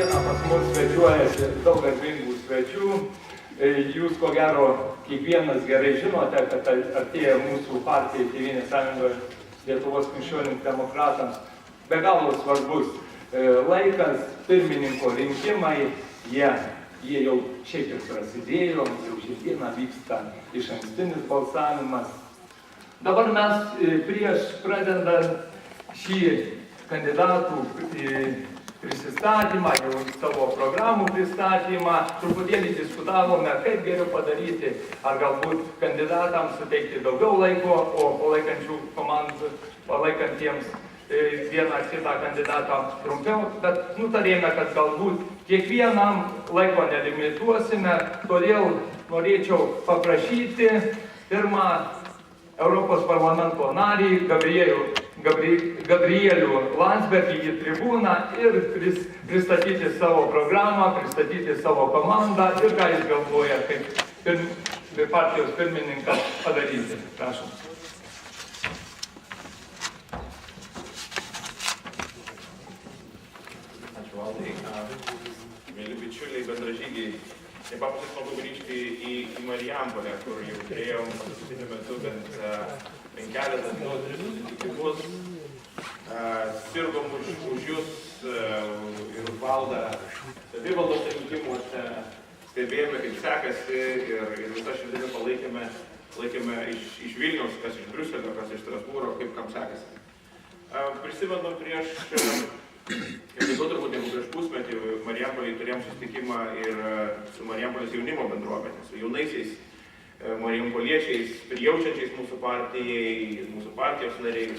Šiandieną pas mus svečiuojasi daug garbingų svečių. Jūs, ko gero, kiekvienas gerai žinote, kad artėja mūsų partija Tėvynės sąjunga Lietuvos krikščionims demokratams be galo svarbus laikas, pirmininko rinkimai, jie jau šiaip ir prasidėjo, jau šiandieną vyksta išankstinis balsavimas. Dabar mes prieš pradedant šį kandidatų prisistatymą, jau savo programų pristatymą, truputėlį diskutavome, kaip geriau padaryti, ar galbūt kandidatams suteikti daugiau laiko, o palaikančių komandų, palaikantiems vieną kitą kandidatą trumpiau, bet nutarėme, kad galbūt kiekvienam laiko nelimituosime, todėl norėčiau paprašyti pirmą Europos parlamento narį Gabrielių Landsbergį į tribūną ir pristatyti savo programą, pristatyti savo komandą ir ką jis galvoja, kaip partijos pirmininkas padaryti. Prašom. Ačiū, Valdai. Mėly bičiuliai, bendražygiai, nepaprastai smagu grįžti į Marijampolę, kur jau turėjom paskutiniu metu bent keletą susitikimus. Sirgom už jūs ir už Valdą savivaldos rinkimuose, stebėjome, kaip sekasi ir visą širdimi palaikėme iš Vilniaus, kas iš Briuselio, kas iš Strasbūro, kaip kam sekasi. Prisimenu prieš pusmetį Marijampolėje turėjom susitikimą ir su Marijampolės jaunimo bendruomenė, su jaunaisiais marijampoliečiais, prijaučiančiais mūsų partijai, mūsų partijos nariais,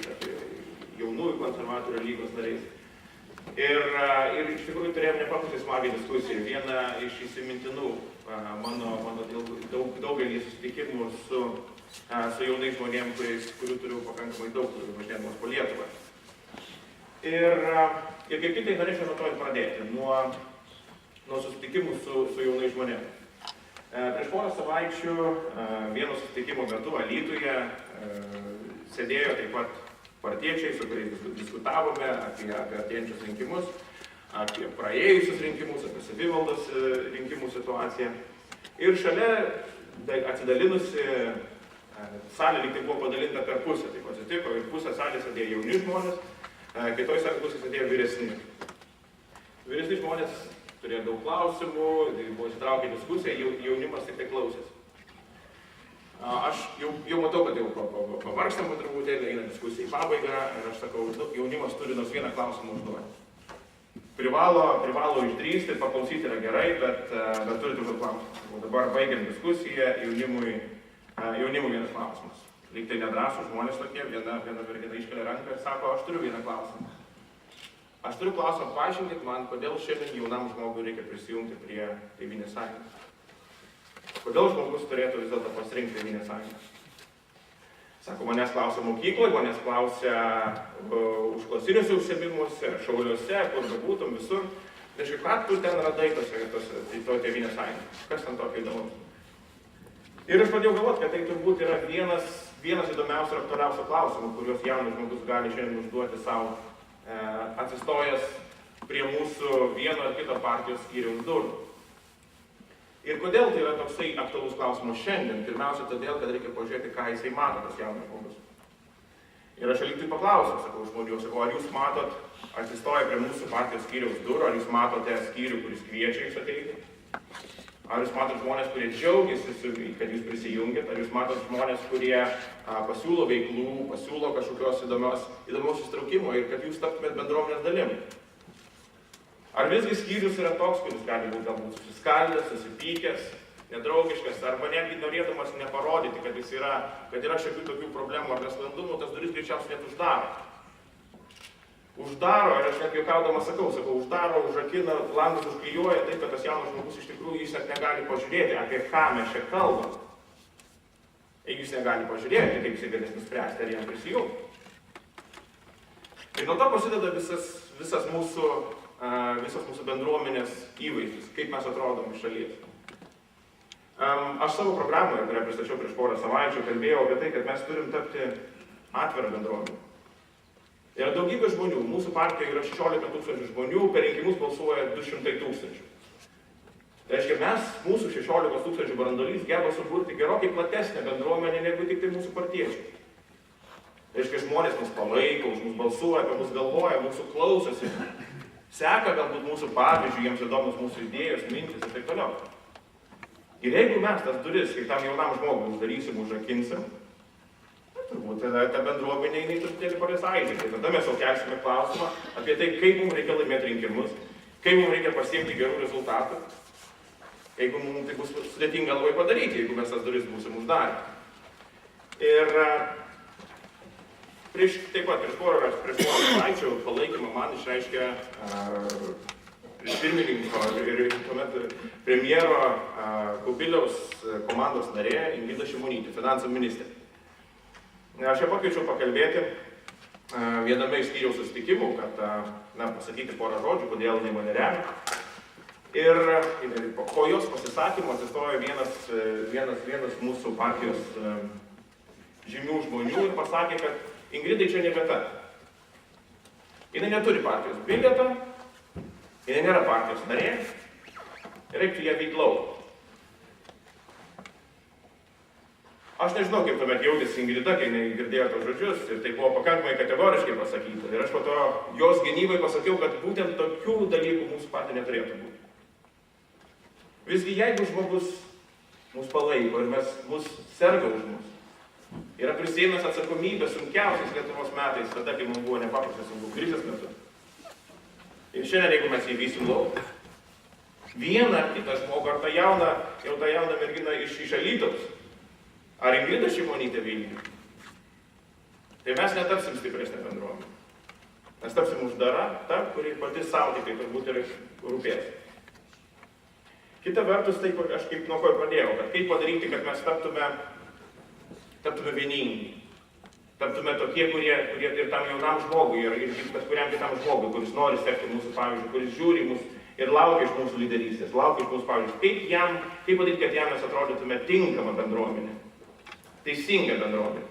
jaunųjų konservatorių lygos nariais. Ir iš tikrųjų turėjom nepaprastai smagią diskusiją. Viena iš įsimintinų mano daugelį susitikimų su jaunais žmonėm, kurių turiu pakankamai daug, važinėdamas po Lietuvą. Ir kaip tik tai norėčiau nuo to ir pradėti, nuo susitikimų su jaunais žmonėm. Prieš porą savaičių vieno susitikimo metu Alytuje sėdėjo taip pat partiečiai, su kuriais diskutavome apie artėjančius rinkimus, apie praėjusius rinkimus, apie savivaldos rinkimų situaciją. Ir šalia atsidalinusi salė lyg tai buvo padalinta per pusę. Taip atsitiko ir pusę salės sėdėjo jauni žmonės, kitoj pusėje sėdėjo vyresni. Vyresni žmonės turėjo daug klausimų, buvo įsitraukę diskusiją, jaunimas tik tai klausėsi. Aš jau matau, kad jau pavargstam po truputėlį, eina diskusija į pabaigą ir aš sakau, jaunimas turi nors vieną klausimą užduoti. Privalo išdrįsti, paklausyti yra gerai, bet turi užduoti klausimą. Dabar baigiant diskusiją, jaunimui vienas klausimas. Lyg tai nedrąsūs žmonės tokie, viena mergina iškelia ranką ir sako, aš turiu vieną klausimą. Aš turiu klausimą, paaiškinkit man, kodėl šiandien jaunam žmogui reikia prisijungti prie Tėvynės sąjungos. Kodėl žmogus turėtų vis dėlto pasirinkti Tėvynės sąjungos. Sako, manęs klausia mokykloje, manęs klausia užklasiniuose užsiėmimuose, šauliuose, kur bebūtum visur. Tačiau, ką tu ten radai to Tėvynės sąjungos? Kas ten tokio įdomus? Ir aš pradėjau galvoti, kad tai turbūt yra vienas įdomiausių ir aktualiausių klausimų, kuriuos jaunas žmogus gali šiandien užduoti savo atsistojęs prie mūsų vieno ar kito partijos skyriaus durų. Ir kodėl tai yra toksai aktualus klausimas šiandien? Pirmiausia, todėl, kad reikia pažiūrėti, ką jisai mato, tas jaunas žmogus. Ir aš lyg tai paklausiau, sakau žmonių, ar jūs matot, atsistoję prie mūsų partijos skyriaus durų, ar jūs matote skyrių, kuris kviečia jūs ateiti? Ar jūs matot žmonės, kurie džiaugiasi, kad jūs prisijungėt, ar jūs matot žmonės, kurie pasiūlo veiklų, pasiūlo kažkokios įdomios įsitraukimo ir kad jūs taptumėt bendruomenės dalim? Ar visgi skyrius yra toks, kuris gali būti galbūt susiskaldęs, susipykęs, nedraugiškas, arba netgi norėdamas neparodyti, kad yra šiokių tokių problemų ar nesklandumų, tas duris greičiausiai net uždaro. Uždaro, ir aš net juokaudamas sakau, uždaro, užrakina, langus užklijuoja taip, kad tas jaunas žmogus iš tikrųjų jis net negali pažiūrėti, apie ką mes čia kalbam. Jeigu jis negali pažiūrėti, kaip jis galės nuspręsti, ar jam prisijungti. Ir nuo to prasideda visas mūsų bendruomenės įvaizdis, kaip mes atrodom iš šalies. Aš savo programoje, kurią pristačiau prieš porą savaičių, kalbėjau apie tai, kad mes turim tapti atvirą bendruomenę. Yra daugybė žmonių, mūsų partijoje yra 16 tūkstančių žmonių, per rinkimus balsuoja 200 tūkstančių. Tai reiškia, mūsų 16 tūkstančių branduolys geba suburti gerokai platesnę bendruomenę negu tik tai mūsų partiečiai. Tai reiškia, žmonės mus palaiko, už mus balsuoja, apie mus galvoja, mūsų klausosi, seka galbūt mūsų pavyzdžių, jiems įdomus mūsų idėjos, mintis ir taip toliau. Ir jeigu mes tas duris, kaip tam jaunam žmogui uždarysim, užrakinsim, turbūt ta bendruomenė jinai truputėlį pradės aižėti. Tada mes jau kelsime klausimą apie tai, kaip mums reikia laimėti rinkimus, kaip mums reikia pasiekti gerų rezultatų, jeigu mums tai bus sudėtinga labai padaryti, jeigu mes tas duris būsim uždarę. Ir prieš porą savaičių palaikymą man išreiškė pirmininko ir tuomet premjero Kubiliaus komandos narė Ingrida Šimonytė, finansų ministrė. Aš ją pakviečiau pakalbėti viename iš skyriaus susitikimų, kad pasakyti porą žodžių, kodėl jinai mane remia. Ir po jos pasisakymo atsistojo vienas mūsų partijos žymių žmonių ir pasakė, kad Ingridai čia ne vieta. Jinai neturi partijos bilietą, jinai nėra partijos narė, reiktų ją vykti lauk. Aš nežinau, kaip tuomet jautėsi Ingrida, kai jinai girdėjo tos žodžius, ir tai buvo pakankamai kategoriškai pasakyta. Ir aš po to jos gynybai pasakiau, kad būtent tokių dalykų mūsų partija neturėtų būti. Visgi jeigu žmogus mus palaiko ir mus serga už mus, yra prisiėmęs atsakomybę sunkiausiais Lietuvos metais, tada, kai mums buvo nepaprastas sunkus krizės metu. Ir šiandien, jeigu mes jį vysim lauk, vieną ar kitą žmogų, ar tą jauną merginą iš Alytaus, ar Ingrida Šimonytė Vilniuje, tai mes netapsim stipresnė bendruomenė. Mes tapsim uždara, ta, kuri pati savo tik tai turbūt ir rūpės. Kita vertus, taip aš kaip nuo ko pradėjau, kad kaip padaryti, kad mes taptume vieningi. Taptume tokie, kurie ir tam jaunam žmogui, ir bet kuriam kitam žmogui, kuris nori sekti mūsų pavyzdžių, kuris žiūri mus ir laukia iš mūsų lyderystės, laukia iš mūsų pavyzdžių. Kaip padaryti, kad jam mes atrodytume tinkamą bendruomenę, teisingą bendruomenę.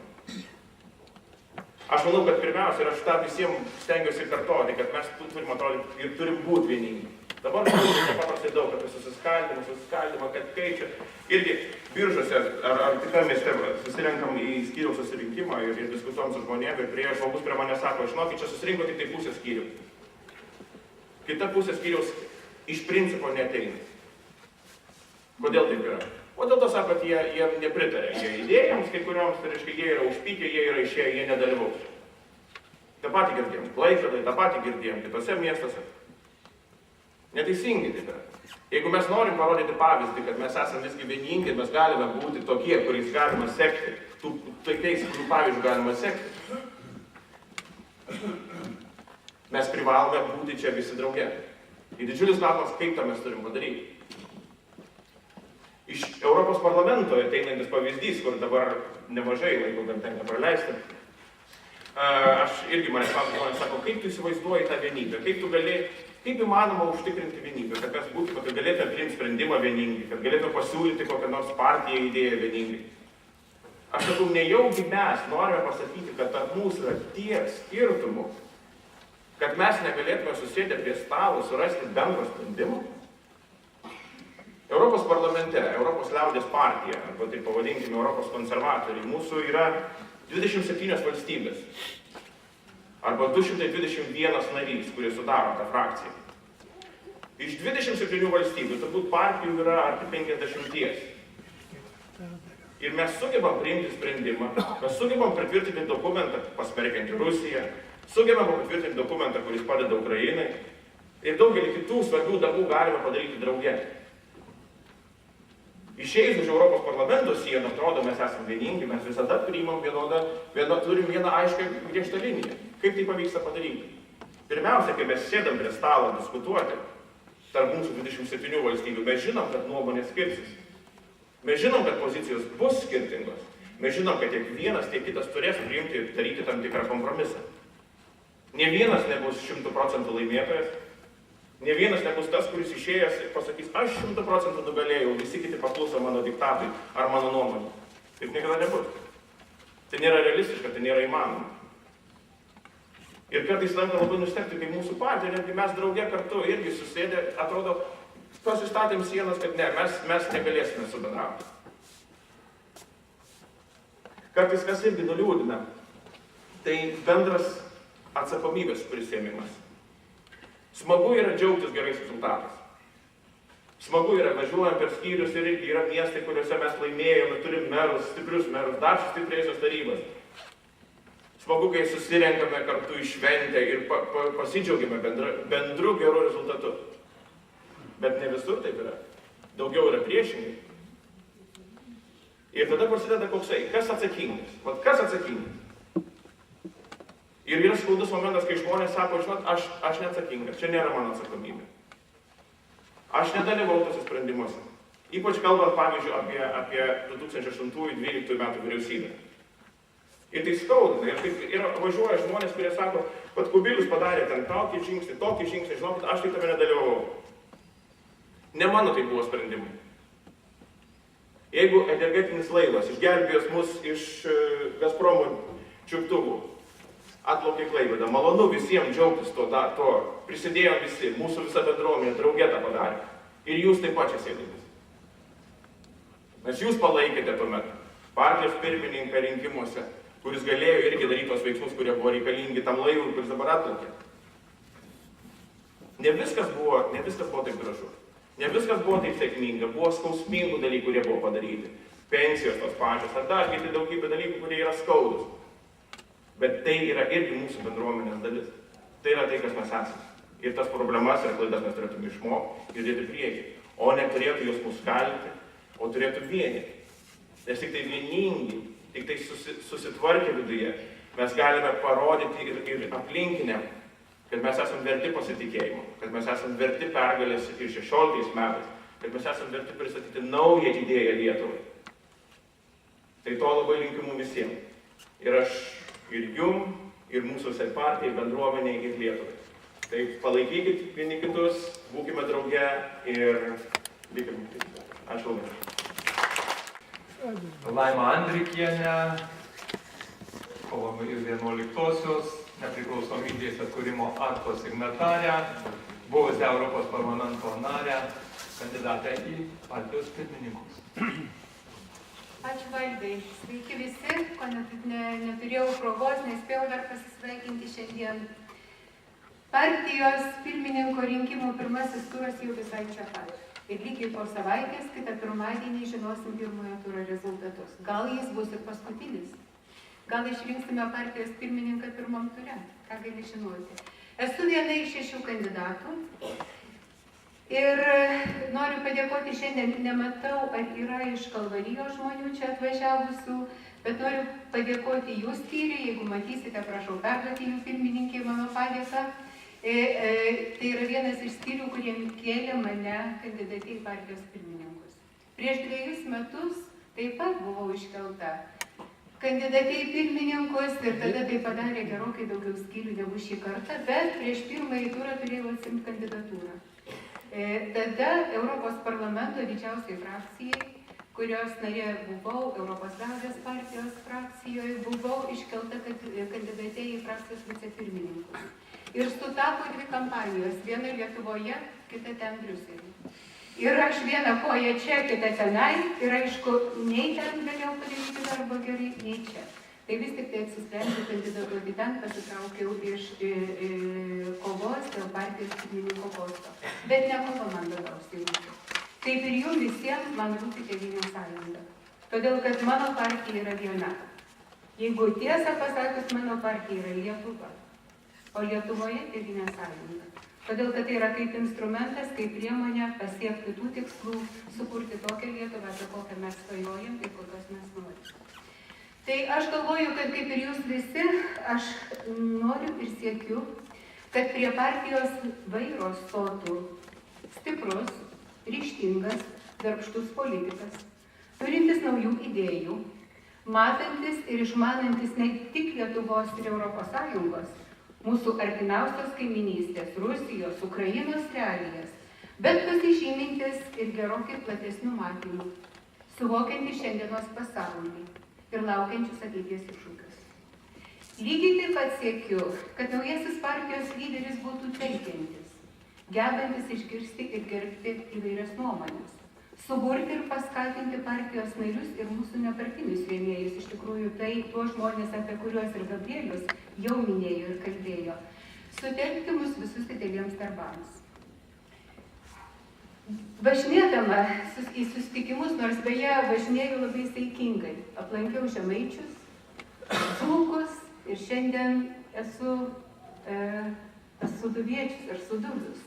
Aš manau, kad pirmiausia, ir aš tą visiems stengiuosi kartoti, kad mes turim atrodyti ir turim būti vieningi. Dabar turime paprastai daug apie susiskaldymą, kad keičia. Irgi biržuose ar kitame mieste susirenkam į skyriaus susirinkimą ir diskutuojam su žmonėm ir žmogus prie mane sako, žinokit, čia susirinko tik tai pusė skyriaus. Kita pusė skyriaus iš principo neateina. Kodėl taip yra? O dėl to sako, kad jie nepritarė. Jie idėjams, kai kurioms, tai reiškia, jie yra užpykę, jie yra išėję, jie nedalyvaus. Ta patį girdėjom Klaipėdoj, ta patį girdėjom kitose miestuose. Neteisingai taip yra. Jeigu mes norim parodyti pavyzdį, kad mes esame visgi vieningi, mes galime būti tokie, kuriais galima sekti, tokiais, kurių pavyzdžių galima sekti, mes privalome būti čia visi drauge. Ir didžiulis klausimas, kaip tą mes turim padaryti. Iš Europos parlamento ateinantis pavyzdys, kur dabar nemažai laiko gan tenka praleisti, aš irgi manęs sako, kaip tu įsivaizduoji tą vienybę, kaip įmanoma užtikrinti vienybę, kad mes būtume, kad galėtume priimti sprendimą vieningai, kad galėtume pasiūlyti kokią nors partiją idėją vieningai. Aš sakau, nejaugi mes norime pasakyti, kad tarp mūsų yra tiek skirtumų, kad mes negalėtume susėdę prie stalo surasti bendro sprendimo. Europos parlamente, Europos liaudės partija, arba taip pavadinkime Europos konservatoriai, mūsų yra 27 valstybės, arba 221 narys, kurie sudaro tą frakciją. Iš 27 valstybių turbūt partijų yra arti 50. Ir mes sugebam priimti sprendimą, mes sugebam patvirtinti dokumentą pasmerkiantį Rusiją, sugebam patvirtinti dokumentą, kuris padeda Ukrainai, ir daugelį kitų svarbių darbų galime padaryti drauge. Išėjus už Europos parlamento sieną, atrodo, mes esame vieningi, mes visada priimam turim vieną aiškę griežtą liniją. Kaip tai pavyksta padaryti? Pirmiausia, kai mes sėdam prie stalo diskutuoti tarp mūsų 27 valstybių, mes žinom, kad nuomonės skirsis. Mes žinom, kad pozicijos bus skirtingos. Mes žinom, kad tiek vienas, tiek kitas turės priimti ir daryti tam tikrą kompromisą. Ne vienas nebus 100% laimėtojas. Ne vienas nebus tas, kuris išėjęs ir pasakys, aš 100% nugalėjau, visi kiti pakluso mano diktatui ar mano nuomonė. Taip niekada nebus. Tai nėra realistiška, tai nėra įmanoma. Ir kartais tenka labai nustebti, kai mūsų partija, netgi mes drauge kartu irgi susėdė, atrodo, pasistatėm sienas, kad ne, mes negalėsime subendrauti. Kartais kas irgi nuliūdina, tai bendras atsakomybės prisėmimas. Smagu yra džiaugtis gerais rezultatais. Smagu yra, važiuojam per skyrius ir irgi yra miestai, kuriuose mes laimėjome, turim merus, stiprius merus, dar stiprėjusios tarybas. Smagu, kai susirenkame kartu į šventę ir pasidžiaugiame bendru geru rezultatu. Bet ne visur taip yra. Daugiau yra priešingai. Ir tada prasideda koksai, kas atsakingas? Vat kas atsakingas? Ir yra skaudus momentas, kai žmonės sako, žinot, aš neatsakingas, čia nėra mano atsakomybė. Aš nedalyvau tose sprendimuose. Ypač kalbant, pavyzdžiui, apie 2008-2012 metų vyriausybę. Ir tai skaudina. Ir važiuoja žmonės, kurie sako, kad Kubilius padarė ten tokį žingsnį, žinokit, aš tai tame nedalyvavau. Ne mano tai buvo sprendimai. Jeigu energetinis laivas išgelbėjęs mus iš Gazpromo čiuptuvų, atplaukė Klaipėdą, malonu visiems džiaugtis to, prisidėjo visi, mūsų visa bendruomenė, draugė tą padarė. Ir jūs taip pat čia sėdėtės. Nes jūs palaikėte tuomet partijos pirmininką rinkimuose, kuris galėjo irgi daryti tos veiksmus, kurie buvo reikalingi tam laivui, kuris dabar atplaukė. Ne viskas buvo taip gražu. Ne viskas buvo taip sėkminga, buvo skausmingų dalykų, kurie buvo padaryti. Pensijos tos pačios, ar dar kiti daugybė dalykų, kurie yra skaudus. Bet tai yra irgi mūsų bendruomenės dalis. Tai yra tai, kas mes esame. Ir tas problemas ir klaidas mes turėtume išmokti ir dėti priekį. O neturėtų jos mus kalti, o turėtų vienyti. Nes tik tai vieningi, tik tai susitvarkę viduje, mes galime parodyti ir aplinkiniam, kad mes esame verti pasitikėjimo, kad mes esame verti pergalės ir 16 metais, kad mes esame verti pristatyti naują idėją Lietuvai. Tai to labai linkiu mums visiems. Ir aš ir jum, ir mūsų visai partijai, bendruomeniai ir Lietuvai. Tai palaikykit vieni kitus, būkime drauge ir likime. Ačiū labai. Laima Andrikienė, kovo 11-osios nepriklausomybės atkūrimo akto signatarę, buvusią Europos parlamento narę, kandidatę į partijos pirmininkus. Ačiū Valdai. Sveiki visi, ko neturėjau progos, nespėjau dar pasisveikinti šiandien. Partijos pirmininko rinkimų pirmasis turas jau visai čia pat. Ir lygiai po savaitės, kitą pirmadienį žinosim pirmojo turo rezultatus. Gal jis bus ir paskutinis. Gal išrinksime partijos pirmininką pirmam ture. Ką gali žinoti. Esu viena iš 6 kandidatų. Ir noriu padėkoti šiandien, nematau, ar yra iš Kalvarijos žmonių čia atvažiavusių, bet noriu padėkoti jų skyriui, jeigu matysite, prašau perduoti jų pirmininkai mano padėką. Tai yra vienas iš skyrių, kurie kėlė mane kandidatė į partijos pirmininkus. Prieš 2 metus taip pat buvau iškelta kandidatė į pirmininkus ir tada tai padarė gerokai daugiau skyrių negu šį kartą, bet prieš pirmąjį turą turėjau atsimti kandidatūrą. Tada Europos parlamento didžiausiai frakcijai, kurios narė buvau, Europos liaudies partijos frakcijoje, buvau iškelta kandidatė į frakcijos vicepirmininkus. Ir sutapo 2 kampanijos, viena Lietuvoje, kita ten Briuselyje. Ir aš vieną koją čia, kitą tenai, ir aišku, nei ten galėjau padaryti darbo gerai, nei čia. Tai vis tik tai apsisprendžiau kandidatuoti ten, pasitraukiau iš kovos dėl partijos pirmininko posto. Bet ne kova man labiausiai rūpi. Kaip ir jums visiems, man rūpi Tėvynės sąjunga. Todėl, kad mano partija yra viena. Jeigu tiesą pasakius, mano partija yra Lietuva, o Lietuvoje Tėvynės sąjunga. Todėl, kad tai yra kaip instrumentas, kaip priemonė pasiekti tų tikslų, sukurti tokią Lietuvą, apie kokią mes svajojam ir kokios mes norim. Tai aš galvoju, kad kaip ir jūs visi, aš noriu ir siekiu, kad prie partijos vairo stotų stiprus, ryžtingas, darbštus politikas, turintis naujų idėjų, matantis ir išmanantis ne tik Lietuvos ir Europos Sąjungos, mūsų artimiausios kaiminystės, Rusijos, Ukrainos realijas, bet pasižymintis ir gerokai platesnių matymų, suvokiantis šiandienos pasaulį ir laukiančius ateities iššūkius. Lygiai taip pat siekiu, kad naujasis partijos lyderis būtų telkiantis, gebantis išgirsti ir gerbti įvairias nuomonės, suburti ir paskatinti partijos narius ir mūsų nepartinius rėmėjus, iš tikrųjų tai tuos žmonės, apie kuriuos ir Gabrielius jau minėjo ir kalbėjo, sutelkti mus visus dideliems darbams. Važinėdama į susitikimus, nors beje važinėjau labai saikingai, aplankiau Žemaičius, Dzūkus ir šiandien esu Sūduviečius ar Sūduvius.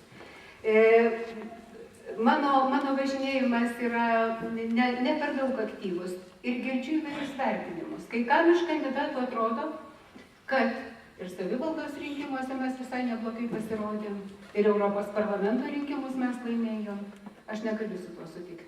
Mano važinėjimas yra ne per daug aktyvus ir girdžiu įvairius vertinimus. Kai kam iš kandidatų atrodo, kad ir savivaldos rinkimuose mes visai neblogai pasirodėm, ir Europos parlamento rinkimus mes laimėjom. Aš negaliu su tuo sutikti.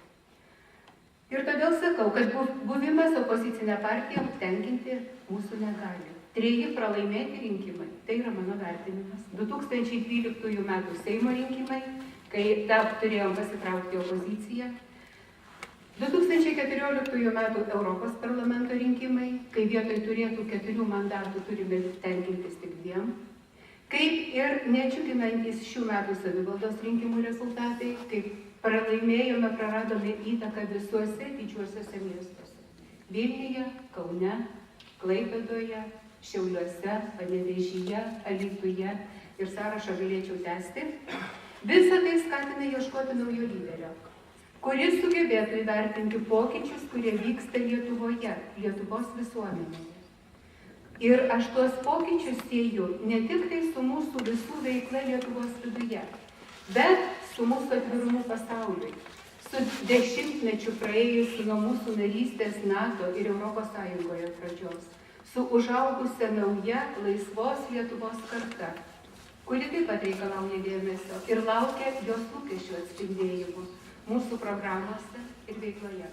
Ir todėl sakau, kad buvimas opozicinė partija tenkinti mūsų negali. 3 pralaimėti rinkimai, tai yra mano vertinimas. 2012 metų Seimo rinkimai, kai turėjom pasitraukti opoziciją. 2014 metų Europos parlamento rinkimai, kai vietoj turėtų 4 mandatų turime tenkintis tik 2. Kaip ir nedžiuginantys šių metų savivaldos rinkimų rezultatai, kaip pralaimėjome, praradome įtaką visuose didžiuosiuose miestuose. Vilniuje, Kaune, Klaipėdoje, Šiauliuose, Panevėžyje, Alytuje ir sąrašą galėčiau tęsti. Visa tai skatina ieškoti naujo lyderio, kuris sugebėtų įvertinti pokyčius, kurie vyksta Lietuvoje, Lietuvos visuomenėje. Ir aš tuos pokyčius sieju ne tik tai su mūsų visų veikla Lietuvos viduje, bet su mūsų atvirumu pasauliui, su dešimtmečiu praėjusiu nuo mūsų narystės NATO ir Europos Sąjungoje pradžios, su užaugusia nauja laisvos Lietuvos karta, kuri taip pat reikalauja dėmesio ir laukia jos lūkesčių atspindėjimų mūsų programuose ir veikloje.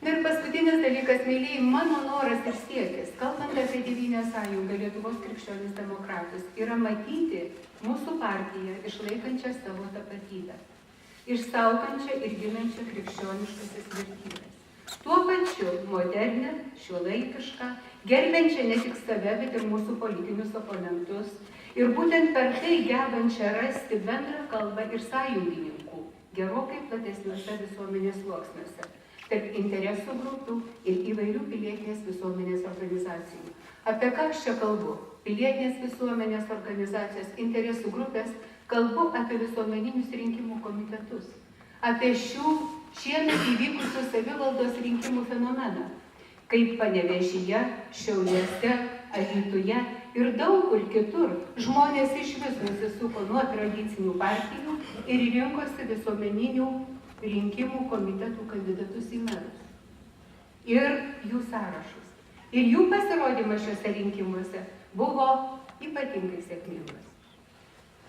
Ir paskutinis dalykas, mėlyjei, mano noras ir siekis, kalbant apie Tėvynės sąjungą, Lietuvos krikščionis demokratus, yra matyti mūsų partiją išlaikančią savo tapatybę, išsaugančią ir ginančią krikščioniškasis vertybės. Tuo pačiu modernę, šiuolaikišką, gerbiančią ne tik save, bet ir mūsų politinius oponentus, ir būtent per tai gebančią rasti bendrą kalbą ir sąjungininkų, gerokai platesniuose visuomenės sluoksniuose, tarp interesų grupių ir įvairių pilietinės visuomenės organizacijų. Apie ką aš čia kalbu? Pilietinės visuomenės organizacijos, interesų grupės, kalbu apie visuomeninius rinkimų komitetus, apie šiemet įvykusių savivaldos rinkimų fenomeną, kaip Panevėžyje, Šiauliuose, Alytuje ir daug kur kitur žmonės iš vis nusisuko nuo tradicinių partijų ir rinkosi visuomeninių rinkimų komitetų kandidatus į merus ir jų sąrašus. Ir jų pasirodymas šiuose rinkimuose buvo ypatingai sėkmingas.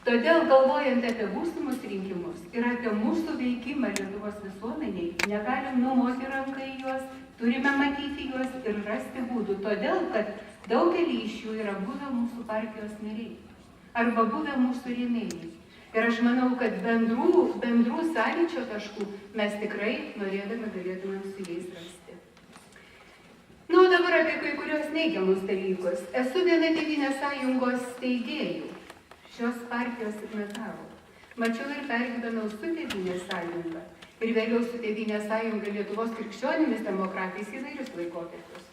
Todėl, galvojant apie būsimus rinkimus ir apie mūsų veikimą Lietuvos visuomeniai, negalim numoti ranką į juos, turime matyti juos ir rasti būdų, todėl, kad daugelį iš jų yra buvę mūsų partijos nariai arba buvę mūsų rėmėjai. Ir aš manau, kad bendrų sąlyčio taškų mes tikrai norėdami galėtumėm su jais rasti. Na, o dabar apie kai kurios neigiamus dalykus. Esu viena Tėvynės sąjungos steigėjų, šios partijos signatarų. Mačiau ir pergyvenau su Tėvynės sąjunga ir vėliau su Tėvynės sąjunga Lietuvos krikščionimis demokratais įvairius laikotarpius.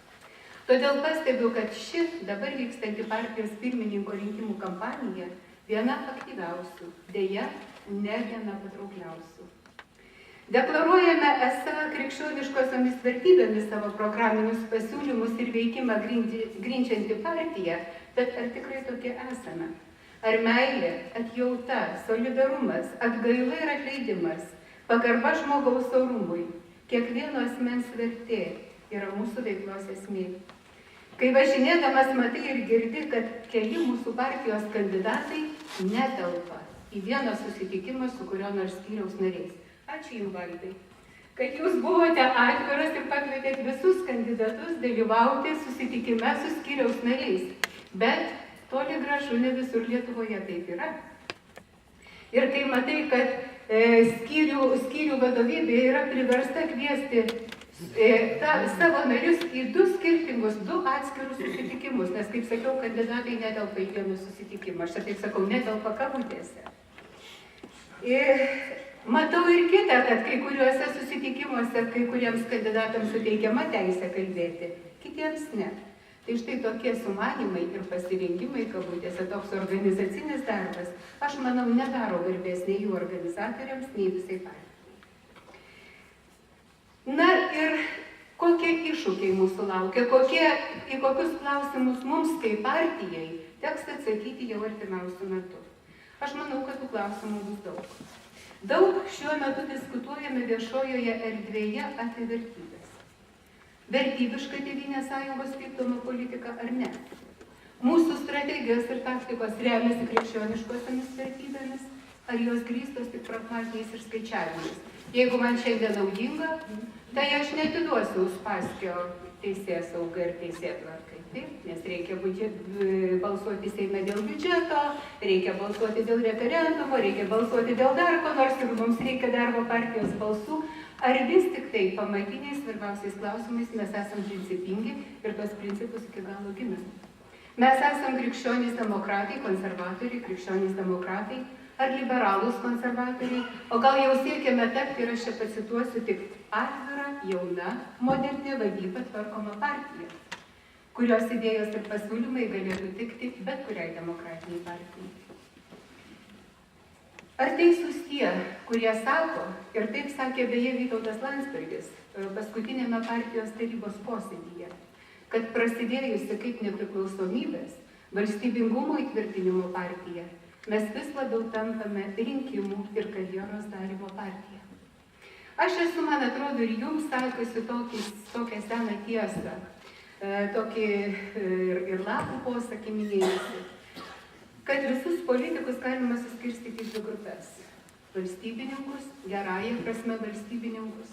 Todėl pastebiu, kad ši dabar vykstanti partijos pirmininko rinkimų kampanija viena aktyviausių, deja, ne viena patraukliausių. Deklaruojame esą krikščioniškosiomis vertybėmis savo programinius pasiūlymus ir veikimą grindžianti partiją, bet ar tikrai tokie esame? Ar meilė, atjauta, solidarumas, atgaila ir atleidimas, pagarba žmogaus orumui, kiekvieno asmens vertė yra mūsų veiklos esmė. Kai važinėdamas matai ir girdi, kad keli mūsų partijos kandidatai netelpa į vieną susitikimą su kurio nors skyriaus nariais. Ačiū Jums, Valdai, kad Jūs buvote atviras ir pakvietėt visus kandidatus dalyvauti susitikime su skyriaus nariais. Bet toli gražu ne visur Lietuvoje taip yra. Ir kai matai, kad skyrių vadovybė yra priversta kviesti savo narius į du atskirus susitikimus, nes, kaip sakiau, kandidatai netelpa į vieną susitikimą. Aš taip sakau, netelpa kabutėse. Matau ir kitą, kad kai kuriuose susitikimuose kai kuriems kandidatams suteikiama teisė kalbėti, kitiems ne. Tai štai tokie sumanymai ir pasirinkimai kabutėse, toks organizacinis darbas, aš manau, nedaro garbės nei jų organizatoriams, nei visai partijai. Na ir kokie iššūkiai mūsų laukia, į kokius klausimus mums kaip partijai teks atsakyti jau artimiausiu metu. Aš manau, kad tų klausimų bus daug. Daug šiuo metu diskutuojame viešojoje erdvėje apie vertybės. Vertybiška Tėvynės Sąjungos vykdoma politika ar ne? Mūsų strategijos ir taktikos remiasi krikščioniškosiomis vertybėmis, ar jos grįstos tik pragmatiniais ir skaičiavimais. Jeigu man šiandien naudinga, tai aš neatiduosiu Uspaskio teisėsaugai ir teisėtvarkai, taip? Nes reikia balsuoti Seime dėl biudžeto, reikia balsuoti dėl referendumo, reikia balsuoti dėl dar ko nors, ir mums reikia darbo partijos balsų. Ar vis tik tai pamatiniais svarbiausiais klausimais mes esam principingi ir tos principus iki galo giname? Mes esam krikščionys demokratai, konservatoriai, krikščionys demokratai, ar liberalūs konservatoriai, o gal jau siekiame tapti, ir aš čia pacituosiu, tik atvira, jauna, moderni vadyba tvarkoma partija, kurios idėjos ir pasiūlymai galėtų tikti bet kuriai demokratiniai partijai. Ar teisūs tie, kurie sako, ir taip sakė beje Vytautas Landsbergis paskutinėme partijos tarybos posėdyje, kad prasidėjusi kaip nepriklausomybės, valstybingumo įtvirtinimo partija, mes vis labiau tampame rinkimų ir karjeros darymo partija. Aš esu, man atrodo, ir jums sakiusi tokią seną tiesą, tokį ir lapų posakį minėjusi, kad visus politikus galima suskirstyti į dvi grupės. Valstybininkus, gerąją prasme valstybininkus,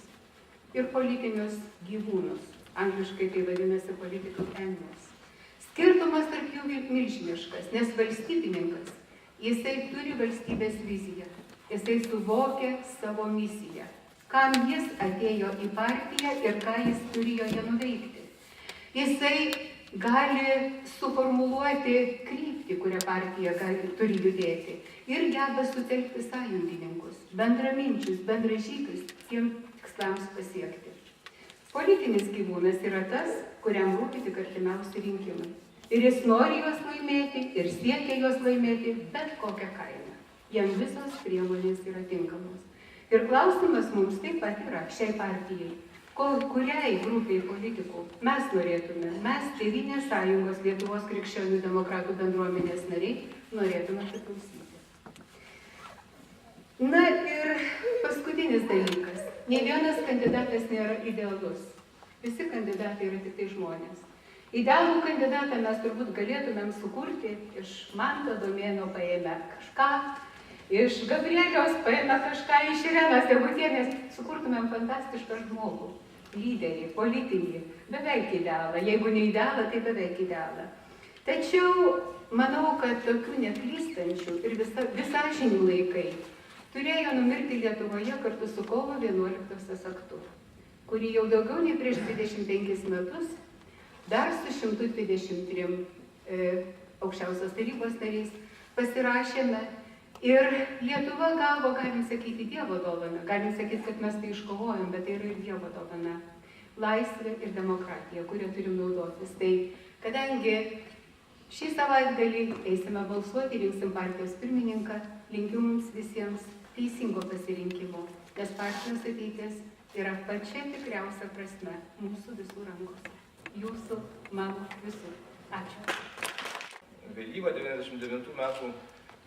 ir politinius gyvūnus. Angliškai tai vadinasi political animals. Skirtumas tarp jų milžiniškas, nes valstybininkas, jisai turi valstybės viziją, jisai suvokia savo misiją, kam jis atėjo į partiją ir ką jis turi joje nuveikti. Jisai gali suformuluoti kryptį, kurią partija turi judėti, ir geba sutelkti sąjungininkus, bendraminčius, bendražygius tiems tikslams pasiekti. Politinis gyvūnas yra tas, kuriam rūpi tik artimiausi rinkimai. Ir jis nori juos laimėti, ir siekia juos laimėti bet kokią kainą. Jam visos priemonės yra tinkamos. Ir klausimas mums taip pat yra šiai partijai. Kuriai grupiai politikų mes norėtume, mes Tėvynės Sąjungos Lietuvos krikščionių demokratų bendruomenės nariai, norėtume priklausyti. Na ir paskutinis dalykas. Nė vienas kandidatas nėra idealus. Visi kandidatai yra tik tai žmonės. Idealų kandidatą mes turbūt galėtumėm sukurti iš Manto Domėno paėmę kažką, iš Gabrieliaus paėmę kažką, iš Irenos Degutienės sukurtumėm fantastišką žmogų, lyderį, politinį, beveik idealą. Jeigu ne idealą, tai beveik idealą. Tačiau manau, kad tokių neklystančių ir visažinių laikai turėjo numirti Lietuvoje kartu su kovo 11 aktu, kurį jau daugiau nei prieš 25 metus dar su 123 aukščiausios tarybos nariais pasirašėme ir Lietuva gavo, galim sakyti, Dievo dovaną. Galim sakyti, kad mes tai iškovojom, bet tai yra ir Dievo dovana. Laisvė ir demokratija, kurią turim naudotis. Tai kadangi šį savaitgalį eisime balsuoti, rinksim partijos pirmininką, linkiu mums visiems teisingo pasirinkimo, nes partijos ateitis yra pačia tikriausia prasme mūsų visų rankose. Jūsų, mano, visų. Ačiū. Vėlyvą 99 metų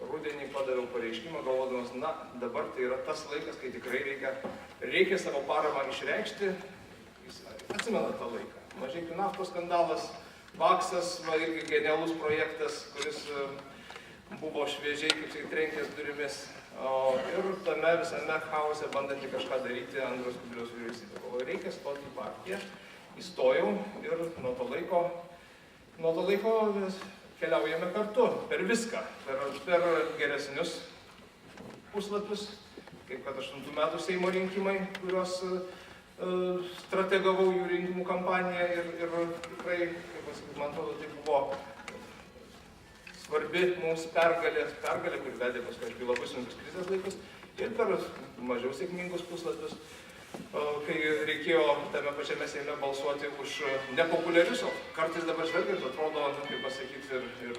rudenį padaviau pareiškimą, galvodamas, na, dabar tai yra tas laikas, kai tikrai reikia savo paramą išreikšti. Jūs atsimenat tą laiką. Mažeikių naftos skandalas, Paksas, irgi genialus projektas, kuris buvo šviežiai, kaip sakai, trenkęs durimis. Ir tame visame chaose bandantį kažką daryti Andriaus Kubiliaus vyriausybė. Galvoju, reikia stoti į partiją. Įstojau ir nuo to laiko keliaujame kartu, per viską, per geresnius puslapius, kaip kad 8 metų Seimo rinkimai, kuriuos strategavau jų rinkimų kampaniją ir tikrai, kaip pasakyti, man atrodo, tai buvo svarbi mums pergalė, kuri vedė paskui aišku labai sunkius krizės laikus ir per mažiau sėkmingus puslapius, kai reikėjo tame pačiame Seime balsuoti už nepopuliarius, o kartais dabar žvelgiant atrodo, kaip pasakyti, ir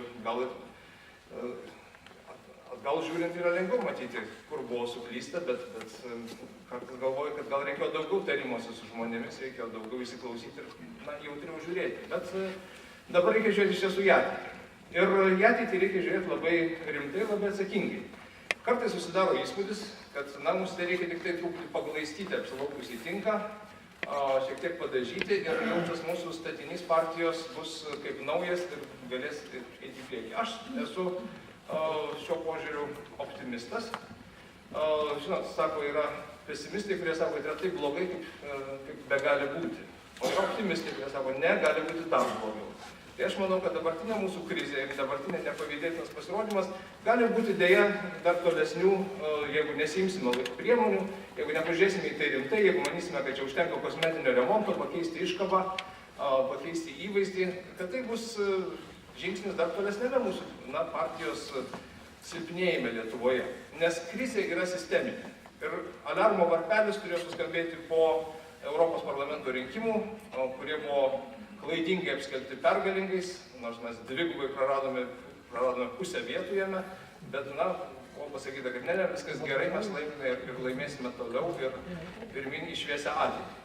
gal žiūrint yra lengviau matyti, kur buvo suklysta, bet kartais galvoju, kad gal reikėjo daugiau tarimosi su žmonėmis, reikėjo daugiau įsiklausyti ir jautriau žiūrėti. Bet dabar reikia žiūrėti iš tiesų į ateitį. Ir į ateitį reikia žiūrėti labai rimtai, labai atsakingai. Kartais susidaro įspūdis, kad mums tai reikia tik tai truputį paglaistyti apsilaukus į tinką, šiek tiek padažyti ir jau tas mūsų statinys partijos bus kaip naujas ir galės eiti į priekį. Aš esu šio požiūriu optimistas. Žinot, sako, yra pesimistai, kurie sako, kad yra taip blogai, kaip be gali būti. O yra optimistai, kurie sako, ne, gali būti dar blogiau. Tai aš manau, kad dabartinė mūsų krizė ir dabartinė nepavydėtinas pasirodymas gali būti dėja dar tolesnių, jeigu nesiimsime priemonių, jeigu nepažiūrėsime į tai rimtai, jeigu manysime, kad čia užtenka kosmetinio remonto, pakeisti iškabą, pakeisti įvaizdį, kad tai bus žingsnis dar tolesnėme mūsų partijos silpnėjime Lietuvoje. Nes krizė yra sisteminė. Ir aliarmo varpelis turėjo suskambėti po Europos parlamento rinkimų, kurie buvo klaidingai apskelbti pergalingais, nors mes dvigubai praradome pusę vietų jame, bet, buvo pasakyta, kad ne, viskas gerai, mes laimime ir laimėsime toliau ir pirmin į šviesią ateitį.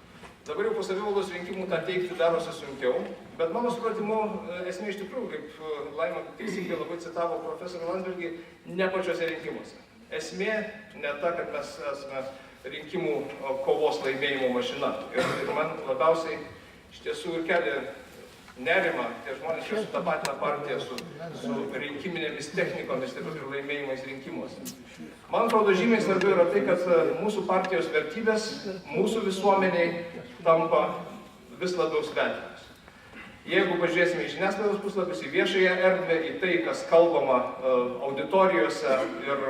Dabar jau po savivaldos rinkimų tą teikti darosi sunkiau, bet mano supratimu esmė iš tikrųjų, kaip Laima teisingai labai citavo profesorių Landsbergį, ne pačiuose rinkimuose. Esmė ne ta, kad mes esame rinkimų kovos laimėjimo mašina. Ir man labiausiai iš tiesų ir kelia nerimą tie žmonės, kurie sutapatina partiją su rinkiminėmis technikomis ir laimėjimais rinkimuose. Man atrodo, žymiai svarbiau yra tai, kad mūsų partijos vertybės mūsų visuomeniai tampa vis labiau svetimas. Jeigu pažiūrėsime į žiniasklaidos puslapius, į viešąją erdvę, į tai, kas kalbama auditorijose ir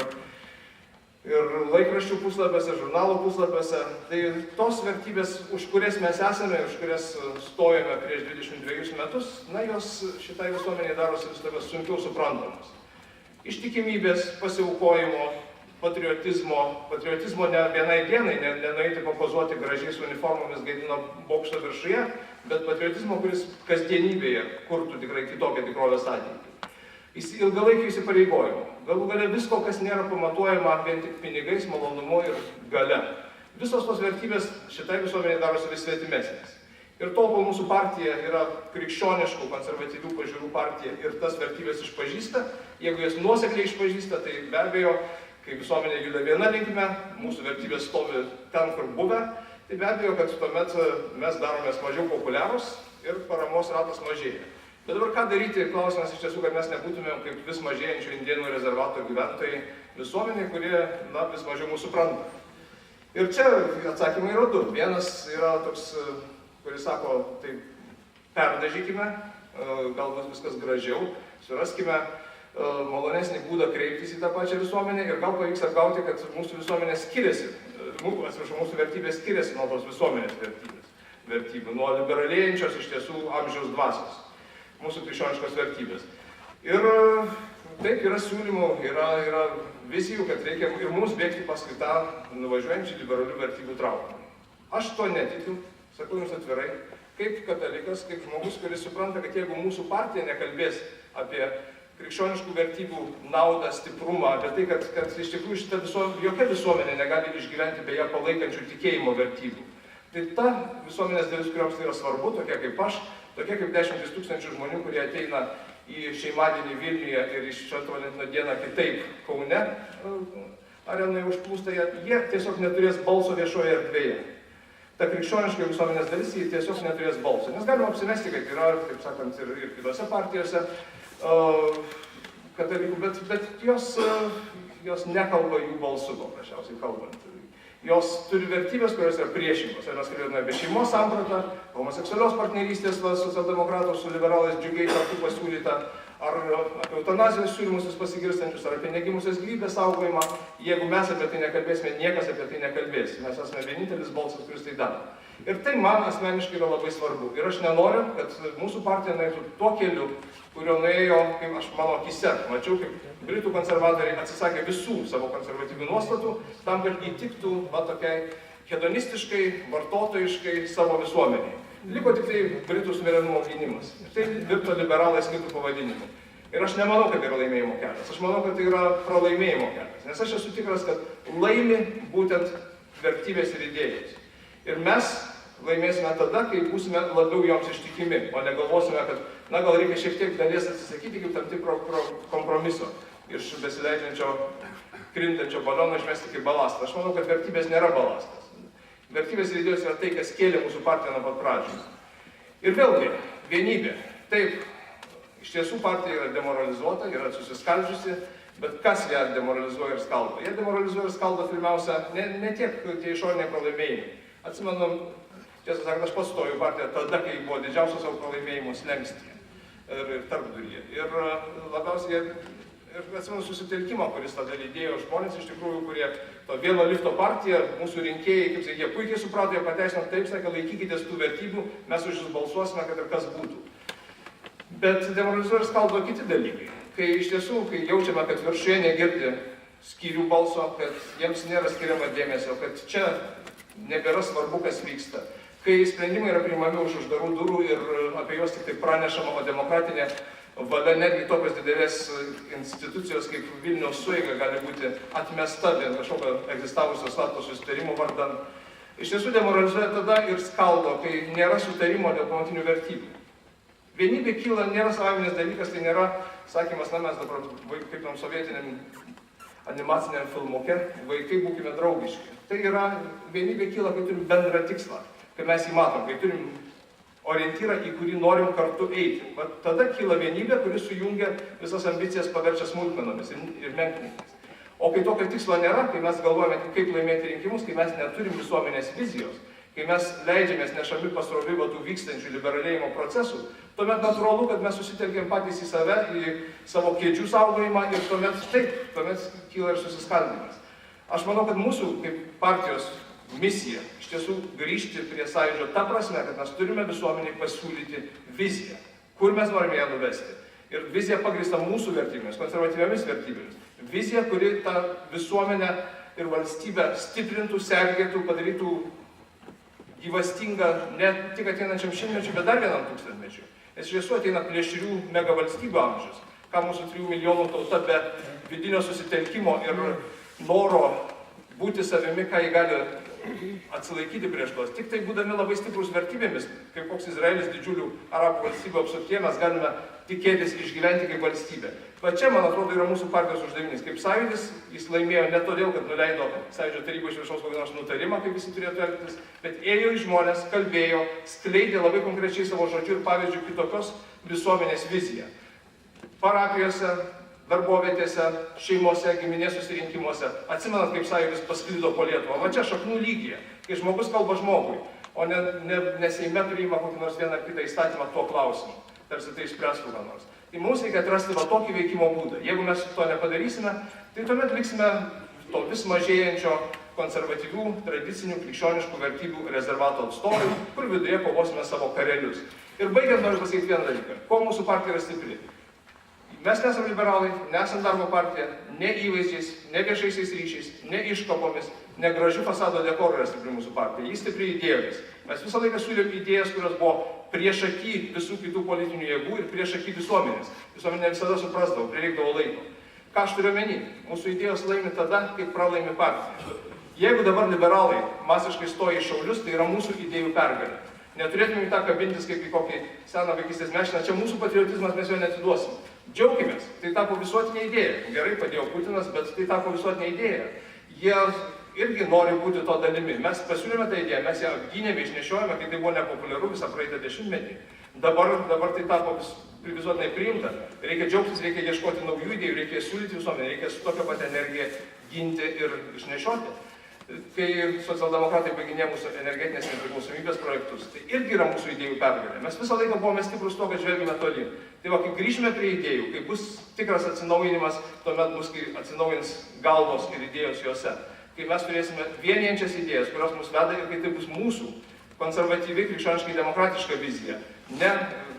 laikraščių puslapiuose, žurnalo puslapiuose, tai tos vertybės, už kurias mes esame, už kurias stojame prieš 22 metus, jos šitai visuomeniai darosi vis labiau sunkiau suprantamos. Ištikimybės, pasiaukojimo, patriotizmo ne vienai dienai, nenueiti papozuoti gražiai su uniformomis Gedimino bokšto viršuje, bet patriotizmo, kuris kasdienybėje kurtų tikrai kitokią tikrovės ateitį. Ilgalaikį įsipareigojimą. Galų gale visko, kas nėra pamatuojama vien tik pinigais, malonumu ir gale. Visos tos vertybės šitai visuomeniai darosi vis svetimesnės. Ir tol, kol mūsų partija yra krikščioniškų, konservatyvių pažiūrų partija ir tas vertybės išpažįsta, jeigu jas nuosekliai išpažįsta, tai be abejo, kai visuomenė juda viena linkme, mūsų vertybės stovi ten, kur buvę, tai be abejo, kad tuomet mes daromės mažiau populiarūs ir paramos ratas mažėja. Bet dabar ką daryti, klausimas iš tiesų, kad mes nebūtumėm kaip vis mažėjančių indėnų rezervato gyventojai visuomeniai, kurie vis mažiau mūsų supranta. Ir čia atsakymai yra du. Vienas yra toks, kuris sako, tai perdažykime, galbūt viskas gražiau, suraskime malonesnį būdą kreiptis į tą pačią visuomenę ir gal pavyks atgauti, kad mūsų visuomenė skiriasi, mūsų vertybės skiriasi nuo tos visuomenės vertybių, nuo liberalėjančios iš tiesų amžiaus dvasios, mūsų krikščioniškos vertybės. Ir taip yra siūlymų, yra vizijų, kad reikia ir mums bėgti paskui tą nuvažiuojančių liberalių vertybių traukinį. Aš to netikiu, sakau jums atvirai, kaip katalikas, kaip žmogus, kuris supranta, kad jeigu mūsų partija nekalbės apie krikščioniškų vertybių naudą, stiprumą, apie tai, kad iš tikrųjų jokia visuomenė negali išgyventi be ją palaikančių tikėjimo vertybių. Tai ta visuomenės dalis, kurioms tai yra svarbu, tokia kaip aš, tokia kaip 10 000 žmonių, kurie ateina į šeimadienį Vilniuje ir iš Švento Valentino dieną kitaip Kaune arenoje užplūsta, jie tiesiog neturės balso viešoje erdvėje. Ta krikščioniška visuomenės dalis, jie tiesiog neturės balso. Nes galima apsimesti, kad yra, taip sakant, ir kitose partijose katalikų, bet jos nekalba jų balsu, paprasčiausiai kalbant. Jos turi vertybės, kurios yra priešingos. Ar mes kalbėtume apie šeimos sampratą, homoseksualios partnerystės socialdemokratų su liberalais džiugiai kartu pasiūlyta, ar apie eutanazijos siūlymus vis pasigirstančius, ar apie negimusios gyvybės saugojimą. Jeigu mes apie tai nekalbėsime, niekas apie tai nekalbės. Mes esame vienintelis balsas, kuris tai daro. Ir tai man asmeniškai yra labai svarbu. Ir aš nenoriu, kad mūsų partija nueitų tuo keliu, kurio nuėjo, kaip aš mano akise, mačiau, kaip Britų konservatoriai atsisakė visų savo konservatyvių nuostatų, tam, kad įtiktų tokiai hedonistiškai, vartotojiškai savo visuomeniai. Liko tik tai Britų suverenumo gynimas. Ir tai virto liberalais kitų pavadinimų. Ir aš nemanau, kad tai yra laimėjimo kelias. Aš manau, kad tai yra pralaimėjimo kelias. Nes aš esu tikras, kad laimi būtent vertybės ir idėjos. Ir mes laimėsime tada, kai būsime labiau joms ištikimi, o negalvosime, kad, gal reikia šiek tiek dalies atsisakyti kaip tam tikro kompromiso iš besileidžiančio, krintančio baliono išmesti kaip balastą. Aš manau, kad vertybės nėra balastas. Vertybės ir idėjos yra tai, kas kėlė mūsų partiją nuo pat pradžių. Ir vėlgi, vienybė. Taip, iš tiesų partija yra demoralizuota, yra susiskaldžiusi, bet kas ją demoralizuoja ir skaldo? Jie demoralizuoja ir skaldo pirmiausia ne tiek tie išoriniai pralaimėjimai. Atsimenu, tiesą sakant, aš pats stojau partiją tada, kai buvo didžiausios savo pralaimėjimų slenkstyje ir tarpduryje. Ir labiausiai, atsimenu susitelkimą, kuris tada lydėjo žmonės, iš tikrųjų, kurie to vieno lifto partiją, mūsų rinkėjai, kaip sakė, jie puikiai suprato, jie pateisino, taip sakė, laikykitės tų vertybių, mes už jūs balsuosime, kad ir kas būtų. Bet demoralizuoja ir skaldo kiti dalykai. Kai iš tiesų, kai jaučiame, kad viršuje negirdi skyrių balso, kad jiems nėra skiriama dėmesio, kad čia nebėra svarbu, kas vyksta. Kai sprendimai yra priimami už uždarų durų ir apie juos tik tai pranešama, o demokratinė valia netgi tokios didelės institucijos kaip Vilniaus sueiga gali būti atmesta dėl kažkokio egzistavusio slapto susitarimo vardan. Iš tiesų demoralizuoja tada ir skaldo, kai nėra sutarimo dėl pamatinių vertybių. Vienybė kyla, nėra savaiminis dalykas, tai nėra sakymas, mes dabar kaip tam sovietiniam animaciniam filmuke, vaikai būkime draugiški. Tai yra, vienybė kyla, kai turim bendrą tikslą, kai mes jį matom, kai turim orientyrą, į kurį norim kartu eiti. Vat tada kyla vienybė, kuri sujungia visas ambicijas, paverčia smulkmenomis ir menkniekais. O kai tokio tikslo nėra, kai mes galvojame, kaip laimėti rinkimus, kai mes neturim visuomenės vizijos, kai mes leidžiamės nešami pasroviui tų vykstančių liberalėjimo procesų, tuomet natūralu, kad mes susitelkėm patys į save, į savo kėdžių saugojimą ir tuomet kyla ir susiskaldymas. Aš manau, kad mūsų kaip partijos misija iš tiesų grįžti prie sąjūdžio ta prasme, kad mes turime visuomeniai pasiūlyti viziją, kur mes norime ją nuvesti. Ir vizija pagrįsta mūsų vertybėmis, konservatyviomis vertybėmis. Vizija, kuri tą visuomenę ir valstybę stiprintų, sergėtų, padarytų gyvastingą ne tik ateinančiam šimtmečiui, bet dar vienam tūkstantmečiui. Nes iš tiesų ateina plėšrių megavalstybių amžius, ką mūsų 3 milijonų tauta be vidinio susitelkimo ir noro būti savimi, ką jį gali atsilaikyti prieš tos. Tik tai būdami labai stiprus vertybėmis, kaip koks Izraelis didžiulių arabų valstybių apsuptyje, mes galime tikėtis išgyventi kaip valstybė. Va čia, man atrodo, yra mūsų partijos uždavinys. Kaip sąjūdis, jis laimėjo ne todėl, kad nuleido sąjūdžio tarybą iš viršaus kokį nors nutarimą, kaip visi turėtų elgtis, bet ėjo į žmonės, kalbėjo, skleidė labai konkrečiai savo žodžių ir pavyzdžių kitokios visuomenės viziją. Parapijose, darbovietėse, šeimose, giminės susirinkimuose. Atsimenat, kaip sąjūdis pasklido po Lietuvą. Va čia šaknų lygyje, kai žmogus kalba žmogui, o ne Seime priima kokį nors vieną ar kitą įstatymą tuo klausimu. Tarsi tai išspręstų ką nors. Tai mums reikia atrasti va tokį veikimo būdą. Jeigu mes to nepadarysime, tai tuomet liksime to vis mažėjančio konservatyvių, tradicinių, krikščioniškų vertybių rezervato atstovai, kur viduje kovosime savo karelius. Ir baigiant noriu pasakyti vieną dalyką. Kuo mūsų partija yra stipri? Mes nesame liberalai, nesame darbo partija, ne įvaizdžiais, ne viešaisiais ryšiais, ne iškabomis, ne gražių fasado dekorų yra stipri mūsų partija. Jis stipri idėjomis. Mes visą laiką siūlėm idėjas, kurios buvo priešaky visų kitų politinių jėgų ir priešaky visuomenės. Visuomenė visada suprasdavo, prireikdavo laiko. Ką aš turiu omeny? Mūsų idėjos laimi tada, kai pralaimi partija. Jeigu dabar liberalai masiškai stoja į šaulius, tai yra mūsų idėjų pergalė. Neturėtume į tą kabintis kaip į kokį seną vaikystės mešiną. Čia mūsų patriotizmas, mes jo neatiduosim. Džiaukimės, tai tapo visuotinė idėja. Gerai padėjo Putinas, bet tai tapo visuotinė idėja. Jie irgi nori būti to dalimi. Mes pasiūlėme tą idėją, mes ją apgynėme, išnešiojame, kai tai buvo nepopuliaru visą praeitą dešimtmetį. Dabar tai tapo visuotinai priimta. Reikia džiaugtis, reikia ieškoti naujų idėjų, reikia siūlyti visuomenę, reikia su tokia pat energija ginti ir išnešioti. Kai socialdemokratai baiginė mūsų energetinės nepriklausomybės projektus, tai irgi yra mūsų idėjų pergalė. Mes visą laiką buvome stiprus to, kad žvelgime tolyn. Tai va, kai grįžime prie idėjų, kai bus tikras atsinaujinimas, tuomet bus, kai atsinaujins galvos ir idėjos juose. Kai mes turėsime vienijančias idėjas, kurios mus veda ir kai tai bus mūsų konservatyviai krikščioniškai demokratiška vizija, ne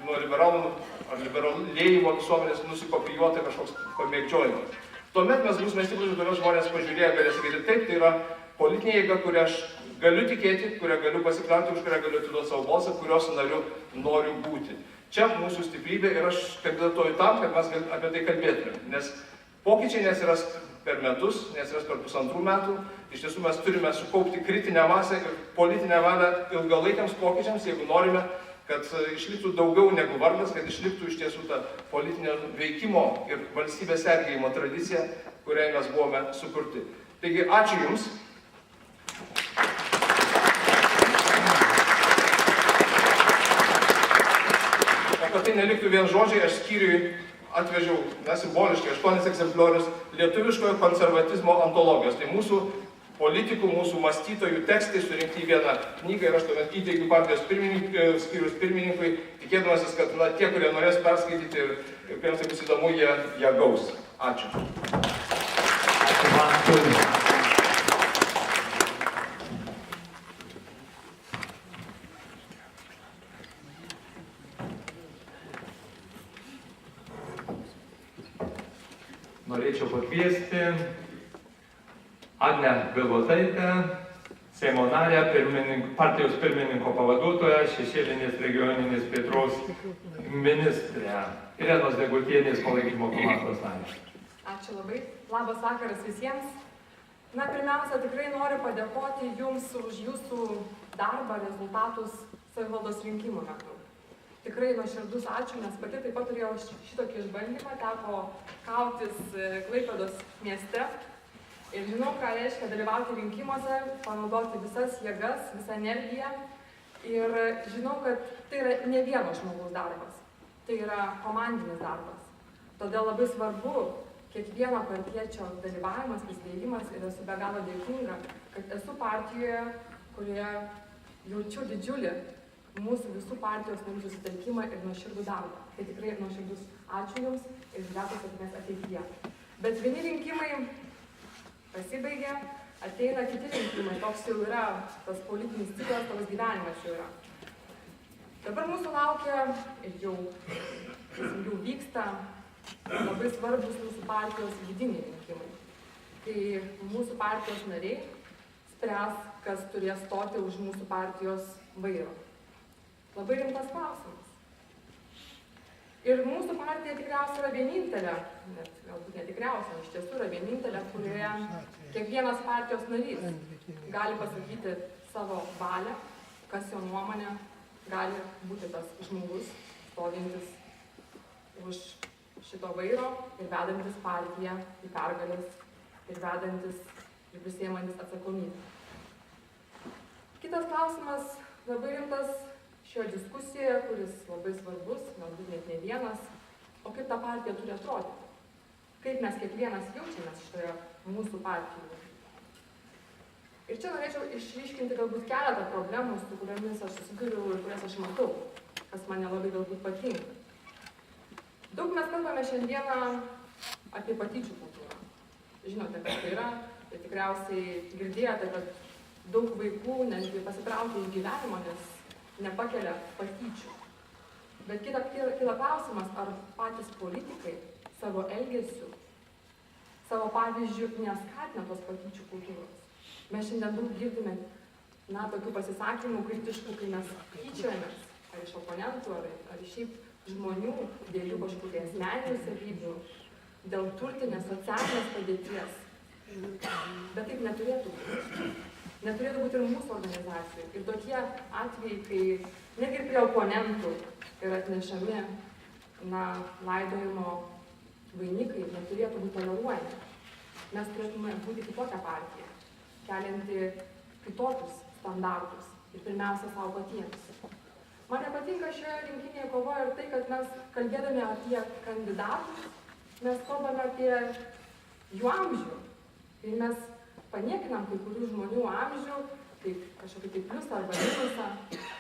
nuo liberalų ar liberalėjimo visuomenės nusikopijuota kažkoks pamėgdžiojimas. Tuomet mes būsime stiprus, tuomet žmonės pažiūrėję galės sakyti, taip, tai yra politinė jėga, kurią aš galiu tikėti, kurią galiu pasikliauti, už kurią galiu atiduoti savo balsą, kurios nariu noriu būti. Čia mūsų stiprybė ir aš kandidatuoju tam, kad mes apie tai kalbėtume, nes pokyčiai nesiras per metus, nesiras per 1,5 metų. Iš tiesų mes turime sukaupti kritinę masę ir politinę valią ilgalaikiams pokyčiams, jeigu norime, kad išliktų daugiau negu vardas, kad išliktų iš tiesų ta politinio veikimo ir valstybės sergėjimo tradicija, kuriai mes buvome sukurti. Taigi, ačiū Jums. O kad tai neliktų vien žodžiai, aš skyriui atvežiau, simboliškai, 8 egzempliorius lietuviškojo konservatizmo antologijos. Tai mūsų politikų, mūsų mąstytojų tekstai surinkti į vieną knygą ir aš tuomet įteikiu partijos skyriaus pirmininkui, tikėdamasis, kad tie, kurie norės perskaityti ir kuriems tai bus įdomu, jie gaus. Ačiū. Norėčiau pakviesti Agnę Bilotaitę, Seimo narę, partijos pirmininko pavaduotoją, šešėlinės regioninės plėtros ministrę, Irenos Degutienės palaikymo komandos narę. Ačiū labai. Labas vakaras visiems. Pirmiausia, tikrai noriu padėkoti Jums už Jūsų darbą, rezultatus savivaldos rinkimų metu. Tikrai nuoširdus ačiū, nes pati taip pat turėjau šitokį išbandymą, teko kautis Klaipėdos mieste. Ir žinau, ką reiškia dalyvauti rinkimuose, panaudoti visas jėgas, visą energiją. Ir žinau, kad tai yra ne vieno žmogaus darbas, tai yra komandinis darbas. Todėl labai svarbu kiekvieno partiečio dalyvavimas, prisidėjimas ir esu be galo dėkinga, kad esu partijoje, kurioje jaučiu didžiulį mūsų visų partijos narių susitelkimą ir nuoširdų darbą. Tai tikrai nuoširdus ačiū Jums ir dėkos sėkmės ateityje. Bet vieni rinkimai pasibaigė, ateina kiti rinkimai, toks jau yra tas politinis ciklas, toks gyvenimas jau yra. Dabar mūsų laukia ir jau vyksta labai svarbus mūsų partijos vidiniai rinkimai, kai mūsų partijos nariai spręs, kas turės stoti už mūsų partijos vairo. Labai rimtas klausimas. Ir mūsų partija tikriausiai yra vienintelė, net galbūt netikriausiai, iš tiesų yra vienintelė, kurioje kiekvienas partijos narys gali pasakyti savo valią, kas jo nuomonė gali būti tas žmogus, stovintis už šito vairo ir vedantis partiją į pergalės ir vedantis ir prisėmantis atsakomybę. Kitas klausimas, labai rimtas šioje diskusijoje, kuris labai svarbus, galbūt net ne vienas, o kaip ta partija turi atrodyti. Kaip mes kiekvienas jaučiamės šitoje mūsų partijoje. Ir čia norėčiau išryškinti galbūt keletą problemų, su kuriomis aš susiduriu ir kurias aš matau, kas man nelabai galbūt patinka. Daug mes kalbame šiandieną apie patyčių kultūrą. Žinote, kas tai yra, tai tikriausiai girdėjote, kad daug vaikų netgi pasitraukia iš gyvenimo, nes nepakelia patyčių. Bet kyla klausimas, ar patys politikai savo elgesiu, savo pavyzdžių neskatina tos patyčių kultūros. Mes šiandien daug girdime, tokių pasisakymų kritiškų, kai mes tyčiojamės, ar iš oponentų, ar iš šiaip žmonių, dėl jų kažkokių asmeninių savybių, dėl turtinės, socialinės padėties. Bet taip neturėtų būti. Neturėtų būti ir mūsų organizacijų. Ir tokie atvejai, kai netgi prie oponentų yra atnešami laidojimo vainikai, neturėtų būti toleruojami. Mes turėtume būti kitokią partiją, kelianti kitokius standartus ir pirmiausia savo patiems. Man nepatinka šioje rinkiminėje kovoje ir tai, kad mes kalbėdami apie kandidatus, mes kalbame apie jų amžių. Ir mes paniekinam kai kurių žmonių amžių, kaip kažkokį tai pliusą arba minusą,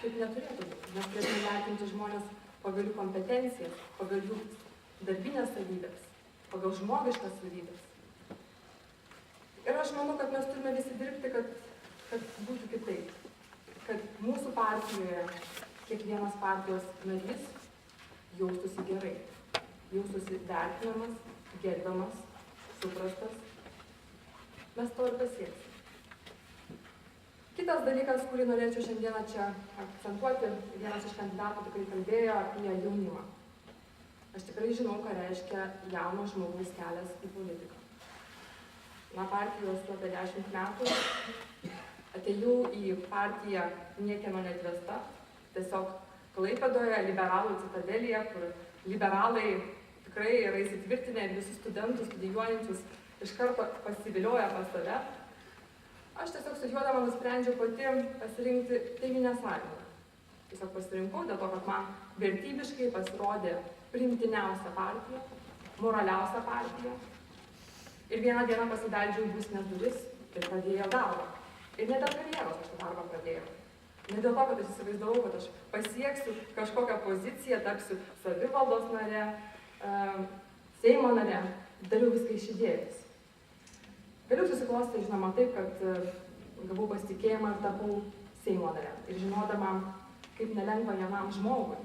taip neturėtų būti. Mes turėtume vertinti žmonės pagal jų kompetencijas, pagal jų darbinės savybės, pagal žmogiškas savybės. Ir aš manau, kad mes turime visi dirbti, kad būtų kitaip. kad mūsų partijoje kiekvienas partijos narys jaustųsi gerai, jaustųsi vertinamas, gerbiamas, suprastas. Mes to ir pasieksime. Kitas dalykas, kurį norėčiau šiandieną čia akcentuoti, vienas iš kandidatų tikrai kalbėjo apie jaunimą. Aš tikrai žinau, ką reiškia jauno žmogaus kelias į politiką. Na, partijos apie 10 metų, atėjau į partiją niekieno neatvesta, tiesiog Klaipėdoje, liberalų citadelėje, kur liberalai tikrai yra įsitvirtinę ir visus studentus studijuojančius iš karto pasivilioja pas save. Aš tiesiog studijuodama nusprendžiau pati pasirinkti Tėvynės sąjungą. Tiesiog pasirinkau dėl to, kad man vertybiškai pasirodė priimtiniausia partija, moraliausia partija. Ir vieną dieną pasibeldžiau į būstinės duris ir pradėjau darbą. Ir ne dėl karjeros aš tą darbą pradėjau. Ne dėl to, kad aš įsivaizdavau, kad aš pasieksiu kažkokią poziciją, tapsiu savivaldos nare, Seimo nare, dariau viską iš idėjos. Vėliau susiklostė, žinoma, taip, kad gavau pasitikėjimą ir tapau Seimo nare. Ir žinodama, kaip nelengva jaunam žmogui,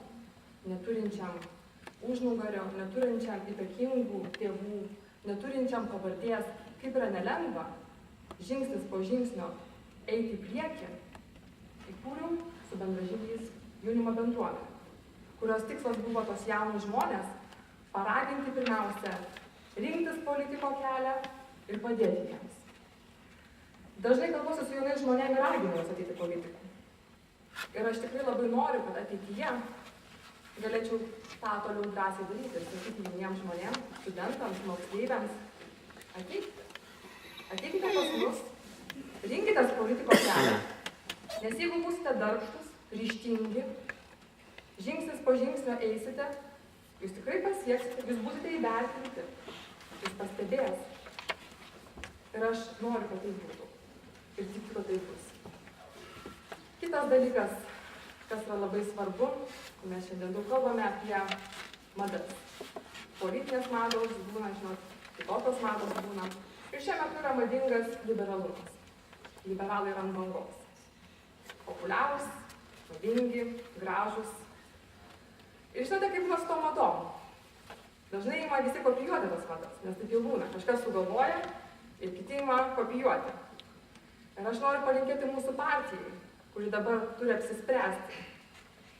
neturinčiam užnugario, neturinčiam įtakingų tėvų, neturinčiam pavardės, kaip yra nelengva žingsnis po žingsnio eiti į priekį, įkūriau su bendražygiais jaunimo bendruomenę, kurios tikslas buvo tos jaunus žmonės paraginti pirmiausia rinktis politiko kelią ir padėti jiems. Dažnai kalbuosi su jaunais žmonėmis ir raginu juos ateiti politikų. Ir aš tikrai labai noriu, kad ateityje galėčiau tą toliau drąsiai daryti ir sakyti jauniems žmonėms, studentams, moksleiviams, ateikite pas mus, rinkitės politiko kelią. Nes jeigu būsite darbštus, ryžtingi, žingsnis po žingsnio eisite, jūs tikrai pasieksite, jūs būsite įvertinti, jūs pastebės. Ir aš noriu, kad tai būtų. Ir tikiu, kad tai bus. Kitas dalykas, kas yra labai svarbu, mes šiandien daug kalbame apie madas. Politinės mados būna, žinot, kitokios mados būna. Ir šiuo metu yra madingas liberalumas. Liberalai yra ant bangos. Populiarūs, madingi, gražūs. Ir žinote, kaip mes to matom. Dažnai ima visi kopijuoti tas madas, nes taip jau būna. Kažkas sugalvoja ir kiti ima kopijuoti. Ir aš noriu palinkėti mūsų partijai, kuri dabar turi apsispręsti,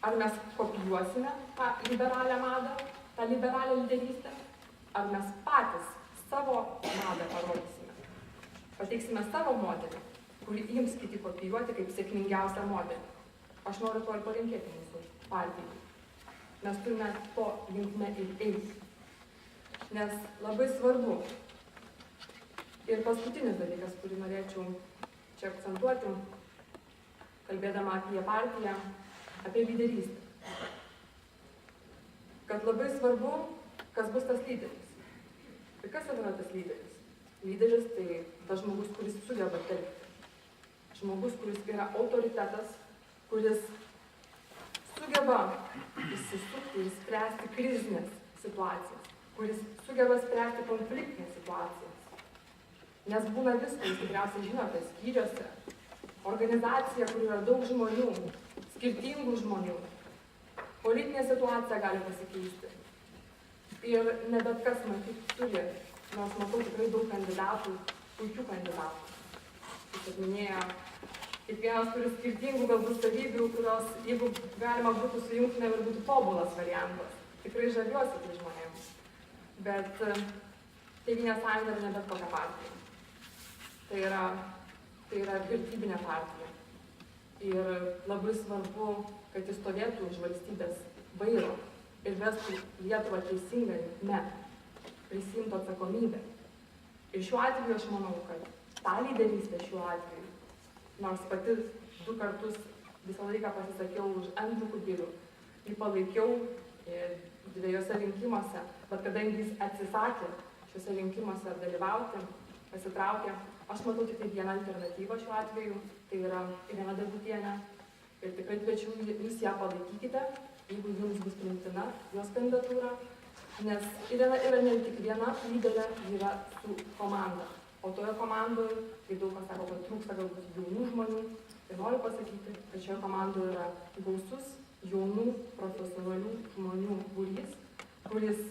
ar mes kopijuosime tą liberalią madą, tą liberalią lyderystę, ar mes patys savo madą parodysime. Pateiksime savo modelį, kurį ims kiti kopijuoti kaip sėkmingiausią modelį. Aš noriu to ir palinkėti mūsų partijai. Mes turime to linkme ir eiti. Nes labai svarbu. Ir paskutinis dalykas, kurį norėčiau čia akcentuoti, kalbėdama apie partiją, apie lyderystę. Kad labai svarbu, kas bus tas lyderis. Ir kas yra tas lyderis? Lyderis tai tas žmogus, kuris sugeba telkti. Žmogus, kuris yra autoritetas, kuris sugeba įsisukti ir spręsti krizinės situacijas, kuris sugeba spręsti konfliktinės situacijas. Nes būna visko, jūs tikriausiai žinote, skyriuose, organizacija, kur yra daug žmonių, skirtingų žmonių. Politinė situacija gali pasikeisti. Ir ne bet kas matyt turi, nors matau tikrai daug kandidatų, puikių kandidatų. Kaip minėjo, kiekvienas turi skirtingų galbūt savybių, kurios, jeigu galima būtų sujungti, ir būtų tobulas variantas. Tikrai žaviuosi tai žmonėms. Bet Tėvynės sąjunga yra ne bet kokia partija. Tai yra vertybinė partija. Ir labai svarbu, kad jis stovėtų už valstybės vairo ir vestų Lietuvą teisingą linkme, prisiimtų atsakomybę. Ir šiuo atveju aš manau, kad tą lyderystę šiuo atveju, nors pati 2 kartus visą laiką pasisakiau už Andrių Kubilių, jį palaikiau 2 rinkimuose, bet kadangi jis atsisakė šiuose rinkimuose dalyvauti, pasitraukė, aš matau tik tai vieną alternatyvą šiuo atveju, tai yra Irena Degutienė. Ir tikrai kviečiu jūs ją palaikykite, jeigu jums bus priimtina jos kandidatūra, nes Irena yra ne tik viena lyderė, yra su komanda. O toje komandoje, kai daug kas sako, kad trūksta galbūt jaunų žmonių, Ir noriu pasakyti, kad šioje komandoje yra gausus jaunų profesionalių žmonių būrys, kuris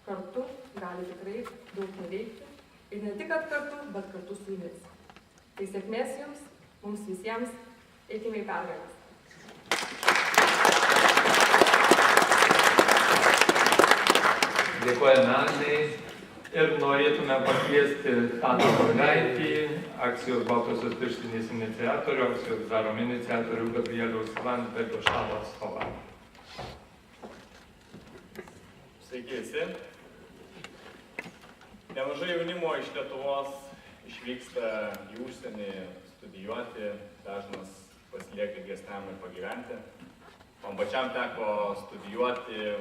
kartu gali tikrai daug nuveikti. Ir ne tik kartu, bet kartu su jumis. Tai sėkmės jums, mums visiems, eikime į pergalės. Dėkojame Agnei ir norėtume pakviesti Tadą Bargaitį, akcijos Baltosios pirštinės iniciatorių, akcijos Darom iniciatorių Gabrieliaus Landsbergio štabo atstovą. Sveiki visi. Nemažai jaunimo iš Lietuvos išvyksta į užsienį studijuoti, dažnas pasilieka ilgesniam ir pagyventi. Man pačiam teko studijuoti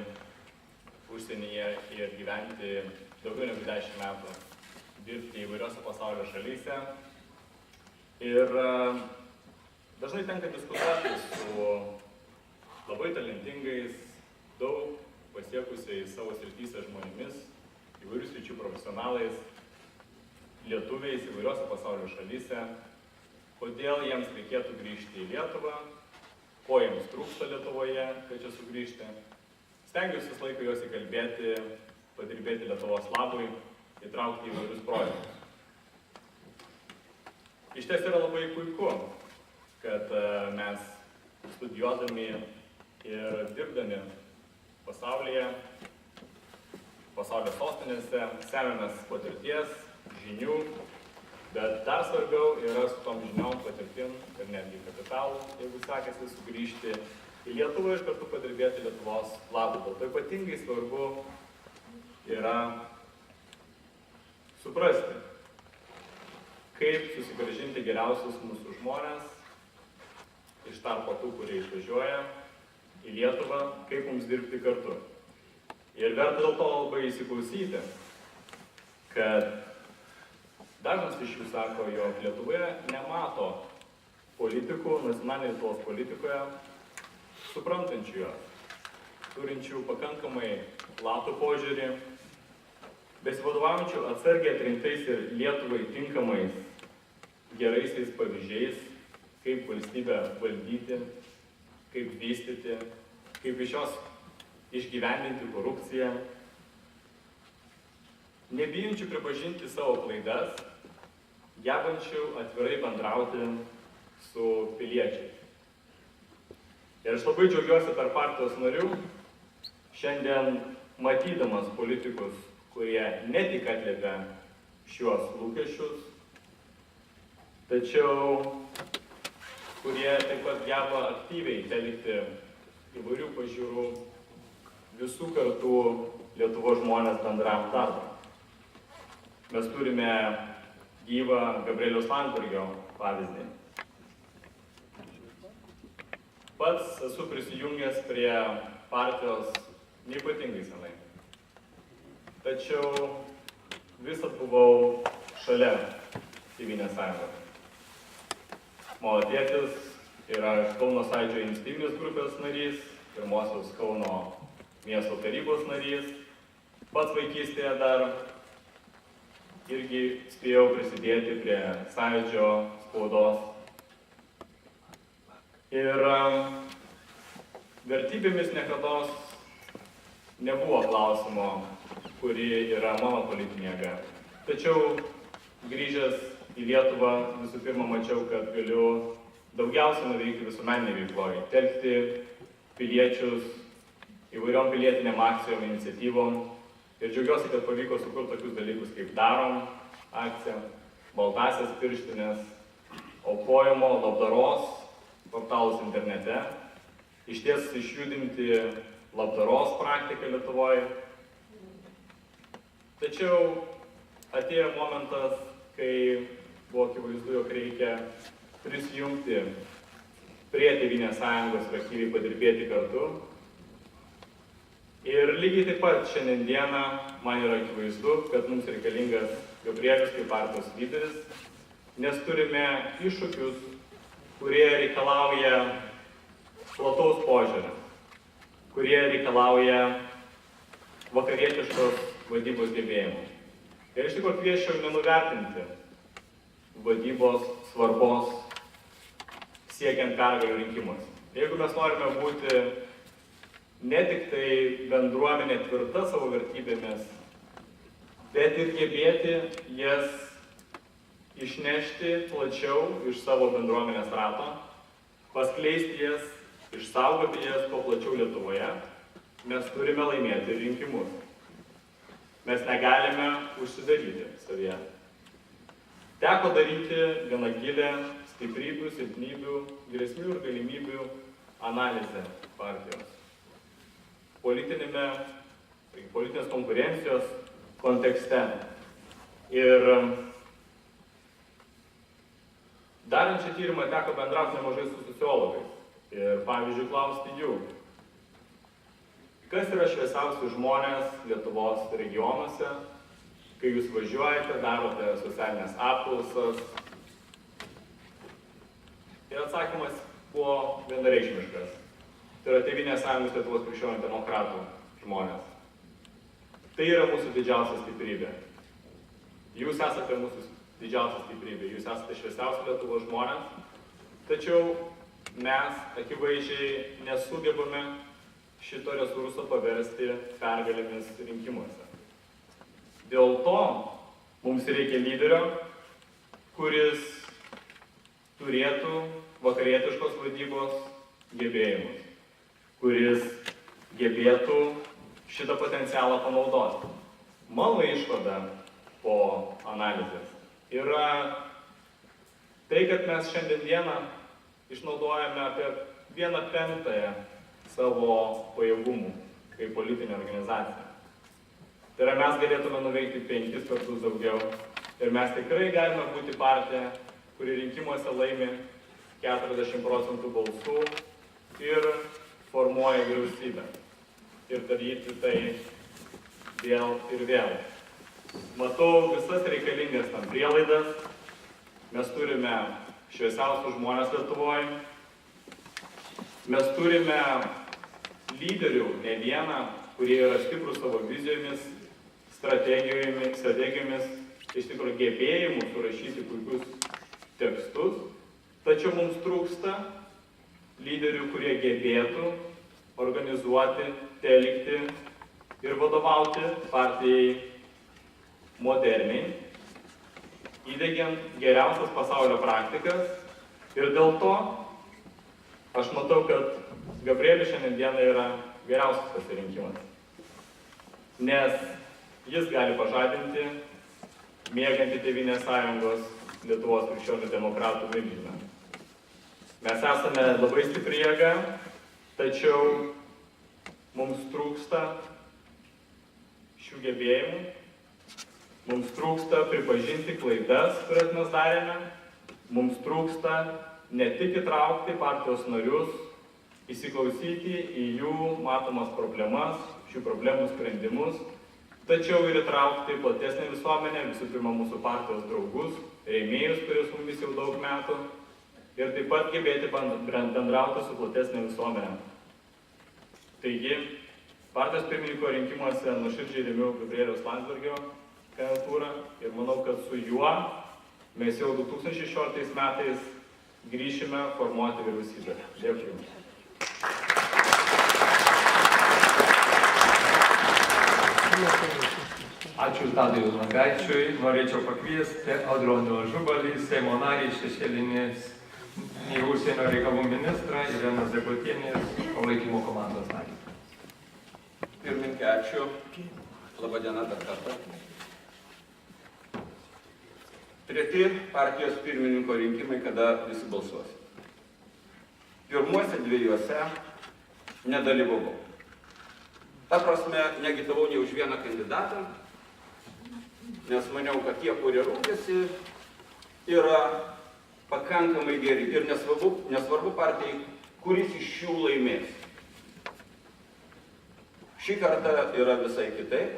užsienyje ir gyventi daugiau negu 10 metų, dirbti įvairiose pasaulio šalyse. Ir dažnai tenka diskutuoti su labai talentingais, daug pasiekusiais savo srityse žmonėmis, įvairių sričių profesionalais, lietuviais įvairiose pasaulio šalyse, kodėl jiems reikėtų grįžti į Lietuvą, ko jiems trūksta Lietuvoje, kad čia sugrįžti. Stengiuosi visą laiką juos įkalbėti, padirbėti Lietuvos labui, įtraukti įvairius projektus. Iš ties yra labai puiku, kad mes studijuodami ir dirbdami pasaulyje, pasaulio sostinėse, semiamės patirties, žinių, bet dar svarbiau yra su tom žiniom, patirtim ir netgi kapitalu, jeigu sekasi sugrįžti į Lietuvą ir kartu padirbėti Lietuvos labui. Dėl to ypatingai svarbu yra suprasti, kaip susigrąžinti geriausius mūsų žmonės iš tarpo tų, kurie išvažiuoja į Lietuvą, kaip mums dirbti kartu. Ir verta dėl to labai įsiklausyti, kad dažnas iš jų sako, jog Lietuvoje nemato politikų, nacionalinėje Lietuvos politikoje, suprantančių juos, turinčių pakankamai platų požiūrį, besivadovaujančių atsargiai atrinktais ir Lietuvai tinkamais geraisiais pavyzdžiais, kaip valstybę valdyti, kaip vystyti, kaip iš jos išgyvendinti korupciją, nebijančių pripažinti savo klaidas, gebančių atvirai bendrauti su piliečiais. Ir aš labai džiaugiuosi tarp partijos narių, šiandien matydamas politikus, kurie ne tik atliepia šiuos lūkesčius, tačiau kurie taip pat geba aktyviai telkti įvairių pažiūrų visų kartų Lietuvos žmonės bendram darbui. Mes turime gyvą Gabrieliaus Landsbergio pavyzdį. Pats esu prisijungęs prie partijos neypatingai senai. Tačiau visad buvau šalia Tėvynės sąjungos. Mano tėtis yra Kauno Sąjūdžio iniciatyvinės grupės narys, pirmosios Kauno miesto tarybos narys. Pats vaikystėje dar irgi spėjau prisidėti prie Sąjūdžio spaudos. Ir vertybėmis niekados nebuvo klausimo, kuri yra mano politinė jėga. Tačiau grįžęs į Lietuvą visų pirma mačiau, kad galiu daugiausiai nuveikti visuomeninėje veikloje, telkti piliečius įvairiom pilietinėm akcijom, iniciatyvom. Ir džiaugiuosi, kad pavyko sukurti tokius dalykus kaip Darom akcija, Baltąsias pirštinės, aukojimo, labdaros portalus internete, išties išjudinti labdaros praktiką Lietuvoje. Tačiau atėjo momentas, kai buvo akivaizdu, jog reikia prisijungti prie Tėvynės sąjungos ir aktyviai padirbėti kartu. Ir lygiai taip pat šiandien dieną man yra akivaizdu, kad mums reikalingas Gabrielius kaip partijos lyderis, nes turime iššūkius, kurie reikalauja plataus požiūrio, kurie reikalauja vakarietiškos vadybos gebėjimų. Ir iš tikrųjų kviesčiau nenuvertinti vadybos svarbos siekiant pergalių rinkimuose. Jeigu mes norime būti ne tik tai bendruomenė tvirta savo vertybėmis, bet ir gebėti jas išnešti plačiau iš savo bendruomenės rato, paskleisti jas, išsaugoti jas kuo plačiau Lietuvoje, mes turime laimėti rinkimus. Mes negalime užsidaryti savyje. Teko daryti gana gilę stiprybių, silpnybių, grėsmių ir galimybių analizę partijos. Politinės konkurencijos kontekste. Ir darant šią tyrimą teko bendrauti nemažai su sociologais. Ir pavyzdžiui, klausti jų, kas yra šviesiausi žmonės Lietuvos regionuose, kai jūs važiuojate, darote socialinės apklausas. Ir atsakymas buvo vienareikšmiškas. Tai yra Tėvynės sąjungos Lietuvos krikščionių demokratų žmonės. Tai yra mūsų didžiausia stiprybė. Jūs esate mūsų didžiausia stiprybė, jūs esate šviesiausi Lietuvos žmonės, tačiau mes akivaizdžiai nesugebame šito resurso paversti pergalėmis rinkimuose. Dėl to mums reikia lyderio, kuris turėtų vakarietiškos vadybos gebėjimus, kuris gebėtų šitą potencialą panaudoti. Mano išvada po analizės yra tai, kad mes šiandieną išnaudojame apie 1/5 savo pajėgumų kaip politinė organizacija. Tai yra, mes galėtume nuveikti 5 kartus daugiau ir mes tikrai galime būti partija, kuri rinkimuose laimi 40% balsų ir formuoja vyriausybę. Ir daryti tai vėl ir vėl. Matau visas reikalingas tam prielaidas. Mes turime šviesiausius žmonės Lietuvoje. Mes turime lyderių, ne vieną, kurie yra stiprus savo vizijomis, strategijomis, iš tikrųjų gebėjimų surašyti puikius tekstus. Tačiau mums trūksta lyderių, kurie gebėtų organizuoti, telkti ir vadovauti partijai moderniai, įdiegiant geriausias pasaulio praktikas. Ir dėl to aš matau, kad Gabrielius šiandien yra geriausias pasirinkimas. Nes jis gali pažadinti mėgantį Tėvynės sąjungos Lietuvos krikščionių demokratų milžiną. Mes esame labai stipri jėga, tačiau mums trūksta šių gebėjimų, mums trūksta pripažinti klaidas, kurias mes darėme, mums trūksta ne tik įtraukti partijos narius, įsiklausyti į jų matomas problemas, šių problemų sprendimus, tačiau ir įtraukti platesnę visuomenę, visų pirma mūsų partijos draugus, rėmėjus, kurie su mumis jau daug metų, ir taip pat gebėti bendrauti su platesnė visuomenė. Taigi, partijos pirmininko rinkimuose nuoširdžiai remiu Gabrieliaus Landsbergio kandidatūrą ir manau, kad su juo mes jau 2016 metais grįšime formuoti vyriausybę. Dėkui Jums. Ačiū Tadui Langaičiui. Norėčiau pakviesti Audronių Ažubalį, Seimo narį, šešėlinės į užsienio reikalų ministrą, Irenos Degutienės palaikymo komandos narį. Pirmininkė, ačiū. Labą dieną dar kartą. Treti partijos pirmininko rinkimai, kada visi balsuos. Pirmuose dviejuose nedalyvavau. Ta prasme, neagitavau nei už vieną kandidatą, nes maniau, kad tie, kurie rūpėsi, yra pakankamai geri ir nesvarbu partijai, kuris iš jų laimės. Šį kartą yra visai kitaip.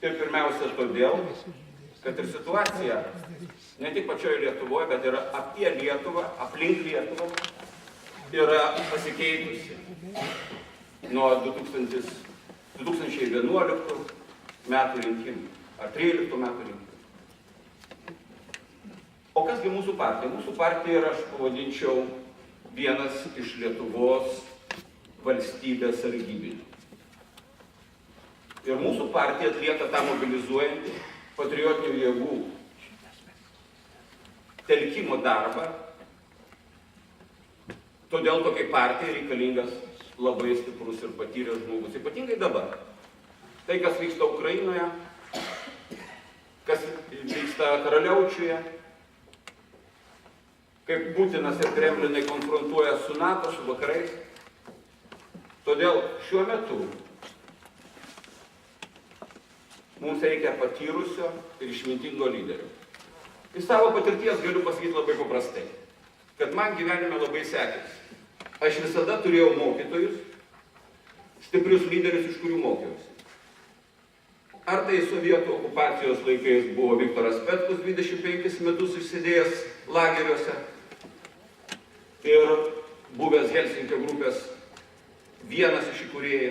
Ir pirmiausia todėl, kad ir situacija ne tik pačioje Lietuvoje, bet yra apie Lietuvą, aplink Lietuvą, yra pasikeitusi nuo 2011 metų rinkimų, ar 13 metų rinkimų. O kasgi mūsų partija? Mūsų partija yra, aš pavadinčiau, vienas iš Lietuvos valstybės sargybinių. Ir mūsų partija atlieka tą mobilizuojantį patriotinių jėgų telkimo darbą. Todėl tokiai partijai reikalingas labai stiprus ir patyręs žmogus. Ypatingai dabar. Tai, kas vyksta Ukrainoje, kas vyksta Karaliaučiuje, kaip Putinas ir Kremlinai konfrontuoja su NATO, su vakarais. Todėl šiuo metu mums reikia patyrusio ir išmintingo lyderio. Iš savo patirties galiu pasakyti labai paprastai, kad man gyvenime labai sekėsi. Aš visada turėjau mokytojus, stiprius lyderius, iš kurių mokiausi. Ar tai sovietų okupacijos laikais buvo Viktoras Petkus, 25 metus išsėdėjęs lageriuose ir buvęs Helsinkio grupės vienas iš įkūrėjų,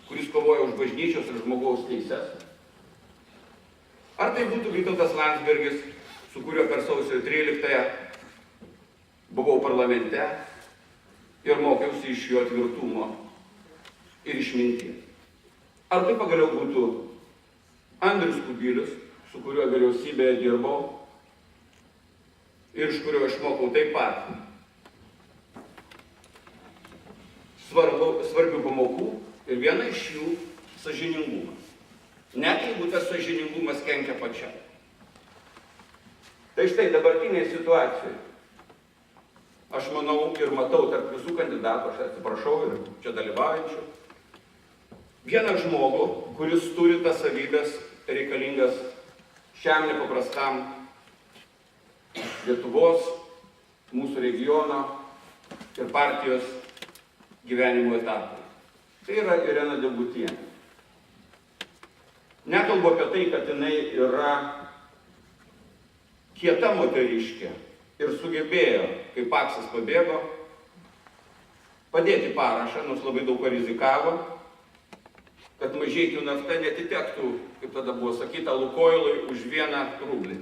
kuris kovojo už bažnyčios ir žmogaus teises. Ar tai būtų Vytautas Landsbergis, su kuriuo per sausio 13-ąją buvau parlamente ir mokiausi iš jo tvirtumo ir išminties. Ar tai pagaliau būtų Andrius Kubilius, su kuriuo vyriausybėje dirbau ir iš kurio išmokau taip pat svarbių pamokų ir viena iš jų sąžiningumas. Net jeigu tas sąžiningumas kenkia pačiam. Tai štai dabartinėje situacijoje, aš manau ir matau tarp visų kandidatų, aš atsiprašau ir čia dalyvaujančių, vieną žmogų, kuris turi tas savybės reikalingas šiam nepaprastam Lietuvos, mūsų regiono ir partijos gyvenimo etapui. Tai yra Irena Degutienė. Nekalbu apie tai, kad jinai yra kieta moteriškė ir sugebėjo, kai Paksas pabėgo, padėti parašą, nors labai daug ką rizikavo, kad Mažeikių nafta netitektų, kaip tada buvo sakyta, Lukoilui už 1 rublį.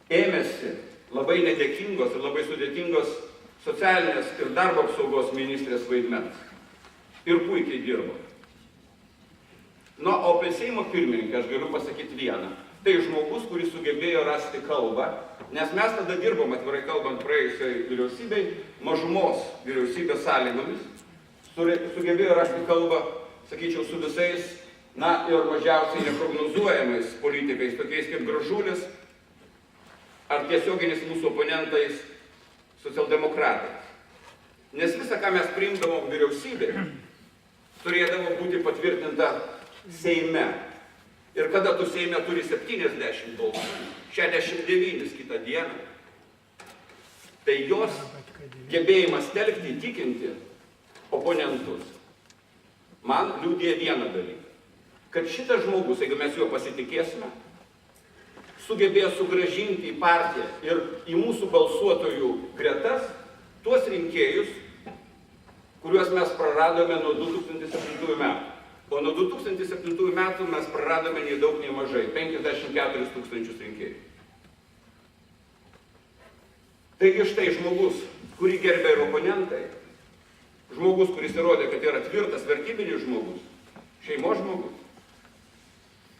Ėmėsi labai nedėkingos ir labai sudėtingos socialinės ir darbo apsaugos ministrės vaidmens. Ir puikiai dirbo. O apie Seimo pirmininką aš galiu pasakyti vieną. Tai žmogus, kuris sugebėjo rasti kalbą, nes mes tada dirbom, atvirai kalbant, praėjusiai vyriausybei, mažumos vyriausybės sąlygomis, sugebėjo rasti kalbą, sakyčiau, su visais, ir mažiausiai neprognozuojamais politikais, tokiais kaip Gražulis, ar tiesioginis mūsų oponentais socialdemokratais. Nes visa, ką mes priimdavom vyriausybėje, turėdavo būti patvirtinta Seime. Ir kada tu Seime turi 70 balsų, 69 kitą dieną, tai jos gebėjimas telkti, įtikinti oponentus, man liudija vieną dalyką. Kad šitas žmogus, jeigu mes juo pasitikėsime, sugebėjo sugrąžinti į partiją ir į mūsų balsuotojų gretas tuos rinkėjus, kuriuos mes praradome nuo 2007 metų. O nuo 2007 metų mes praradome nei daug, nei mažai, 54 tūkstančius rinkėjų. Taigi štai žmogus, kurį gerbė ir oponentai, žmogus, kuris įrodė, kad yra tvirtas vertybinis žmogus, šeimos žmogus,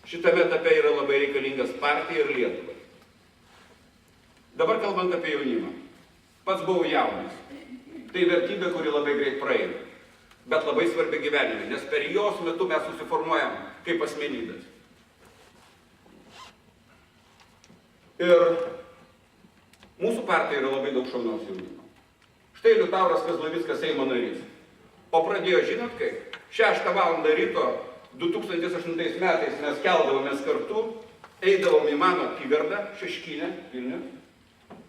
šitame etape yra labai reikalingas partijai ir Lietuvai. Dabar kalbant apie jaunimą. Pats buvau jaunas. Tai vertybė, kuri labai greit praeina, bet labai svarbi gyvenime, nes per jos metu mes susiformuojam kaip asmenybės. Ir mūsų partija yra labai daug šaunaus jaunimo. Štai Liutauras Kazlavickas Seimo narys. O pradėjo, žinot kaip? 6 valandą ryto 2008 metais mes keldavomės kartu, eidavom į mano apygardą, Šeškinę, Vilnių,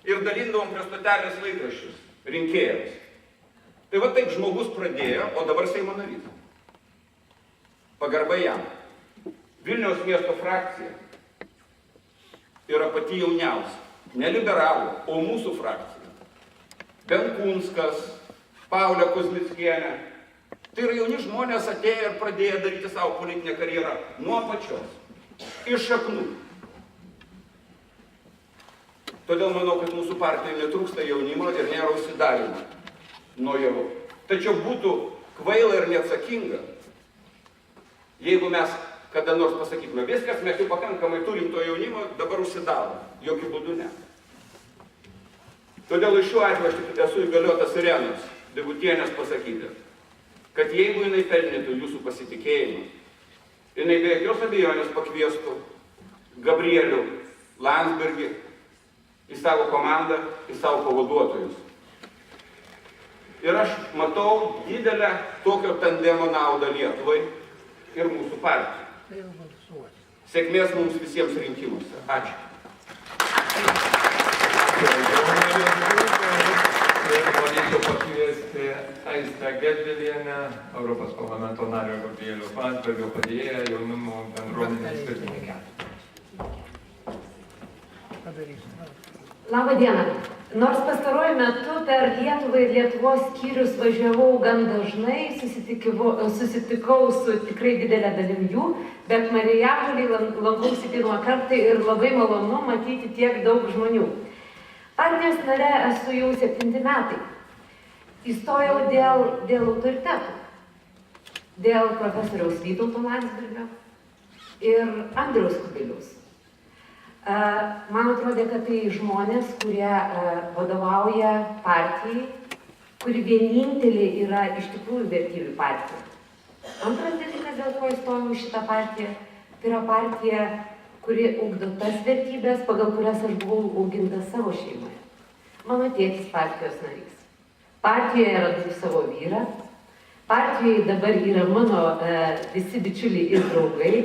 ir dalindavom prie stotelės laikraščius rinkėjams. Tai va taip žmogus pradėjo, o dabar Seimo narys. Pagarba jam. Vilniaus miesto frakcija yra pati jauniausia. Ne liberalų, o mūsų frakcija. Benkunskas, Paulė Kuzmickienė. Tai yra jauni žmonės atėję ir pradėjo daryti savo politinę karjerą nuo pačios. iš šaknų. Todėl manau, kad mūsų partijai netrūksta jaunimo ir nėra užsidarimo nuo javų. Tačiau būtų kvaila ir neatsakinga, jeigu mes kada nors pasakytume, viskas, mes jau pakankamai turim to jaunimo, dabar užsidarom. Jokių būdų ne. Todėl iš šiuo atveju aš tik esu įgaliotas Irenos Degutienės pasakyti, kad jeigu jinai pelnytų jūsų pasitikėjimą, jinai be jokios abejonės pakviestų Gabrielių Landsbergį į savo komandą, į savo pavaduotojus. Ir aš matau didelę tokio tandemo naudą Lietuvai ir mūsų partijai. Sėkmės mums visiems rinkimuose. Ačiū. Ir norėčiau pakviesti Aistę Gedvilienę, Europos parlamento nario Gabrieliaus Landsbergio padėjėją, jaunimo bendruomenės pirmininkę. Labą dieną. Nors pastaruoju metu per Lietuvą ir Lietuvos skyrius važiavau gan dažnai, susitikau su tikrai didelė dalim jų, bet Marijampolėj lankausi pirmą kartą ir labai malonu matyti tiek daug žmonių. Partijos nare esu jau 7 metai. Įstojau dėl autoritetų, dėl profesoriaus Vytauto Landsbergio ir Andriaus Kubiliaus. Man atrodė, kad tai žmonės, kurie vadovauja partijai, kuri vienintelė yra iš tikrųjų vertybių partija. Antras dalykas, dėl ko įstojau į šitą partiją, tai yra partija, kuri ugdo tas vertybės, pagal kurias aš buvau augintas savo šeimoje. Mano tėtis partijos narys. Partijoje radau savo vyrą. Partijoje dabar yra mano visi bičiuliai ir draugai.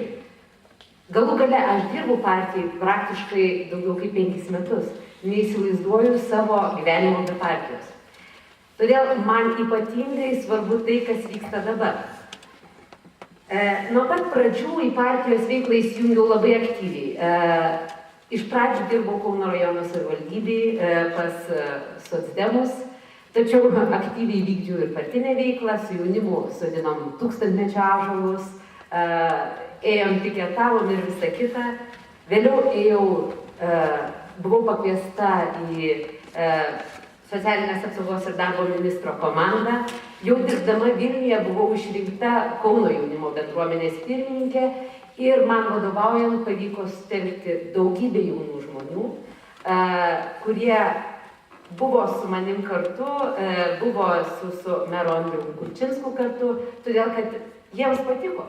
Galų gale aš dirbu partijai praktiškai daugiau kaip 5 metus. Neįsivaizduoju savo gyvenimo be partijos. Todėl man ypatingai svarbu tai, kas vyksta dabar. Nuo pat pradžių į partijos veiklą įsijungiau labai aktyviai. Iš pradžių dirbau Kauno rajono savivaldybėj pas socdemus, tačiau aktyviai vykdžiau ir partinę veiklą, su jaunimu sodinom 1000-mečio ąžuolus, ėjom piketavom ir visa kita. Vėliau buvau pakviesta į socialinės apsaugos ir darbo ministro komandą. Jau dirbdama Vilniuje buvau išrinkta Kauno jaunimo bendruomenės pirmininkė ir man vadovaujant pavyko sutelkti daugybę jaunų žmonių, kurie buvo su manim kartu, buvo su meru Andriumi Kučinsku kartu, todėl kad jiems patiko.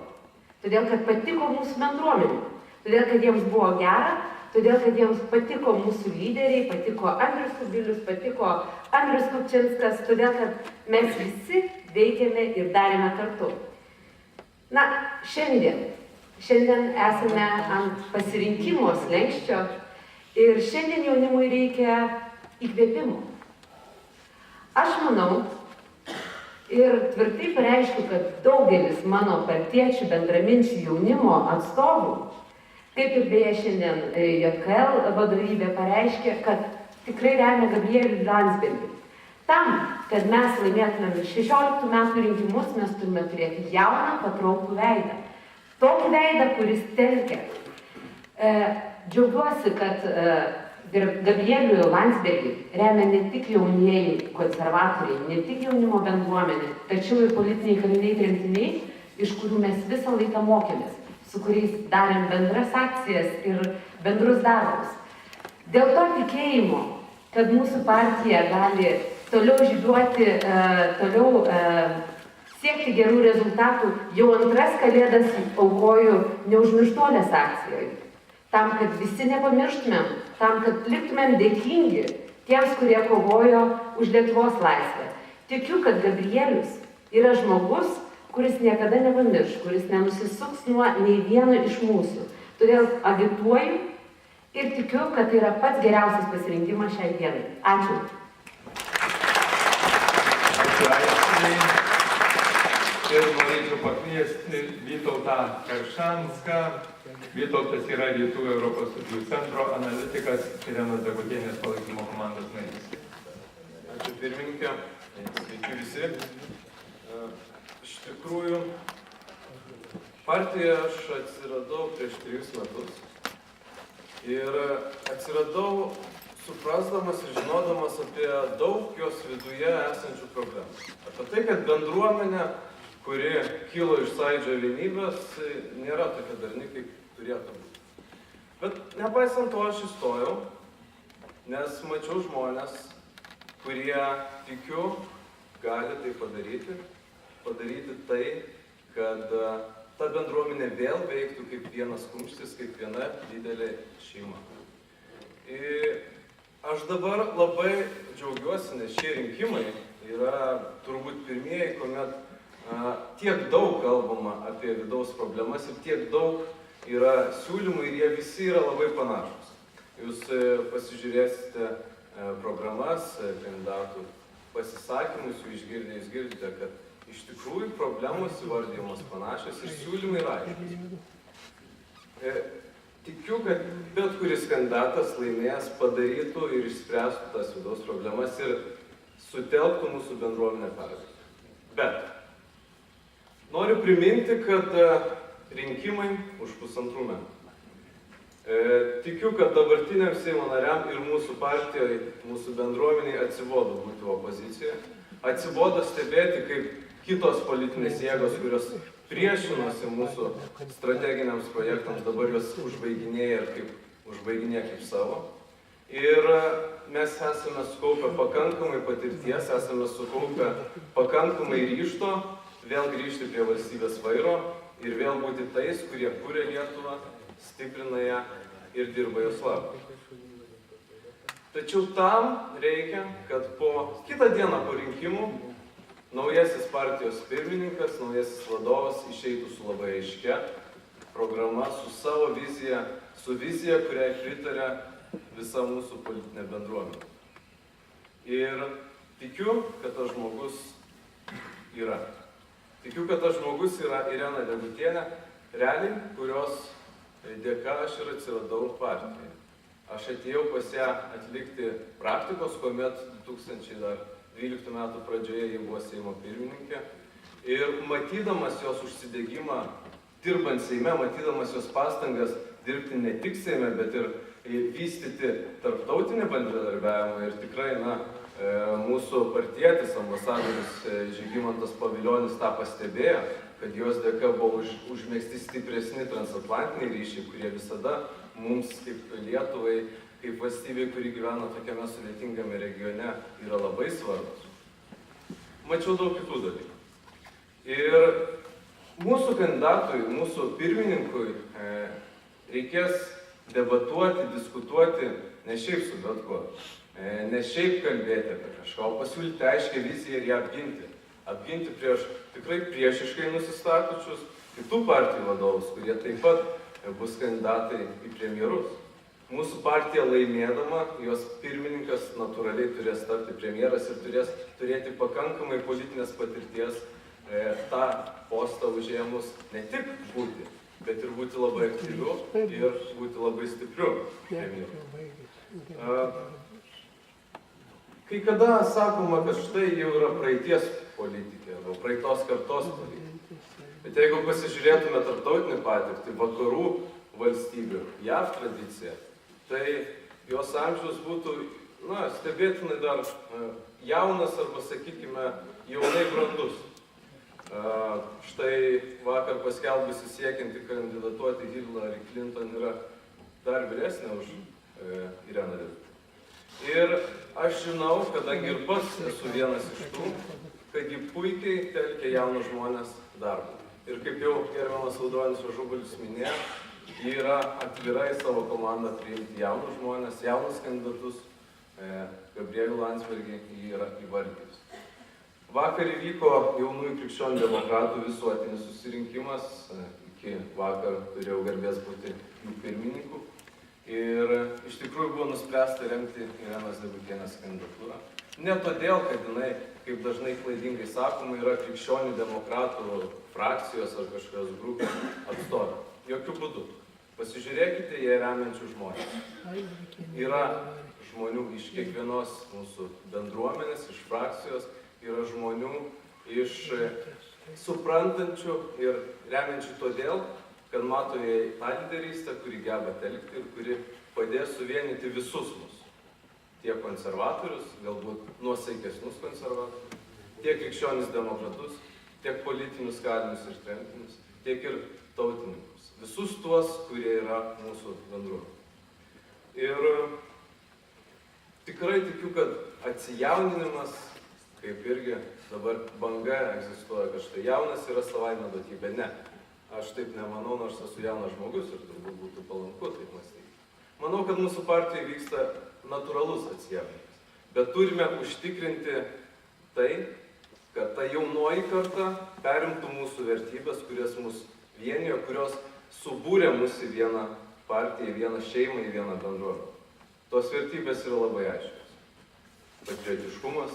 Todėl kad patiko mūsų bendruomenė. Todėl kad jiems buvo gera. Todėl, kad jiems patiko mūsų lyderiai, patiko Andrius Kubilius, patiko Andrius Kučinskas, todėl, kad mes visi veikėme ir darėme kartu. Na, šiandien esame ant pasirinkimo slenksčio ir šiandien jaunimui reikia įkvėpimo. Aš manau ir tvirtai pareiškiu, kad daugelis mano partiečių bendraminčių jaunimo atstovų, kaip ir beje šiandien JKL vadovybė pareiškė, kad tikrai remia Gabrielių Landsbergį. Tam, kad mes laimėtumėm 16 metų rinkimus, mes turime turėti jauną, patrauklų veidą. Tokį veidą, kuris telkia. Džiaugiuosi, kad Gabrielių Landsbergį remia ne tik jaunieji konservatoriai, ne tik jaunimo bendruomenė, tačiau ir politiniai kaliniai tremtiniai, iš kurių mes visą laiką mokėmės, su kuriais darėm bendras akcijas ir bendrus darbus. Dėl to tikėjimo, kad mūsų partija gali toliau žygiuoti, toliau siekti gerų rezultatų, jau antras kalėdas aukoju neužmirštuolės akcijoje. Tam, kad visi nepamirštumėm, tam, kad liktumėm dėkingi tiems, kurie kovojo už Lietuvos laisvę. Tikiu, kad Gabrielius yra žmogus, kuris niekada nepamirš, kuris nenusisuks nuo nei vieno iš mūsų. Todėl agituoju ir tikiu, kad tai yra pats geriausias pasirinkimas šiai dienai. Ačiū. Ačiū. Ir norėčiau pakviesti Vytautą Keršanską. Vytautas yra Rytų Europos studijų centro analitikas, Irenos Degutienės palaikymo komandos narys. Ačiū pirmininkė, sveiki visi. Iš tikrųjų, Partijoje aš atsiradau prieš 3 metus. Ir atsiradau suprasdamas ir žinodamas apie daug jos viduje esančių problemų. Apie tai, kad bendruomenė, kuri kilo iš Sąjūdžio vienybės, nėra tokia darni, kaip turėtų būti. Bet nepaisant to aš įstojau, nes mačiau žmonės, kurie, tikiu, gali tai padaryti tai, kad ta bendruomenė vėl veiktų kaip vienas kumštis, kaip viena didelė šeima. Ir aš dabar labai džiaugiuosi, nes šie rinkimai yra turbūt pirmieji, kuomet tiek daug kalbama apie vidaus problemas ir tiek daug yra siūlymų ir jie visi yra labai panašus. Jūs pasižiūrėsite programas, kandidatų pasisakymus, jūs girdite, kad iš tikrųjų problemos įvardyjamos panašios ir siūlymai yra aiškus. Tikiu, kad bet kuris kandidatas laimėjęs padarytų ir išspręstų tas vidaus problemas ir sutelktų mūsų bendruomenę pergalę. Bet noriu priminti, kad rinkimai už 1,5 metų. Tikiu, kad dabartiniam Seimo nariam ir mūsų partijoje, mūsų bendruomeniai atsibodo būti opozicijoje, atsibodo stebėti, kaip kitos politinės jėgos, kurios priešinosi mūsų strateginiams projektams, dabar juos užbaiginėja kaip savo. Ir mes esame sukaupę pakankamai patirties, esame sukaupę pakankamai ryžto vėl grįžti prie valstybės vairo ir vėl būti tais, kurie kuria Lietuvą, stiprina ją ir dirba jos labui. Tačiau tam reikia, kad kitą dieną po rinkimų naujasis partijos pirmininkas, naujasis vadovas išeitų su labai aiškia programa, su savo vizija, su vizija, kuriai pritarė visa mūsų politinė bendruomenė. Ir tikiu, kad tas žmogus yra. Tikiu, kad tas žmogus yra Irena Degutienė, realiai, kurios dėka aš ir atsiradau partijoje. Aš atėjau pas ją atlikti praktikos, kuomet 2012 metų pradžioje ji buvo Seimo pirmininkė. Ir matydamas jos užsidegimą, dirbant Seime, matydamas jos pastangas dirbti ne tik Seime, bet ir vystyti tarptautinį bendradarbiavimą. Ir tikrai, mūsų partietis, ambasadorius Žygimantas Paviljonis tą pastebėjo, kad jos dėka buvo užmegzti stipresni transatlantiniai ryšiai, kurie visada mums kaip Lietuvai, kaip valstybei, kuri gyvena tokiame sudėtingame regione, yra labai svarbus. Mačiau daug kitų dalykų. Ir mūsų kandidatui, mūsų pirmininkui reikės debatuoti, diskutuoti ne šiaip su bet kuo, ne šiaip kalbėti apie kažką, o pasiūlyti aiškią viziją ir ją apginti. Apginti prieš tikrai priešiškai nusistatančius kitų partijų vadovus, kurie taip pat bus kandidatai į premjerus. Mūsų partija laimėdama, jos pirmininkas natūraliai turės tapti premjeras ir turės turėti pakankamai politinės patirties tą postą užėmus ne tik būti, bet ir būti labai aktyviu ir būti labai stipriu premjeru. Kai kada sakoma, kad štai jau yra praeities politikė arba praeitos kartos politikė. Bet jeigu pasižiūrėtume tarptautinį patirtį, vakarų valstybių, JAV tradiciją, tai jos amžius būtų, stebėtinai dar jaunas arba, sakykime, jaunai brandus. Štai vakar paskelbusi siekianti kandidatuoti Hillary Clinton yra dar vyresnė už Ireną Degutienę. Ir aš žinau, kadangi ir pats esu vienas iš tų, kad ji puikiai telkia jaunus žmonės darbą. Ir kaip jau gerbiamas Audronius Ažubalis minėjo, ji yra atvira į savo komandą priimti jaunus žmonės, jaunus kandidatus. Gabrielių Landsbergį ji yra įvardijus. Vakar įvyko jaunųjų krikščionių demokratų visuotinis susirinkimas. Iki vakar turėjau garbės būti jų pirmininku. Ir iš tikrųjų buvo nuspręsta remti Irenos Degutienės kandidatūrą. Ne todėl, kad jinai, kaip dažnai klaidingai sakoma, yra krikščionių demokratų frakcijos ar kažkokios grupės atstovė. Jokių būdų. Pasižiūrėkite į remiančių žmonės. Yra žmonių iš kiekvienos mūsų bendruomenės, iš frakcijos, yra žmonių iš suprantančių ir remiančių todėl, kad mato jai tą lyderystę, kuri geba telkti ir kuri padės suvienyti visus mus. Tiek konservatorius, galbūt nuosaikesnius konservatorius, tiek krikščionis demokratus, tiek politinius kalinius ir tremtinius, tiek ir tautininkus. Visus tuos, kurie yra mūsų bendruomenė. Ir tikrai tikiu, kad atsijauninimas, kaip irgi dabar banga egzistuoja, kad štai jaunas yra savaime duotybė. Ne. Aš taip nemanau, nors esu jaunas žmogus ir turbūt būtų palanku taip mąstyti. Manau, kad mūsų partijoje vyksta natūralus atsijaunimas. Bet turime užtikrinti tai, kad ta jaunoji karta perimtų mūsų vertybės, kurias mus vienijo, kurios subūrė mus į vieną partiją, į vieną šeimą, į vieną bendruomenę. Tos vertybės yra labai aiškios. Patriotiškumas,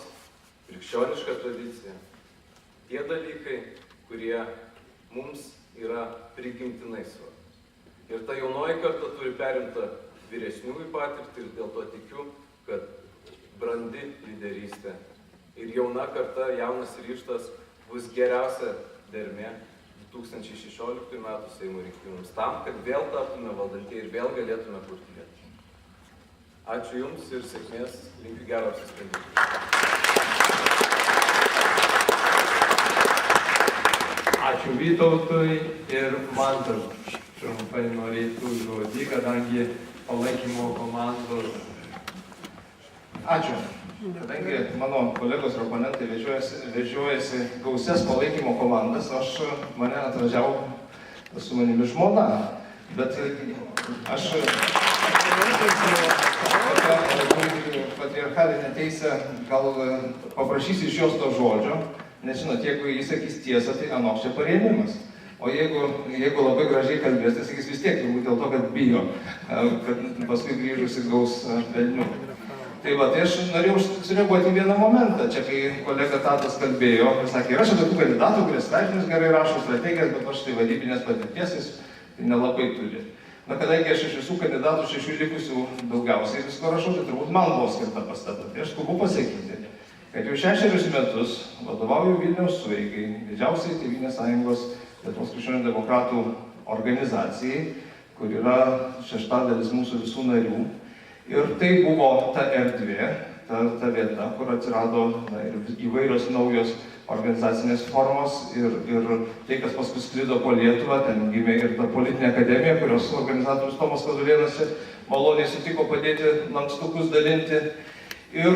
krikščioniška tradicija. Tie dalykai, kurie mums yra prigimtinai svarbus. Ir ta jaunoji karta turi perimtą vyresniųjų patirtį ir dėl to tikiu, kad brandi lyderystė ir jauna karta, jaunas ryžtas bus geriausia dermė 2016 metų Seimo rinkimams tam, kad vėl taptume valdantieji ir vėl galėtume kurti lietuvą. Ačiū Jums ir sėkmės, linkiu gero apsisprendimo. Ačiū Vytautui ir man dar trumpai norėtų žodį, kadangi palaikymo komandos. Ačiū. Kadangi mano kolegos ir oponentai vežiojasi gausias palaikymo komandas, mane atvažiavo su manimi žmona. Bet aš patriarchalinę teisę gal paprašysiu iš jos to žodžio. Nes žinot, jeigu jis sakys tiesą, tai anoks čia parėmimas. O jeigu labai gražiai kalbės, tai sakys vis tiek, turbūt dėl to, kad bijo, kad paskui grįžusi gaus velnių. Tai aš norėjau sureaguoti vieną momentą. Čia, kai kolega Tadas kalbėjo ir sakė, yra čia tokių kandidatų, kurie straipsnius gerai rašo, strategijas, bet aš tai vadybinės patirties tai nelabai turi. Na, kadangi aš iš visų kandidatų 6 likusių daugiausiai visko rašau, tai turbūt man buvo skirta pastata. Tai aš skubu pasakyti, kad jau 6 metus vadovauju Vilniaus sueigai, didžiausiai Tėvynės sąjungos Lietuvos krikščionių demokratų organizacijai, kur yra 1/6 mūsų visų narių. Ir tai buvo ta erdvė, ta vieta, kur atsirado ir įvairios naujos organizacinės formos ir tai, kas paskui sklido po Lietuvą, ten gimė ir ta politinė akademija, kurios organizatorius Tomas Kadulėnas maloniai sutiko padėti lankstukus dalinti. Ir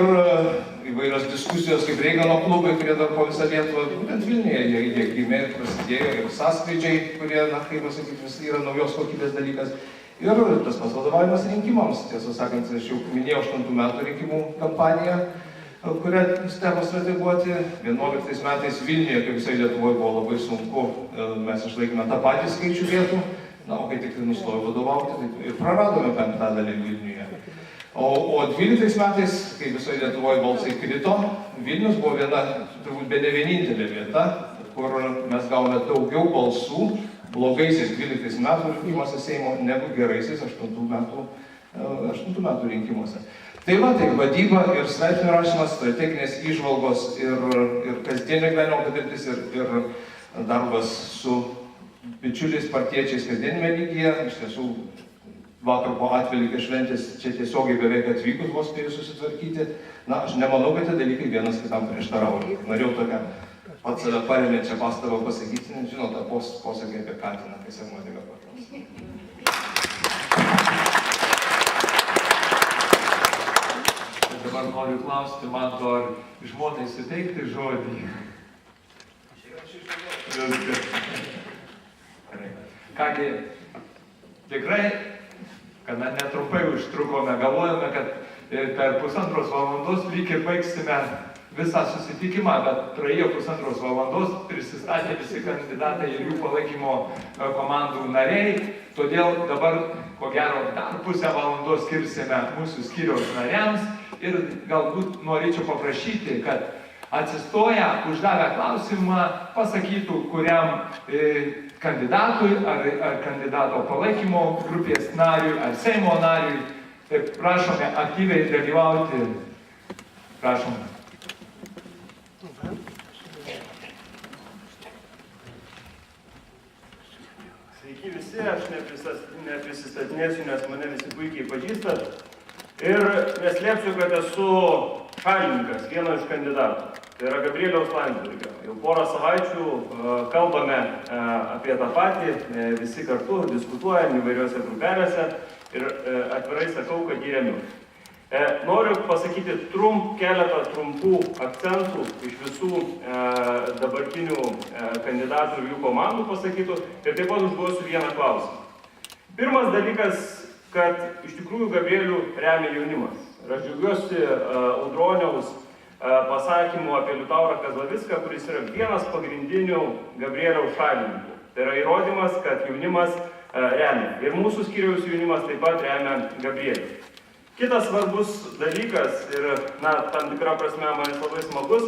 įvairios diskusijos, kaip Reigano klubai, kurie dar po visą Lietuvą, būtent Vilniuje jie gimė ir prasidėjo, ir sąskrydžiai, kurie, kaip pasakyti, visi yra naujos kokybės dalykas. Ir tas pats vadovavimas rinkimams, tiesą sakant, aš jau minėjau 8 metų rinkimų kampaniją, kurią teko strateguoti. 11 metais Vilniuje, kaip visai Lietuvoje, buvo labai sunku, mes išlaikėme tą patį skaičių vietų, na, o kai tik tai nustojau vadovauti, tai ir praradome 5/5 Vilniuje. O 12 metais, kai visoje Lietuvoje balsai krito, Vilnius buvo viena, turbūt bene vienintelė vieta, kur mes gavome daugiau balsų blogaisiais 12 metų rinkimuose Seimo negu geraisiais 8 metų rinkimuose. Tai vadyba ir straipsnių rašymas, strateginės įžvalgos ir kasdienio gyvenimo patirtis ir darbas su bičiuliais partiečiais kasdienime lygyje. Iš tiesų, vakar po atvelykės šventės čia tiesiogiai beveik atvykus vos spėjus susitvarkyti. Na, aš nemanau, kad tie dalykai vienas kitam prieštarauja. Norėjau tokią pats save paremiančią pastabą pasakyti, nes žinot, tą posakį apie katiną, kai sermoniką paklaus. Dabar noriu klausti, man to ar žmonai suteikti žodį. Kągi, tikrai, kad netrumpai užtrukome, galvojame, kad per 1,5 valandos lyg ir baigsime visą susitikimą, bet praėjo 1,5 valandos, prisistatė visi kandidatai ir jų palaikymo komandų nariai, todėl dabar, ko gero, dar pusę valandos skirsime mūsų skyriaus nariams ir galbūt norėčiau paprašyti, kad atsistoję, uždavę klausimą, pasakytų, kuriam kandidatui ar kandidato palaikymo grupės nariui ar Seimo nariui. Taip, prašome aktyviai dalyvauti. Prašom. Sveiki visi, aš neprisistatinėsiu, nes mane visi puikiai pažįstat. Ir neslėpsiu, kad esu šalininkas, vieno iš kandidatų. Tai yra Gabrieliaus Landsbergio. Jau porą savaičių kalbame apie tą patį, visi kartu diskutuojam įvairiuose grupelėse ir atvirai sakau, kad jį remiu. Noriu pasakyti keletą trumpų akcentų iš visų dabartinių kandidatų ir jų komandų pasakytų ir taip pat užduosiu vieną klausimą. Pirmas dalykas, kad iš tikrųjų Gabrielių remia jaunimas. Ir aš džiaugiuosi Audroniaus pasakymu apie Liutaurą Kazlavicką, kuris yra vienas pagrindinių Gabrieliaus šalininkų. Tai yra įrodymas, kad jaunimas remia. Ir mūsų skyriaus jaunimas taip pat remia Gabrielių. Kitas svarbus dalykas ir, tam tikrą prasme man labai smagus,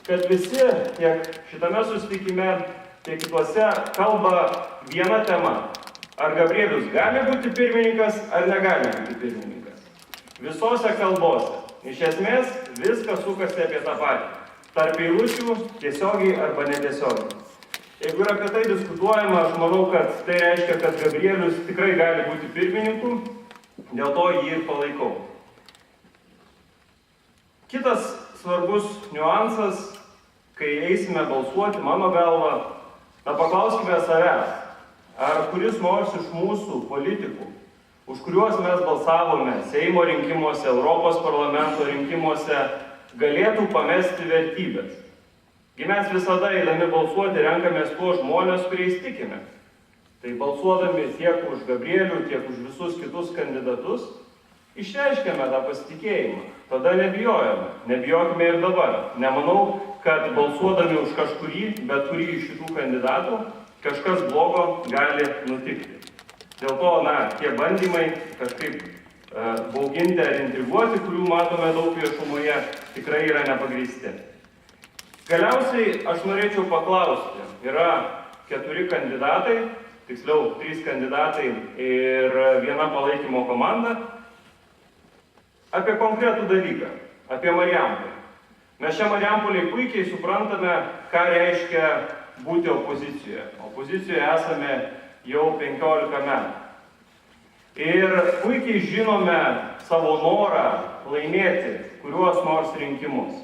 kad visi tiek šitame susitikime, tiek kituose kalba viena tema. Ar Gabrielius gali būti pirmininkas, ar negali būti pirmininkas. Visose kalbose. Iš esmės, viskas sukasi apie tą patį. Tarp eilučių, tiesiogiai arba netiesiogiai. Jeigu yra apie tai diskutuojama, aš manau, kad tai reiškia, kad Gabrielius tikrai gali būti pirmininku. Dėl to jį ir palaikau. Kitas svarbus niuansas, kai eisime balsuoti, mano galva, paklauskime savęs, ar kuris nors iš mūsų politikų, už kuriuos mes balsavome Seimo rinkimuose, Europos parlamento rinkimuose, galėtų pamesti vertybės. Gi mes visada eidami balsuoti renkamės tuos žmonės, kuriais tikime. Tai balsuodami tiek už Gabrielių, tiek už visus kitus kandidatus, išreiškėme tą pasitikėjimą. Tada nebijojame. Nebijokime ir dabar. Nemanau, kad balsuodami už kažkurį, bet kurį iš šitų kandidatų, kažkas blogo gali nutikti. Dėl to, tie bandymai kažkaip bauginti ar intriguoti, kurių matome daug viešumoje, tikrai yra nepagrįsti. Galiausiai aš norėčiau paklausti, yra 4 kandidatai, tiksliau 3 kandidatai ir viena palaikymo komanda, apie konkretų dalyką, apie Marijampolę. Mes čia Marijampolėje puikiai suprantame, ką reiškia būti opozicijoje. Opozicijoje esame jau 15 metų. Ir puikiai žinome savo norą laimėti kuriuos nors rinkimus.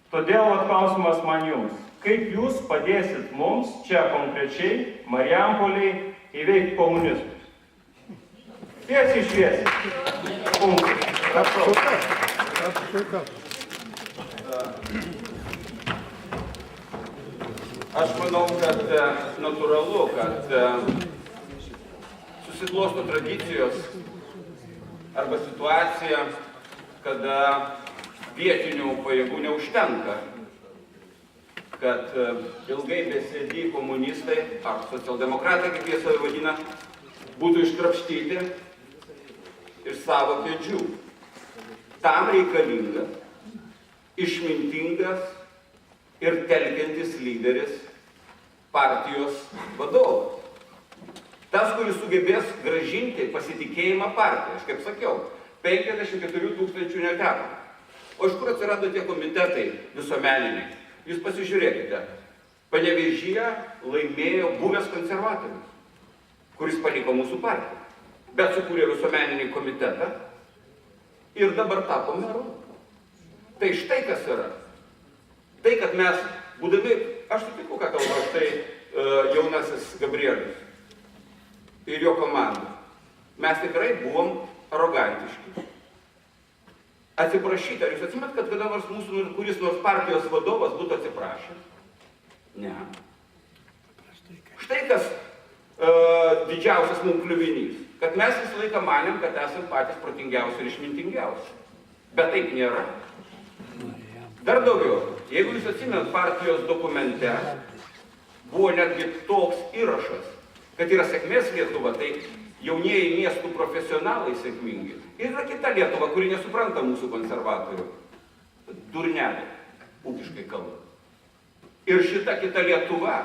Todėl klausimas man jums. Kaip jūs padėsit mums čia konkrečiai Marijampolėje įveikti komunistus? Tiesiai šviesiai. Aš manau, kad natūralu, kad susiklosto tradicijos arba situacija, kada vietinių pajėgų neužtenka, kad ilgai besėdį komunistai, ar socialdemokratai, kaip jie save vadina, būtų iškrapštyti iš savo kėdžių. Tam reikalingas, išmintingas ir telkiantis lyderis partijos vadovas. Tas, kuris sugebės grąžinti pasitikėjimą partiją. Aš kaip sakiau, 54 000 neteko. O iš kur atsirado tie komitetai visuomeniniai? Jūs pasižiūrėkite, Panevėžyje laimėjo buvęs konservatorius, kuris paliko mūsų partiją, bet sukūrė visuomeninį komitetą ir dabar tapo meru. Tai štai kas yra. Tai, kad mes, būdami, aš sutiku, ką kalba štai jaunasis Gabrielius ir jo komanda, mes tikrai buvom arogantiški. Atsiprašyti, ar jūs atsimet, kad kada nors mūsų, kuris nors partijos vadovas būtų atsiprašęs? Ne. Štai kas didžiausias mums kliuvinys, kad mes visą laiką manėm, kad esam patys protingiausi ir išmintingiausi. Bet taip nėra. Dar daugiau, jeigu jūs atsimenat partijos dokumente, buvo netgi toks įrašas, kad yra sėkmės Lietuva, tai jaunieji miestų profesionalai sėkmingi. Ir yra kita Lietuva, kuri nesupranta mūsų konservatorių. Durnelė, ūkiškai kalba. Ir šita kita Lietuva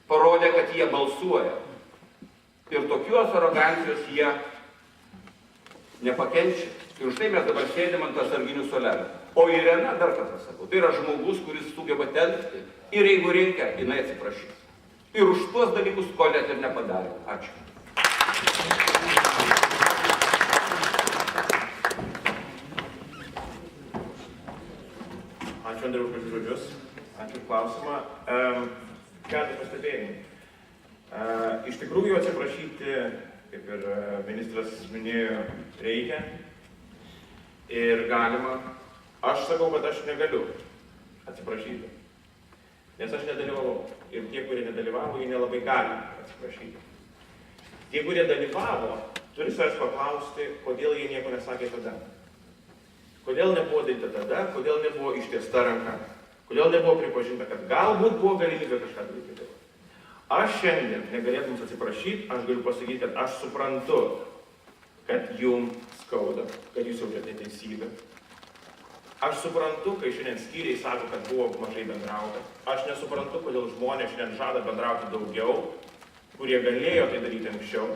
parodė, kad jie balsuoja. Ir tokios arogancijos jie nepakenčia. Ir už tai mes dabar sėdėm ant atsarginių suolelių. O Irena, dar kartą sakau, tai yra žmogus, kuris sugeba telkti. Ir jeigu reikia, jinai atsiprašys. ir už tuos dalykus, ko net ir nepadarė. Ačiū. Ačiū, Andriau, už žodžius. Ačiū klausimą. Keletą pastebėjimų. Iš tikrųjų atsiprašyti, kaip ir ministras minėjo, reikia ir galima. Aš sakau, kad aš negaliu atsiprašyti, nes aš nedalyvavau. Ir tie, kurie nedalyvavo, jie nelabai gali atsiprašyti. Tie, kurie dalyvavo, turi savęs paklausti, kodėl jie nieko nesakė tada. Kodėl nebuvo daryta tada, kodėl nebuvo ištiesta ranka, kodėl nebuvo pripažinta, kad galbūt buvo galimybė kažką daryti. Aš šiandien negalėdamas atsiprašyti, aš galiu pasakyti, kad aš suprantu, kad jums skauda, kad jūs jaučiate neteisybę. Aš suprantu, kai šiandien skyriai sako, kad buvo mažai bendrauta. Aš nesuprantu, kodėl žmonės šiandien žada bendrauti daugiau, kurie galėjo tai daryti anksčiau.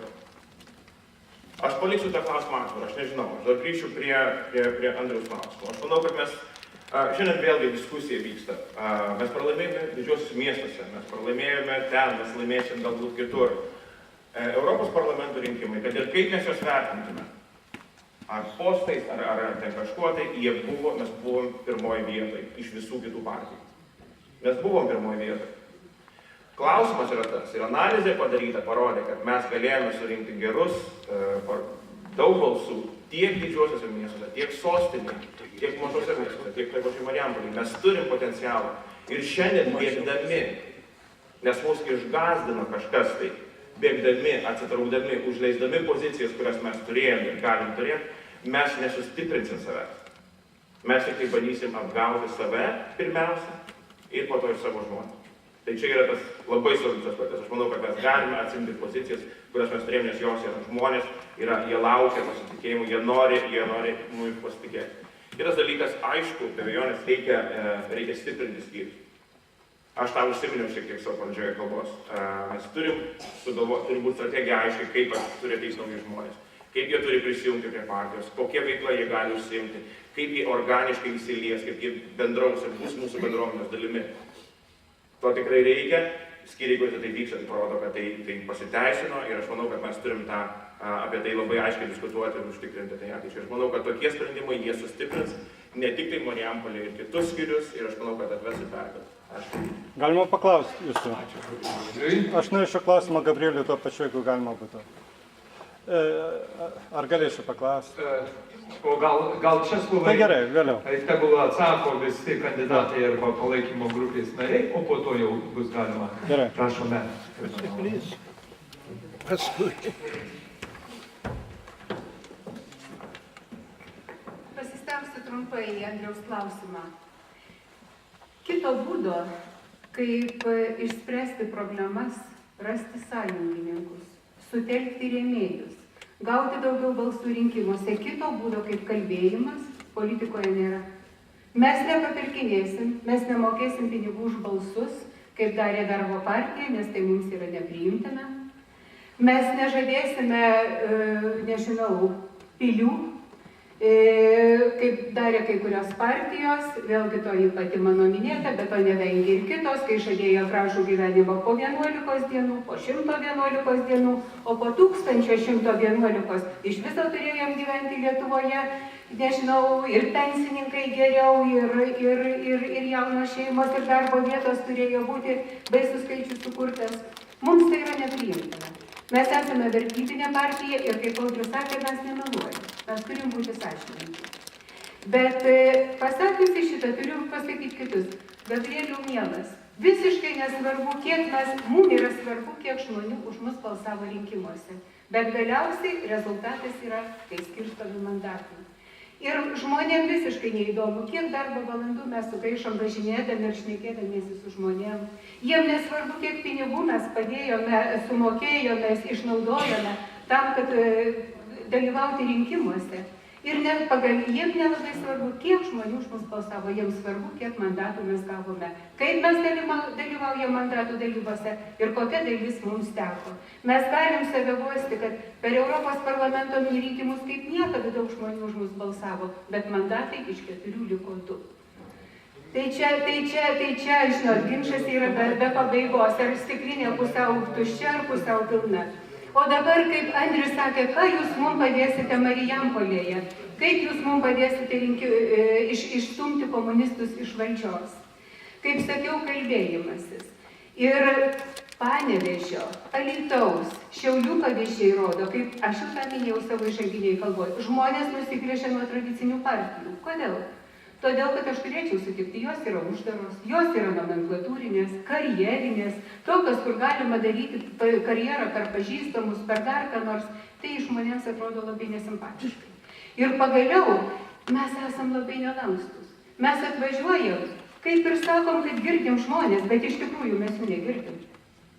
Aš paliksiu tą klausimą atvirą, aš nežinau, aš dar grįšiu prie Andriaus klausimo. Aš manau, kad mes šiandien vėlgi diskusija vyksta. Mes pralaimėjome didžiuosiuose miestuose, mes pralaimėjome ten, mes laimėsim galbūt kitur. Europos parlamento rinkimai, kad ir kaip mes juos vertintume, ar postais, ar ten kažkuo, tai mes buvom pirmoji vietoje iš visų kitų partijų. Mes buvom pirmoji vietoje. Klausimas yra tas, ir analizė padaryta, parodė, kad mes galėjome surinkti gerus, daug balsų tiek didžiuosiuose miestuose, tiek sostinėje, tiek mažose miestuose, tiek taip pačiai Marijampolėje. Mes turim potencialą. Ir šiandien bėgdami, nes mus išgąsdino kažkas tai, bėgdami, atsitraukdami, užleisdami pozicijas, kurias mes turėjome ir galim turėti, mes nesustiprinsim savęs. Mes tik tai bandysim apgauti save pirmiausia ir po to ir savo žmonės. Tai čia yra tas labai svarbus aspektas. Aš manau, kad mes galime atsimti pozicijas, kurias mes turėjome, nes jos yra žmonės, jie laukia pasitikėjimų, jie nori mums pasitikėti. Kitas dalykas, aišku, be abejonės reikia stiprinti skyrius. Aš tą užsiminiau šiek tiek savo pradžioje kalbos. Mes turi būti strategija aiškiai, kaip turi ateiti nauji žmonės, kaip jie turi prisijungti prie partijos, kokia veikla jie gali užsiimti, kaip jie organiškai įsilies, kaip jie bendraus ir bus mūsų bendruomenės dalimi. To tikrai reikia, skyriai, kuris tai vyksta, tai parodo, kad tai pasiteisino ir aš manau, kad mes turim apie tai labai aiškiai diskutuoti ir užtikrinti tai ateičiai. Aš manau, kad tokie sprendimai jie sustiprins ne tik tai Marijampolę ir kitus skyrius ir aš manau, kad atves į pergalę. Ačiū. Galima paklausti jūsų? Ačiū. Aš norėčiau klausimą Gabrieliui tuo pačiu, jeigu galima būtų. Ar galėčiau paklausti? O gal Česlovai, tai gerai, vėliau. Tegul atsako visi kandidatai arba palaikymo grupės nariai, o po to jau bus galima. Gerai. Prašome. Paskui. Pasistengsiu trumpai į Andriaus klausimą. Kito būdo, kaip išspręsti problemas, rasti sąjungininkus, sutelkti rėmėjus, gauti daugiau balsų rinkimuose, kito būdo kaip kalbėjimas politikoje nėra. Mes nepapirkinėsim, mes nemokėsim pinigų už balsus, kaip darė Darbo partija, nes tai mums yra nepriimtina. Mes nežadėsime, nežinau, pilių, kaip darė kai kurios partijos, vėlgi to pati mano minėta, bet to nevengia ir kitos, kai žadėjo gražų gyvenimą po 11 dienų, po 111 dienų, o po 1111 iš viso turėjom gyventi Lietuvoje, nežinau, ir pensininkai geriau, ir jaunos šeimos, ir darbo vietos turėjo būti baisus skaičius sukurtas. Mums tai yra nepriimtina. Mes esame vertybinė partija ir, kaip Audrius sakė, mes nemeluojame. Mes turim būti sąžiningi. Bet pasakiusi šitą, turiu pasakyti kitus. Gabrieliau mielas, visiškai nesvarbu, mums yra svarbu, kiek žmonių už mus balsavo rinkimuose. Bet galiausiai rezultatas yra, kai skirstomi mandatai. Ir žmonėm visiškai neįdomu, kiek darbo valandų mes sugaišom važinėdami ir šnekėdamiesi su žmonėm. Jiem nesvarbu, kiek pinigų mes padėjome, sumokėjome, išnaudojome tam, kad dalyvauti rinkimuose. Ir jiem nelabai svarbu, kiek žmonių už mus balsavo, jiems svarbu, kiek mandatų mes gavome, kaip mes dalyvaujam mandatų dalybose ir kokia dalis mums teko. Mes galim save guosti, kad per Europos parlamento rinkimus kaip niekada daug žmonių už mus balsavo, bet mandatai iš 4 liko 2. Tai čia, žinot, ginčas yra be pabaigos, ar stiklinė pusiau tuščia, ar pusiau pilna. O dabar, kaip Andrius sakė, ką jūs mums padėsite Marijampolėje, kaip jūs mums padėsite išstumti komunistus iš valdžios. Kaip sakiau, kalbėjimasis. Ir Panevėžio, Alytaus, Šiaulių pavyzdžiai rodo, kaip aš jau tą minėjau savo įžanginiai kalboje, žmonės nusigręžia nuo tradicinių partijų. Kodėl? Todėl, kad aš turėčiau sutikti, jos yra uždaros, jos yra nomenklatūrinės, karjerinės, tokios, kur galima daryti karjerą per pažįstamus, per dar ką nors, tai žmonėms atrodo labai nesimpatiškai. Ir pagaliau mes esam labai nelankstus. Mes atvažiuojam, kaip ir sakom, kad girdim žmonės, bet iš tikrųjų mes jų negirdim.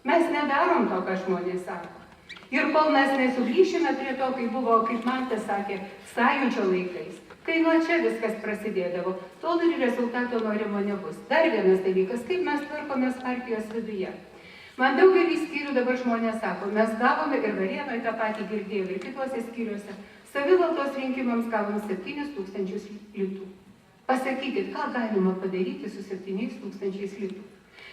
Mes nedarom to, ką žmonės sako. Ir kol mes nesugrįšime prie to, kai buvo, kaip Mantas sakė, sąjūdžio laikais, kai nuo čia viskas prasidėdavo, tol ir rezultato norimo nebus. Dar vienas dalykas, kaip mes tvarkomės partijos viduje. Man daugelį skyrių dabar žmonės sako, mes gavome ir Varėnoje tą patį girdėjau ir kituose skyriuose, savivaldos rinkimams gavom 7 000 litų. Pasakykit, ką galima padaryti su 7 000 litų.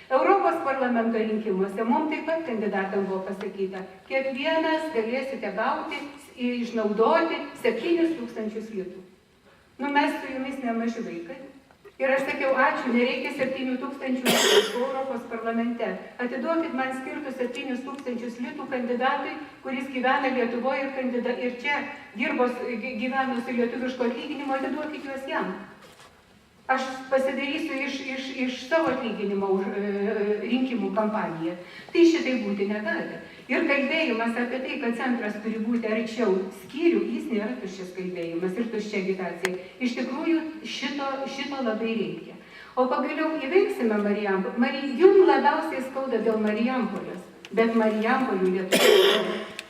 Europos parlamento rinkimuose mums taip pat kandidatam buvo pasakyta, kiekvienas galėsite gauti, išnaudoti 7 000 litų. Mes su jumis nemaži vaikai. Ir aš sakiau, ačiū, nereikia 7 000 litų Europos parlamente. Atiduokit man skirtų 7 000 litų kandidatui, kuris gyvena Lietuvoje ir čia gyveno su lietuviško atlyginimo, atiduokit juos jam. Aš pasidarysiu iš savo atlyginimo rinkimų kampaniją. Tai šitai būti negali. Ir kalbėjimas apie tai, kad centras turi būti arčiau skyrių, jis nėra tuščias kalbėjimas ir tuščia agitacija. Iš tikrųjų, šito labai reikia. O pagaliau įveiksime Marijampolę. Jums labiausiai skauda dėl Marijampolės, bet Marijampolių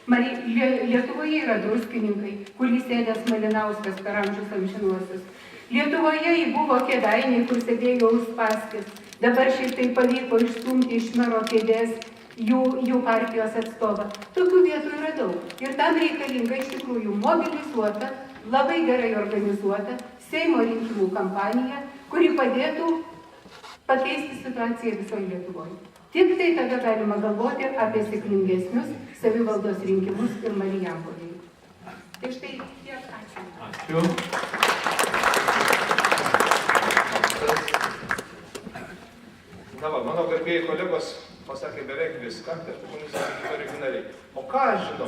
Lietuvoje yra druskininkai, kur įsėdęs Malinauskas per amžius amžinuosius. Lietuvoje buvo Kėdainiai, kur sėdėjo Uspaskis. Dabar šiaip tai pavyko išstumti iš mero kėdės jų partijos atstovą. Tokių vietų yra daug. Ir tam reikalinga iš tikrųjų mobilizuota, labai gerai organizuota Seimo rinkimų kampanija, kuri padėtų pakeisti situaciją visoje Lietuvoje. Tik tai tada galima galvoti apie sėkmingesnius savivaldos rinkimus ir Marijampolėje. Tai štai tiek, ačiū. Ačiū. Na va, mano garbėjai kolegos pasakė beveik viską, tai aš pabandysiu sakyti originaliai. O ką aš žinau,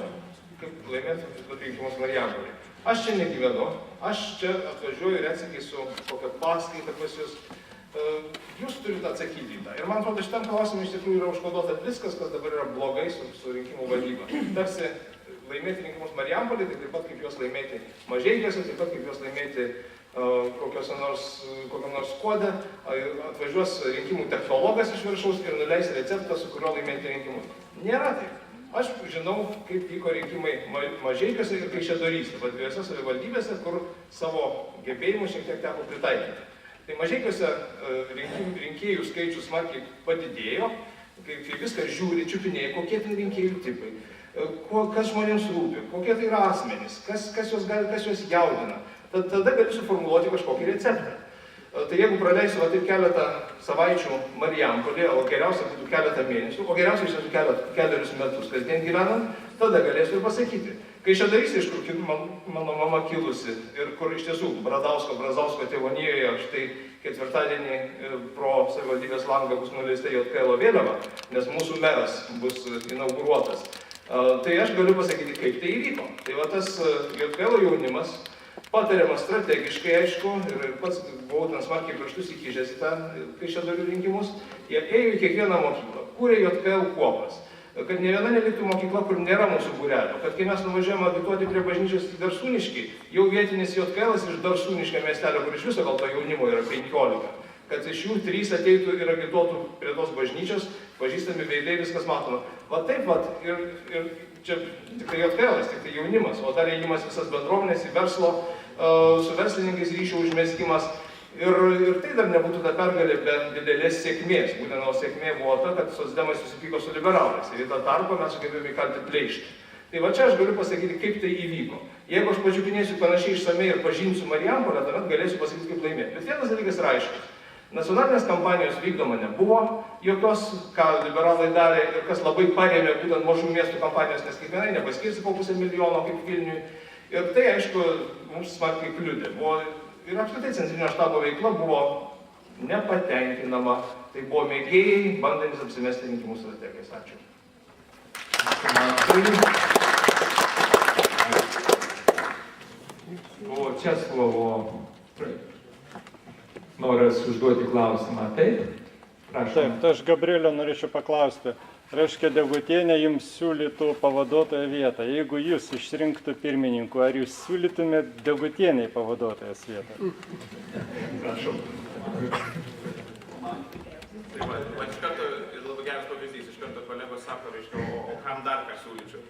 kaip laimėti rinkimus Marijampolėje? Aš čia negyvenu, aš čia atvažiuoju ir atsakysiu kokią paskaitą pas jūs. Jūs turite atsakyti į tą. Ir man atrodo, šitam klausimui iš tikrųjų yra užkoduota viskas, kas dabar yra blogai su rinkimų vadyba. Tarsi laimėti rinkimus Marijampolėje, tai taip pat kaip juos laimėti Mažeikiuose, taip pat kaip juos laimėti kokią nors Skuodę, atvažiuos rinkimų technologas iš viršaus ir nuleis receptą, su kuriuo laimėti rinkimus. Nėra taip. Aš žinau, kaip vyko rinkimai Mažeikiuose ir Kaišiadoryse, dviejose savivaldybėse, kur savo gebėjimus šiek tiek teko pritaikyti. Tai Mažeikiuose rinkėjų skaičius smarkiai padidėjo, kai viską žiūri, čiupinėja, kokie tai rinkėjų tipai, kas žmonėms rūpi, kokie tai yra asmenys, kas juos jaudina. Tada gali suformuluoti kažkokį receptą. Tai jeigu praleisiu taip keletą savaičių Marijampolėje, o geriausia būtų keletą mėnesių, o geriausia iš tiesų kelerius metus kasdien gyvenant, tada galėsiu ir pasakyti. Kaišiadoryse, iš kur mano mama kilusi ir kur iš tiesų Brazausko tėvonijoje štai ketvirtadienį pro savivaldybės langą bus nuleista JKL vėliava, nes mūsų meras bus inauguruotas. Tai aš galiu pasakyti, kaip tai įvyko. Tai va tas JKL jaunimas patariamas strategiškai, aišku, ir pats buvau ten smarkiai pirštus įkišęs į tą Kaišiadorių rinkimus, jie ėjo į kiekvieną mokyklą, kūrė JKL kuopas, kad ne viena neliktų mokykla, kur nėra mūsų būrelio, kad kai mes nuvažiavome agituoti prie bažnyčios į Darsūniškį, jau vietinis JKL-as iš Darsūniškio miestelio, kur iš viso gal to jaunimo yra 15, kad iš jų 3 ateitų ir agituotų prie tos bažnyčios, pažįstami veidai, viskas matoma. Va taip vat, ir čia tik tai JKL-as, tik tai jaunimas, o dar ėjimas visas bendruomenės į verslo, su verslininkais ryšio užmeskimas. Ir tai dar nebūtų ta pergalė be didelės sėkmės. Būtent o sėkmė buvo ta, kad socdemai susipyko su liberalais. Ir į tą tarpą mes sugebėjome įkalti pleištą. Tai va čia aš galiu pasakyti, kaip tai įvyko. Jeigu aš pačiupinėsiu panašiai išsamei ir pažinsiu Marijampolę, tuomet galėsiu pasakyti, kaip laimėti. Bet vienas dalykas yra aiškus. Nacionalinės kampanijos vykdoma nebuvo, jokios, ką liberalai darė ir kas labai parėmė būtent mažų miestų kampanijas, nes kiekvienai nepaskirsi po 500 000 kaip Vilniui. Ir tai, aišku, mums smarkiai kliudė. Ir apskritai centrinio štabo veikla buvo nepatenkinama. Tai buvo mėgėjai, bandantis apsimesti rinkimų strategijas. Ačiū. Buvo Česlovo noras užduoti klausimą. Taip? Prašom. Taip, tai aš Gabrielio norėčiau paklausti. Reiškia, Degutienė jums siūlytų pavaduotojo vietą. Jeigu jūs išrinktų pirmininku, ar jūs siūlytumėt Degutieniai pavaduotojas vietą? Prašau. Tai va, iš karto, ir labai geras pavyzdys, iš karto kolegos sako, reiškia, o kam dar ką siūlyčiau?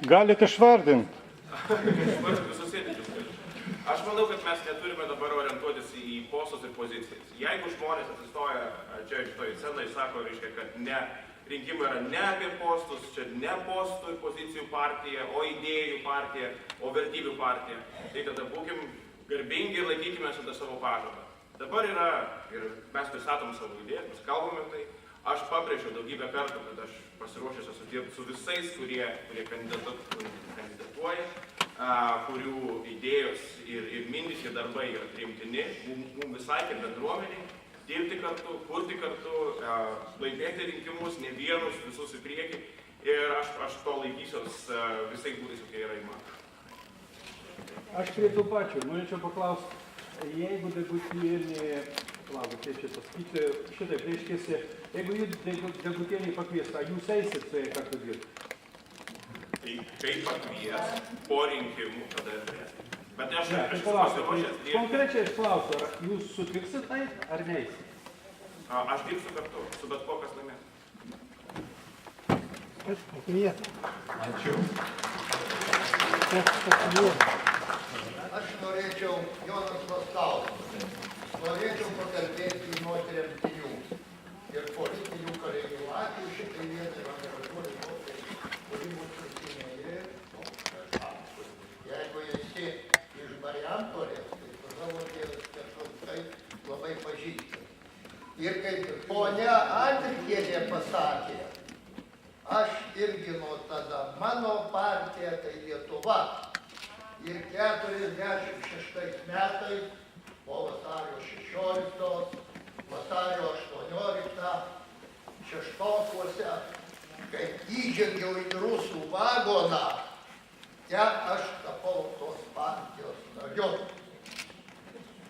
Galite išvardinti. Išvardinti visus sėdinčius. Aš manau, kad mes neturime dabar orientuotis į postus ir pozicijas. Jeigu žmonės atsistoja čia šitoje scenoje ir sako, reiškia, kad ne, rinkimai yra ne apie postus, čia ne postų ir pozicijų partija, o idėjų partija, o vertybių partija, tai tada būkim garbingi ir laikykime šitą savo pažadą. Dabar yra, ir mes pristatom savo idėją, mes kalbame tai, aš pabrėžiau daugybę kartų, kad aš pasiruošęs esu dirbti su visais, kurie kandidatuoja, kurių idėjos ir mintys ir darbai yra priimtini, mums visai kaip bendruomeniai, dirbti kartu, kurti kartu, laimėti rinkimus, ne vienus, visus į priekį, ir aš to laikysiuos visais būdais, kokie yra įmanoma. Aš prie to pačio, norėčiau paklausti, jeigu Degutienė, kaip čia pasakyti, šitaip reiškėsi, jeigu jūs Degutienį pakvies, ar jūs eisit su jai kartu dirbti? Tai kaip pakvies po rinkimų, tada ir turėsite. Bet aš esu pasiruošęs dirbti. Konkrečiai aš klausiu, ar jūs sutiksit tai, ar neeisit? Aš dirbsiu kartu, su bet ko, kas laimės. Ačiū. Aš norėčiau, Jonas Vastauskas, norėčiau pakalbėti nuo tremtinių ir politinių kalinių. Ačiū šitai vietai, man nevažiuoju moteriai, kuri mūsų prisimėjo. Jeigu esi iš Marijampolės, tai su savo tėvas kažkoks labai pažįstas. Ir kaip ponia Andrikienė pasakė, aš irgi nuo tada, mano partija tai Lietuva. Ir 46 metais, po vasario 16, vasario 18, šeštokuose, kai įžengiau į rusų vagoną, ten aš tapau tos partijos nariu.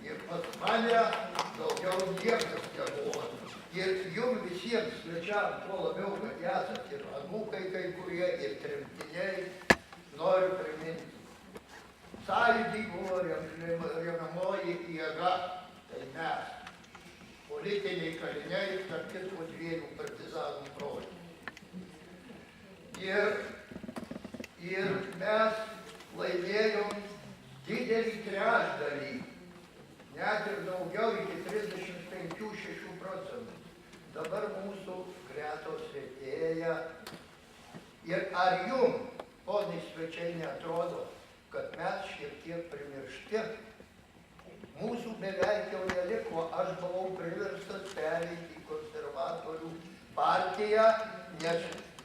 Ir pas mane daugiau niekas nebuvo. Ir jums visiems svečiams, tuo labiau, kad esat ir anūkai kai kurie, ir tremtiniai, noriu priminti. Sąjūdį buvo remiamoji jėga, tai mes, politiniai kaliniai, tarp kitko 2 partizanų brolių. Ir mes laimėjom didelį trečdalį, net ir daugiau iki 35–6%. Dabar mūsų gretos retėja. Ir ar jums, ponai svečiai, neatrodo, kad mes šiek tiek primiršti? Mūsų beveik jau neliko, aš buvau priverstas pereiti į konservatorių partiją, nes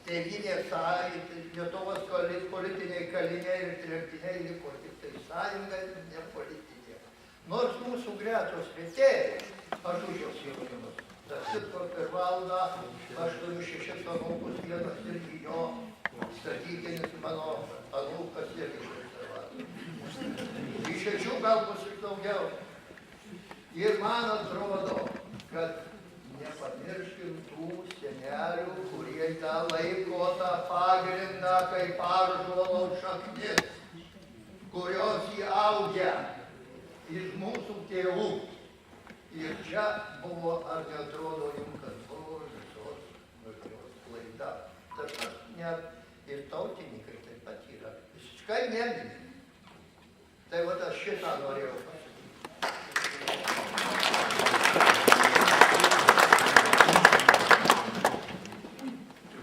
Tėvynės sąjunga, Lietuvos politiniai kaliniai ir tremtiniai liko tik tai sąjunga, ne politinė. Nors mūsų gretos retėja, aš už jos jaunimas. Tas kitko per valandą, aš turiu 6 anūkus, vienas irgi jo statytinis mano anūkas irgi. Iš 6 gal bus ir daugiau. Ir man atrodo, kad nepamirškim tų senelių, kurie tą laiko tą pagrindą kaip ąžuolo šaknis, kurios įaugę iš mūsų tėvų. Ir čia buvo, ar neatrodo jums, kad buvo visos klaida. Tas net ir tautininkai taip pat yra visiškai nemini. Tai vat aš šitą norėjau pasakyti.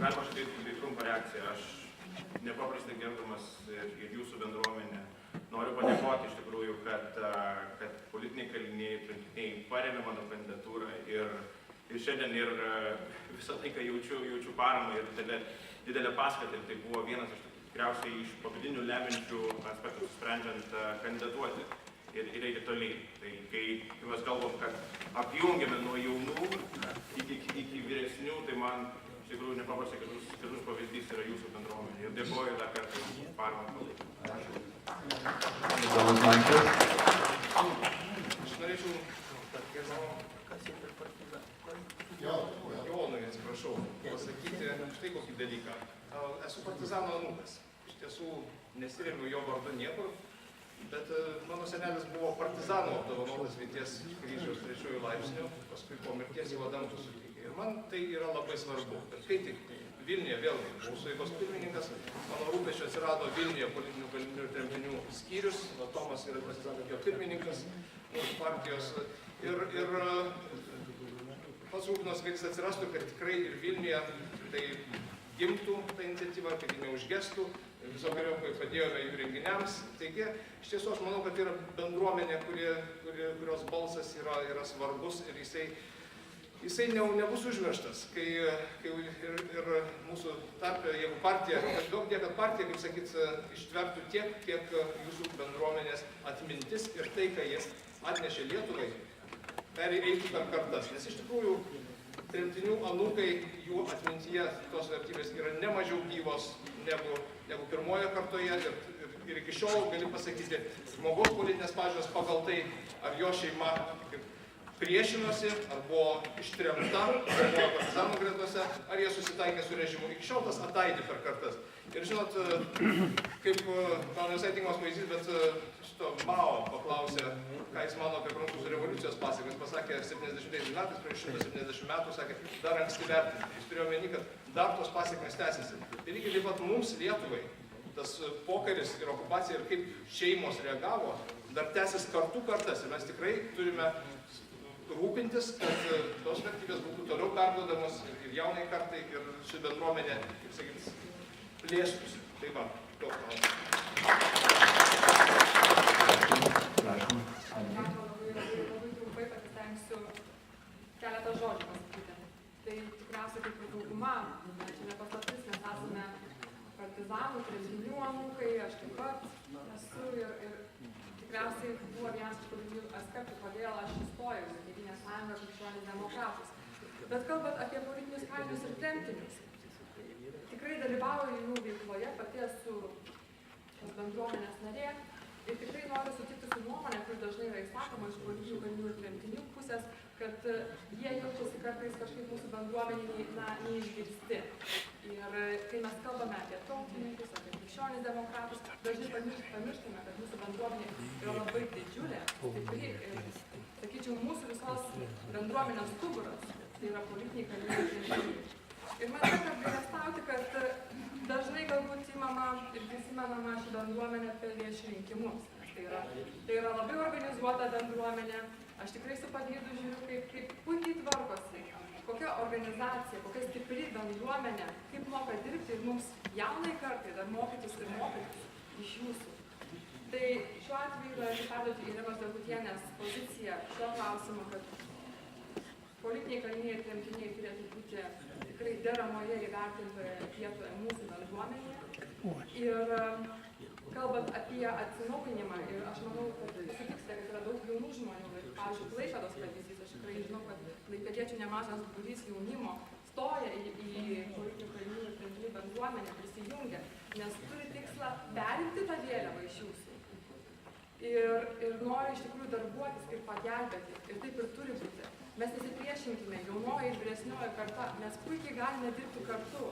Galima štai trumpą reakciją. Aš nepaprastai gerbdamas ir jūsų bendruomenę noriu padėkoti iš tikrųjų, kad politiniai kaliniai, tremtiniai paremė mano kandidatūrą ir šiandien ir visą laiką jaučiu paramą ir didelę paskatą. Ir tai buvo vienas iš tikriausiai iš pagrindinių leminčių aspektų sprendžiant kandidatuoti ir eiti toliai. Tai kai mes kalbam, kad apjungiame nuo jaunų iki vyresnių, tai man iš tikrųjų nepaprastai gražus pavyzdys yra jūsų bendruomenė. Ir dėkoju dar kartą už paramą palaikymą. Ačiū. Aš norėčiau Jonui, atsiprašau, pasakyti štai kokį dalyką. Esu partizano anūkas. Iš tiesų nesiremiu jo vardu niekur, bet mano senelis buvo partizanų apdovanotas Vyties kryžiaus 3 laipsnių, paskui po mirties į Adamkų suteikė. Ir man tai yra labai svarbu. Bet kai tik Vilniuje, vėlgi, buvau sueigos pirmininkas, mano rūpesčio atsirado Vilniuje politinių kalinių ir tremtinių skyrius, Tomas yra partizanų pirmininkas mūsų partijos. Ir pats rūpinos, kad jis atsirastų, kad tikrai ir Vilniuje tai gimtų ta iniciatyva, kad ji neužgestų, visokiojopai padėjome jų renginiams. Taigi, iš tiesų, aš manau, kad tai yra bendruomenė, kurios balsas yra svarbus ir jisai nebus užmirštas, kai ir mūsų tarpe, jeigu partija, daug tiek, kad partija, kaip sakyt, ištvertų tiek, kiek jūsų bendruomenės atmintis ir tai, ką jis atnešė Lietuvai, eitų per kartas. Nes iš tikrųjų, tremtinių anūkai, jų atmintyje tos vertybės yra ne mažiau gyvos negu pirmoje kartoje ir iki šiol gali pasakyti, žmogaus politinės pažiūros pagal tai, ar jo šeima priešinosi, ar buvo ištremta, ar buvo partizanų gretose, ar jie susitaikė su režimu. Iki šiol tas ataidi per kartas. Ir žinot, kaip, gal ne visai tinkamas pavyzdys, bet šito Mao paklausė, ką jis mano apie Prancūzų revoliucijos pasekmes. Pasakė 70 metais, prieš 170 metų, sakė, dar anksti vertinti. Jis turėjo omeny, kad dar tos pasekmes tęsiasi. Ir lygiai taip pat mums, Lietuvai, tas pokaris ir okupacija ir kaip šeimos reagavo, dar tęsis kartų kartas. Ir mes tikrai turime rūpintis, kad tos vertybės būtų toliau perduodamos ir jaunai kartai, ir ši bendruomenė, kaip sakyt, plėstųsi. Tai va, daug klausimų. Labai trumpai pasistengsiu keletą žodžių pasakyti. Tai tikriausiai kaip ir dauguma, čia ne paslaptis, mes esame partizanų, tremtinių anūkai, aš taip pat esu ir tikriausiai buvo vienas iš pagrindinių aspektų, kodėl aš įstojau į Tėvynės sąjungą krikščionis demokratus. Bet kalbant apie politinius kalinius ir tremtinius, tikrai dalyvauju jų veikloje, pati esu šios bendruomenės narė ir tikrai noriu sutikti su nuomonė, kur dažnai yra įsakoma iš politinių kalinių ir tremtinių pusės, kad jie jaučiasi kartais kažkaip mūsų bendruomeniai neišgirsti. Ir kai mes kalbame apie tautininkus, apie krikščionis demokratus, dažnai pamirštame, kad mūsų bendruomenė yra labai didžiulė, stipri ir, sakyčiau, mūsų visos bendruomenės stuburas, tai yra politiniai kaliniai ir tremtiniai. Ir man tenka apgailestauti, kad dažnai galbūt įmama ir prisimenama ši bendruomenė prieš rinkimus. Tai yra labai organizuota bendruomenė. Aš tikrai su pavydu žiūriu, kaip puikiai tvarkosi, kokia organizacija, kokia stipri bendruomenė, kaip moka dirbti ir mums jaunai kartai dar mokytis iš jūsų. Tai šiuo atveju yra perduoti Irinos Degutienės poziciją šiuo klausimu, kad politiniai kaliniai ir tremtiniai turėtų būti tikrai deramoje įvertintoje vietoje mūsų bendruomenėje. Ir kalbant apie atsinaujinimą, ir aš manau, kad sutiksite, kad yra daug jaunų žmonių, ir, pavyzdžiui, Klaipėdos pavyzdys, aš tikrai žinau, kad klaipėdiečių nemažas būrys jaunimo stoja į politinių kalinių ir tremtinių bendruomenę, prisijungia, nes turi tikslą perimti tą vėliavą iš jūsų. Ir nori iš tikrųjų darbuotis, kaip pagelbėti, ir taip ir turi būti. Mes nesipriešinkime, jaunoji ir vyresnioji karta, mes puikiai galime dirbti kartu.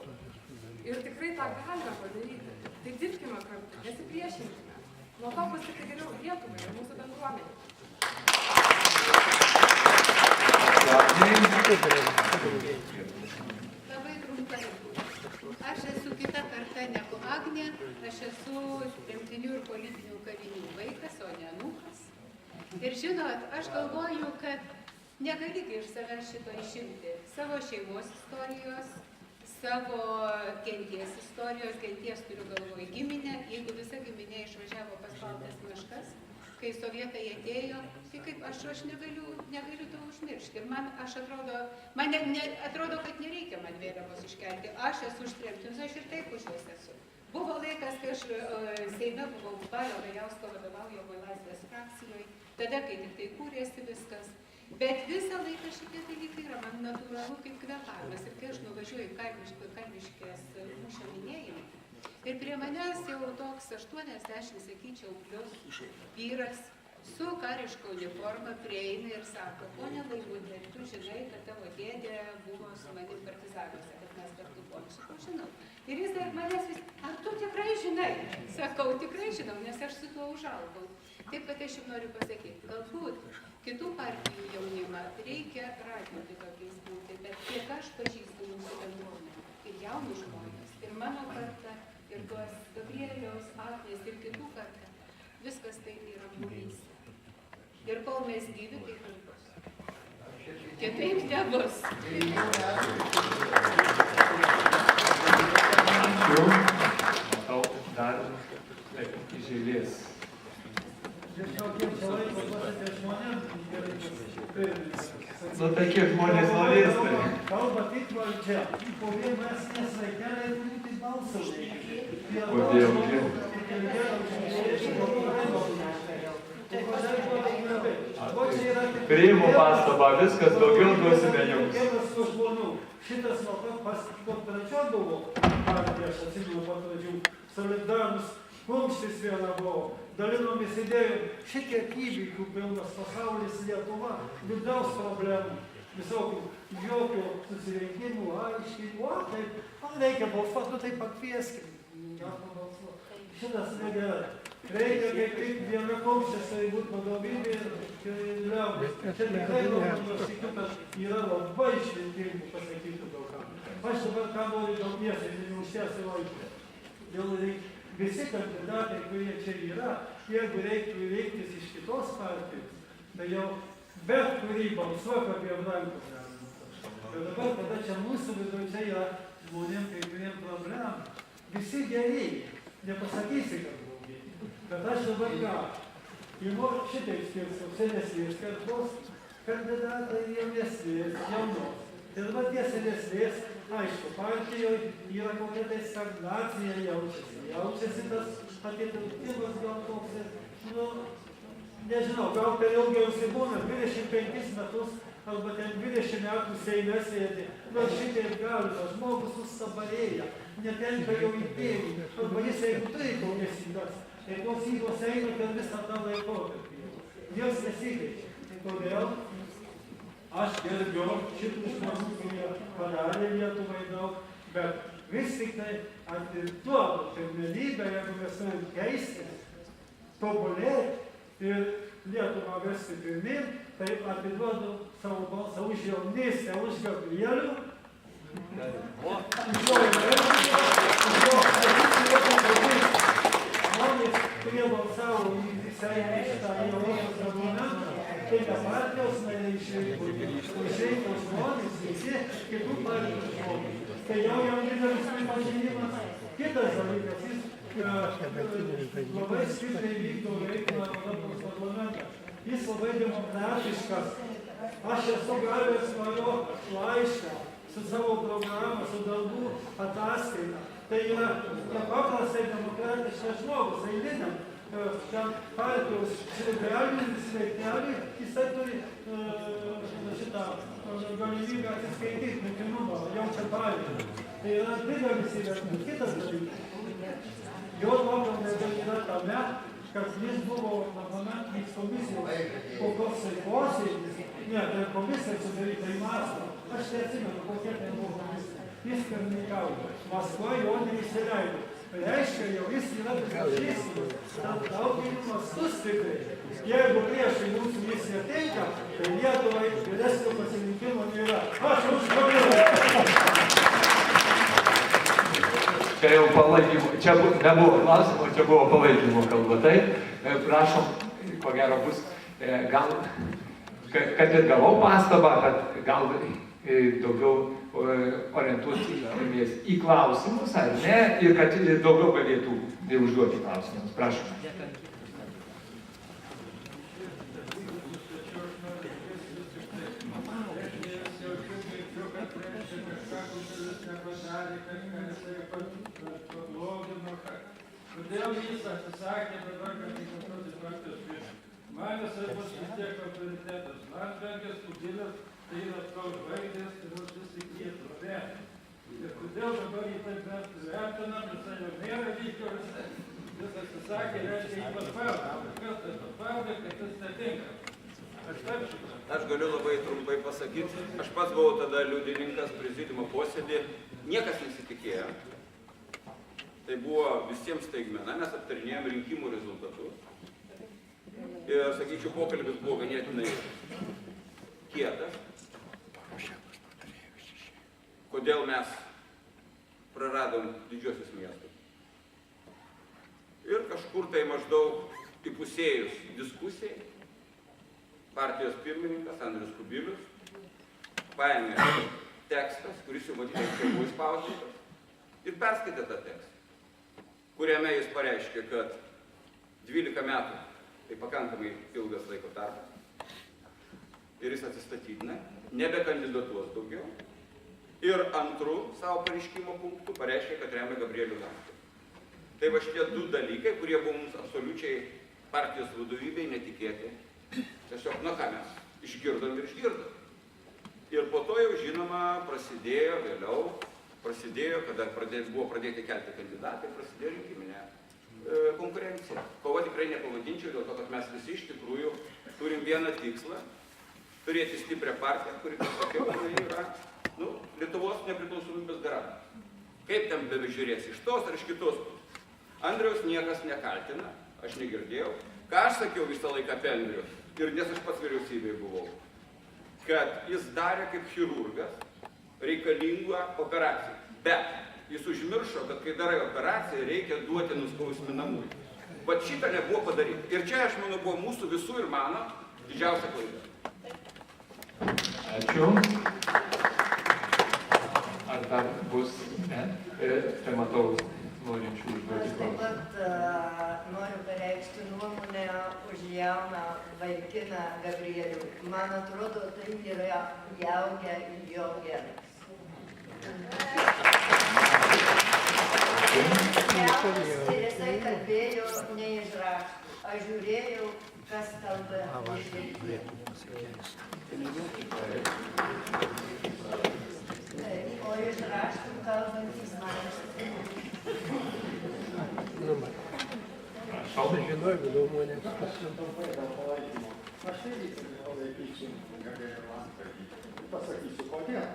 Ir tikrai tą galime padaryti. Tai dirbkime kartu, nesipriešinkime. Nuo to bus tik geriau Lietuvai ir mūsų bendruomeniai. Labai trumpai. Aš esu kita karta negu Agnė, aš esu tremtinių ir politinių kalinių vaikas, o ne anūkas. Ir žinot, aš galvoju, kad negali iš savęs šito išimti. Savo šeimos istorijos, savo genties istorijos, genties turiu galvoj giminę, jeigu visa giminė išvažiavo pas baltas meškas, kai sovietai atėjo, tai kaip aš negaliu to užmiršti. Ir man atrodo, kad nereikia man vėliavos iškelti. Aš esu už tremtinius, aš ir taip už juos esu. Buvo laikas, kai aš Seime buvau Balio Rajausko vadovaujamoj Laisvės frakcijoje, tada, kai tik tai kūrėsi viskas. Bet visą laiką šitie dalykai yra man natūralu kaip kvėpavimas. Ir kai aš nuvažiuoju į Kalviškės mūšio minėjimą, ir prie manęs jau toks 80, sakyčiau, plius vyras su kariška uniforma prieina ir sako, ponia Laimutė, tu žinai, kad tavo dėdė buvo su manim partizanuose, kad mes kartu buvom. Sakau, žinau. Ir jis dar manęs vis, ar tu tikrai žinai? Sakau, tikrai žinau, nes aš su tuo užaugau. Taip, kad aš jums noriu pasakyti, galbūt kitų partijų jaunimą reikia raginti tokiais būti, bet kiek aš pažįstu mūsų bendruomenę, ir jaunus žmonės, ir mano kartą, ir tuos Gabrieliaus, Agnės ir kitų kartą, viskas tai yra mumis. Ir kol mes gyvi, taip ir bus. Kitaip nebus. Ačiū. Matau, dar iš eilės. Nu, tai kiek žmonės norės, tai. Kalba tik valdžia. Po vienas vaikelai turi tik balsą. Kodėl? Priimu pastabą, viskas, daugiau duosime jums. Vienas su žmonių. Šitas nuo pradžio buvo, aš atsimenu pat pradžių, solidarus kumštis viena buvo. Dalinomės idėjom, šitiek įvykių pilnas pasaulis Lietuva, vidaus problemų, visokių, jokių susirinkimų, aiškinimų, taip, man reikia balsuoti, tai pakvieskim, šitas negerai. Reikia kaip tik viena kumštis, tai būtų vadovybė ir liaudės. Čia tikrai nors kitas yra labai šventingų pasakyti daugam. Aš dabar ką noriu daug miestai, neužtęsiu laiką. Visi kandidatai, kurie čia yra, jeigu reiktų įveiktis iš kitos partijos, tai jau bet kurį balsuok apie Brankus. Ir dabar, kada čia mūsų viduje yra žmonėm kai kuriem problemų, visi geri, nepasakysi, kad blogi. Bet aš dabar ką? Imu šitaip skirsiu, senesnės kartos kandidatai jaunesnės, jaunos. Ir dabar tie senesnės, aišku, partijoje yra kokia tai stagnacija jaučiasi. Jaučiasi tas atitrūkimas gal toks, nu, nežinau, gal per ilgiau būna, 25 metus arba ten 20 metų Seime sėdi. Nu, šitaip galima, žmogus sustabarėja, netenka jau idėjų, arba jis jeigu turi kokias įdas, tai tos įdos eina per visą tą laikotarpį. Jos nesikeičia. Todėl aš gerbiu šitų žmonių, kurie padarė Lietuvai daug, bet vis tik tai atiduodu pirmenybę, jeigu mes turim keistis, tobulėti ir Lietuvą vesti pirmin, tai atiduodu savo balsą už jaunystę, už Gabrielių. Žmonės, kurie balsavo į visą šitą Europos parlamentą, tai ne partijos nariai išreiko žmonės, visi kitų partijos žmonės. Tai jau didelis pripažinimas. Kitas dalykas, jis labai stipriai vykdo veiklą Europos parlamentą. Jis labai demokratiškas. Aš esu gavęs mano laišką su savo programa, su darbų ataskaita. Tai yra nepaprastai demokratiškas žmogus, eiliniam. Ten partijos realinius veiklelį, jisai turi šitą galimybę atsiskaityti, būtinumą, jaučia pareigą. Tai yra didelis įvertinimas. Kitas dalykas. Jo nuomonė yra tame, kad jis buvo parlamentinės komisijos kokios posėdis, ne, tai komisija sudaryta į Maskvą. Aš neatsimenu, kokia tai buvo komisija. Jis pirmininkauja. Maskva jo neįsileido. Reiškia, jau jis yra pripažįstamas, tarptautiniu mastu stipriai. Jeigu priešai mūsų jis netinka, tai Lietuvai didesnio pasirinkimo nėra. Aš už Gabrielių. Čia jau palaikymo, čia nebuvo klausimo, čia buvo palaikymo kalba. Tai prašom, ko gero bus, gal, kad ir gavau pastabą, kad gal daugiau orientuotis į klausimus, ar ne, ir kad daugiau galėtų užduoti klausimus. Prašom. jis nepadarė, kažką jisai pablogino, kodėl jis atsisakė dabar, kad įkontroti partijos pirmininką. Man jisai bus vis tiek autoritetas. Landsbergis, Kubilius, tai yra tos žvaigždės, kurios vis tik jie pravertina. Ir kodėl dabar jį taip vertinam, jisai jau nėra vykdomas, jis atsisakė, reiškia jį paspaudė. Kas tai paspaudė, kad jis netinka. Aš galiu labai trumpai pasakyti, aš pats buvau tada liudininkas prezidiumo posėdį, niekas nesitikėjo. Tai buvo visiems staigmena, mes aptarinėjom rinkimų rezultatus. Ir, sakyčiau, pokalbis buvo ganėtinai kietas. Kodėl mes praradom didžiosius miestus. Ir kažkur tai maždaug įpusėjus diskusijai, partijos pirmininkas Andrius Kubilius paėmė tekstas, kuris jau matyt buvo išspausdintas, ir perskaitė tą tekstą, kuriame jis pareiškė, kad 12 metų tai pakankamai ilgas laiko tarpas ir jis atsistatydina, nebekandidatuos daugiau. Ir antrų savo pareiškimo punktų pareiškė, kad remia Gabrielių Landsbergį. Tai va šitie du dalykai, kurie buvo mums absoliučiai partijos vadovybei netikėti. Tiesiog, na ką mes išgirdom ir išgirdom. Ir po to jau, žinoma, prasidėjo vėliau, kada buvo pradėti kelti kandidatai, prasidėjo rinkiminė konkurencija. Kova tikrai nepavadinčiau, dėl to, kad mes visi iš tikrųjų turim vieną tikslą – turėti stiprią partiją, kuri, kaip sakiau, yra Lietuvos nepriklausomybės garantas. Kaip ten bežiūrės, iš tos ar iš kitos pusės. Andriaus niekas nekaltina, aš negirdėjau. Ką aš sakiau visą laiką apie Andrių, ir nes aš pats vyriausybėje buvau, kad jis darė kaip chirurgas reikalingą operaciją. Bet jis užmiršo, kad kai darai operaciją, reikia duoti nuskausminamųjų. Bet šitą nebuvo padaryti. Ir čia, aš manau, buvo mūsų visų ir mano didžiausia klaida. Ačiū. Ar dar bus, čia matau, norinčių užduoti klausimą. Aš taip pat noriu pareikšti nuomonę už jauną vaikiną Gabrielių. Man atrodo, tai yra jaugę jo genas. Jaunas ir jisai kalbėjo ne iš raštų. Aš žiūrėjau, kas kalba iš vilties. O iš raštų kalbantis manas. Žinojau nuomonę. Aš irgi palaikysiu Gabrielių Landsbergį. Pasakysiu, kodėl.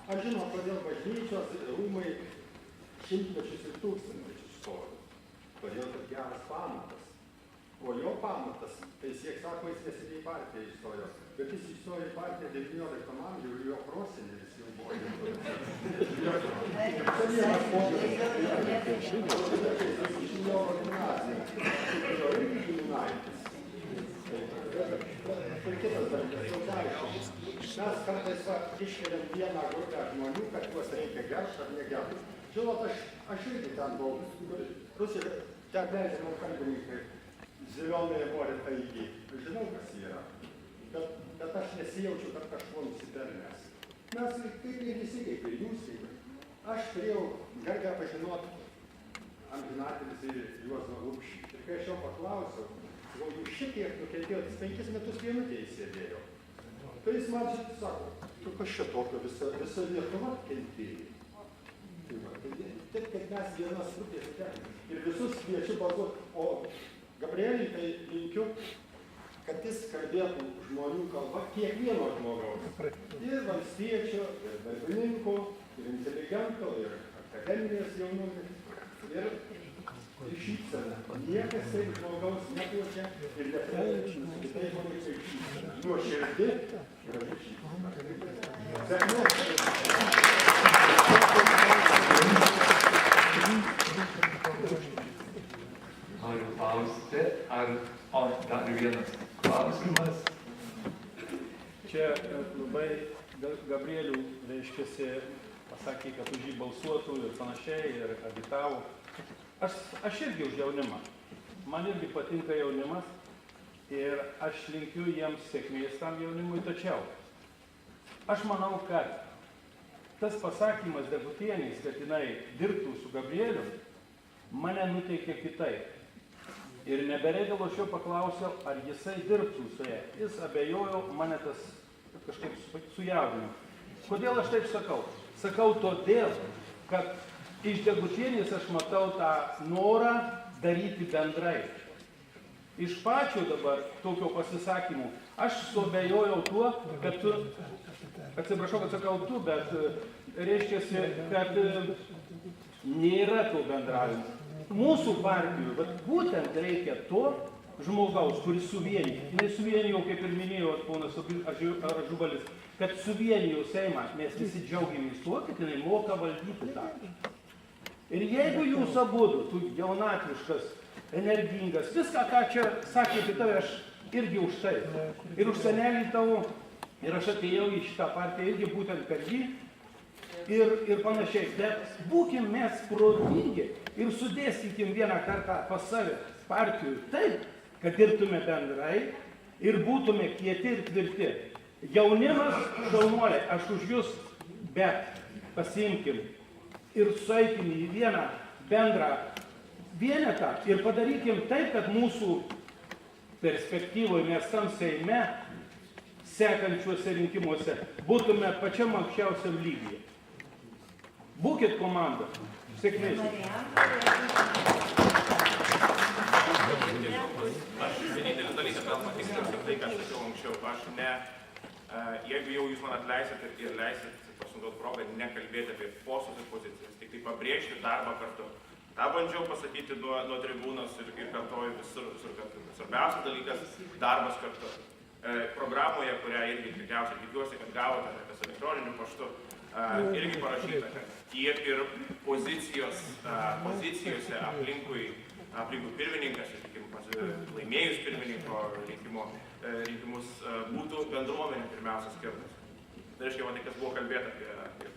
Aš žinau, kodėl bažnyčios rūmai šimtmečius ir tūkstantmečius stovi. Todėl, kad geras pamatas. O jo pamatas, tai siek sako, jis neseniai į partiją įstojo. Bet jis įstojo į partiją 19 amžiuje ir jo prosenelis jau buvo. Mes kartais iškeliam vieną grupę žmonių, kad juos reikia geršti ar negeršti. Žinot, aš irgi ten buvau. Rusija, ten leidžiamą kalbininkai. Zilionai nori tai įgyti. Žinau, kas yra. Bet aš nesijaučiu, kad kažkuo nusipelnęs. Mes kaip ir visi, kaip ir jūs. Aš turėjau garbę pažinoti amžinatelis ir Juozą Urbšį. Ir kai aš jo paklausiau, jūs šitiek nukentėjot, 5 metus vienutėje sėdėjo. Tai jis man sako, tu kas čia tokio, visa Lietuva kentėjo. Taip, kad mes vienas grupės tekime. Ir visus kviečiu balsuoti. O Gabrieliui tai linkiu, kad jis kalbėtų žmonių kalba kiekvieno žmogaus. Ir valstiečio, ir darbininko, ir inteligento, ir akademinės jaunumės. Ir šypsena. Niekas taip žmogaus nepuošia ir nepraleidžia. Kitaip manai kaip šypsena. Nuoširdi ir šypsena. Sėkmės. Noriu klausti, dar vienas klausimas. Čia labai Gabrielių, reiškiasi, pasakė, kad už jį balsuotų ir panašiai, ir agitavo. Aš irgi už jaunimą. Man irgi patinka jaunimas ir aš linkiu jiems sėkmės tam jaunimui, tačiau aš manau, kad tas pasakymas Degutienės, kad jinai dirbtų su Gabrieliu, mane nuteikė kitaip. Ir nebereikalo aš jo paklausiau, ar jisai dirbtų su ja. Jis abejojo, mane tas kažkaip sujaudino. Kodėl aš taip sakau? Sakau todėl, kad iš Degutienės aš matau tą norą daryti bendrai. Iš pačio dabar tokio pasisakymų aš suabejojau tuo, kad tu, atsiprašau, kad sakau tu, bet reiškiasi, kad nėra to bendravimo. Mūsų partijų, bet būtent reikia to žmogaus, kuris suvienijo. Jis suvienijo, kaip ir minėjo ponas Ažubalis, kad suvienijo Seimą. Mes visi džiaugiamės tuo, kad jinai moka valdyti tą. Ir jeigu jūs abudu, tu jaunatviškas, energingas, viską, ką čia sakė apie tave, aš irgi už tai. Ir už senelį tavo, ir aš atėjau į šitą partiją irgi būtent per jį. Ir panašiai, bet būkim mes protingi ir sudėstykim vieną kartą pas save partijų taip, kad dirbtume bendrai ir būtume kieti ir tvirti. Jaunimas, šaunuoliai, aš už jūs, bet pasiimkim ir sueikim į vieną bendrą vienetą ir padarykim taip, kad mūsų perspektyvoje mes tam Seime sekančiuose rinkimuose būtume pačiam aukščiausiam lygyje. Būkit komanda. Sėkmės. Aš vienintelis dalykas gal patikslinsiu tai, ką aš sakiau anksčiau. Aš ne, jeigu jau jūs man atleisit ir leisit pasinaudoti progą, nekalbėti apie postus ir pozicijas, tik tai pabrėžti darbą kartu. tą bandžiau pasakyti nuo tribūnos ir kartoju visur, kad svarbiausias dalykas – darbas kartu. Programoje, kurią irgi tikriausiai tikiuosi, kad gavote, kas elektroniniu paštu, irgi parašyta, kad tiek ir pozicijose aplinkui pirmininkas, laimėjus pirmininko rinkimus, būtų bendruomenė pirmiausia skirtas. Tai reiškia, man tai, kas buvo kalbėta apie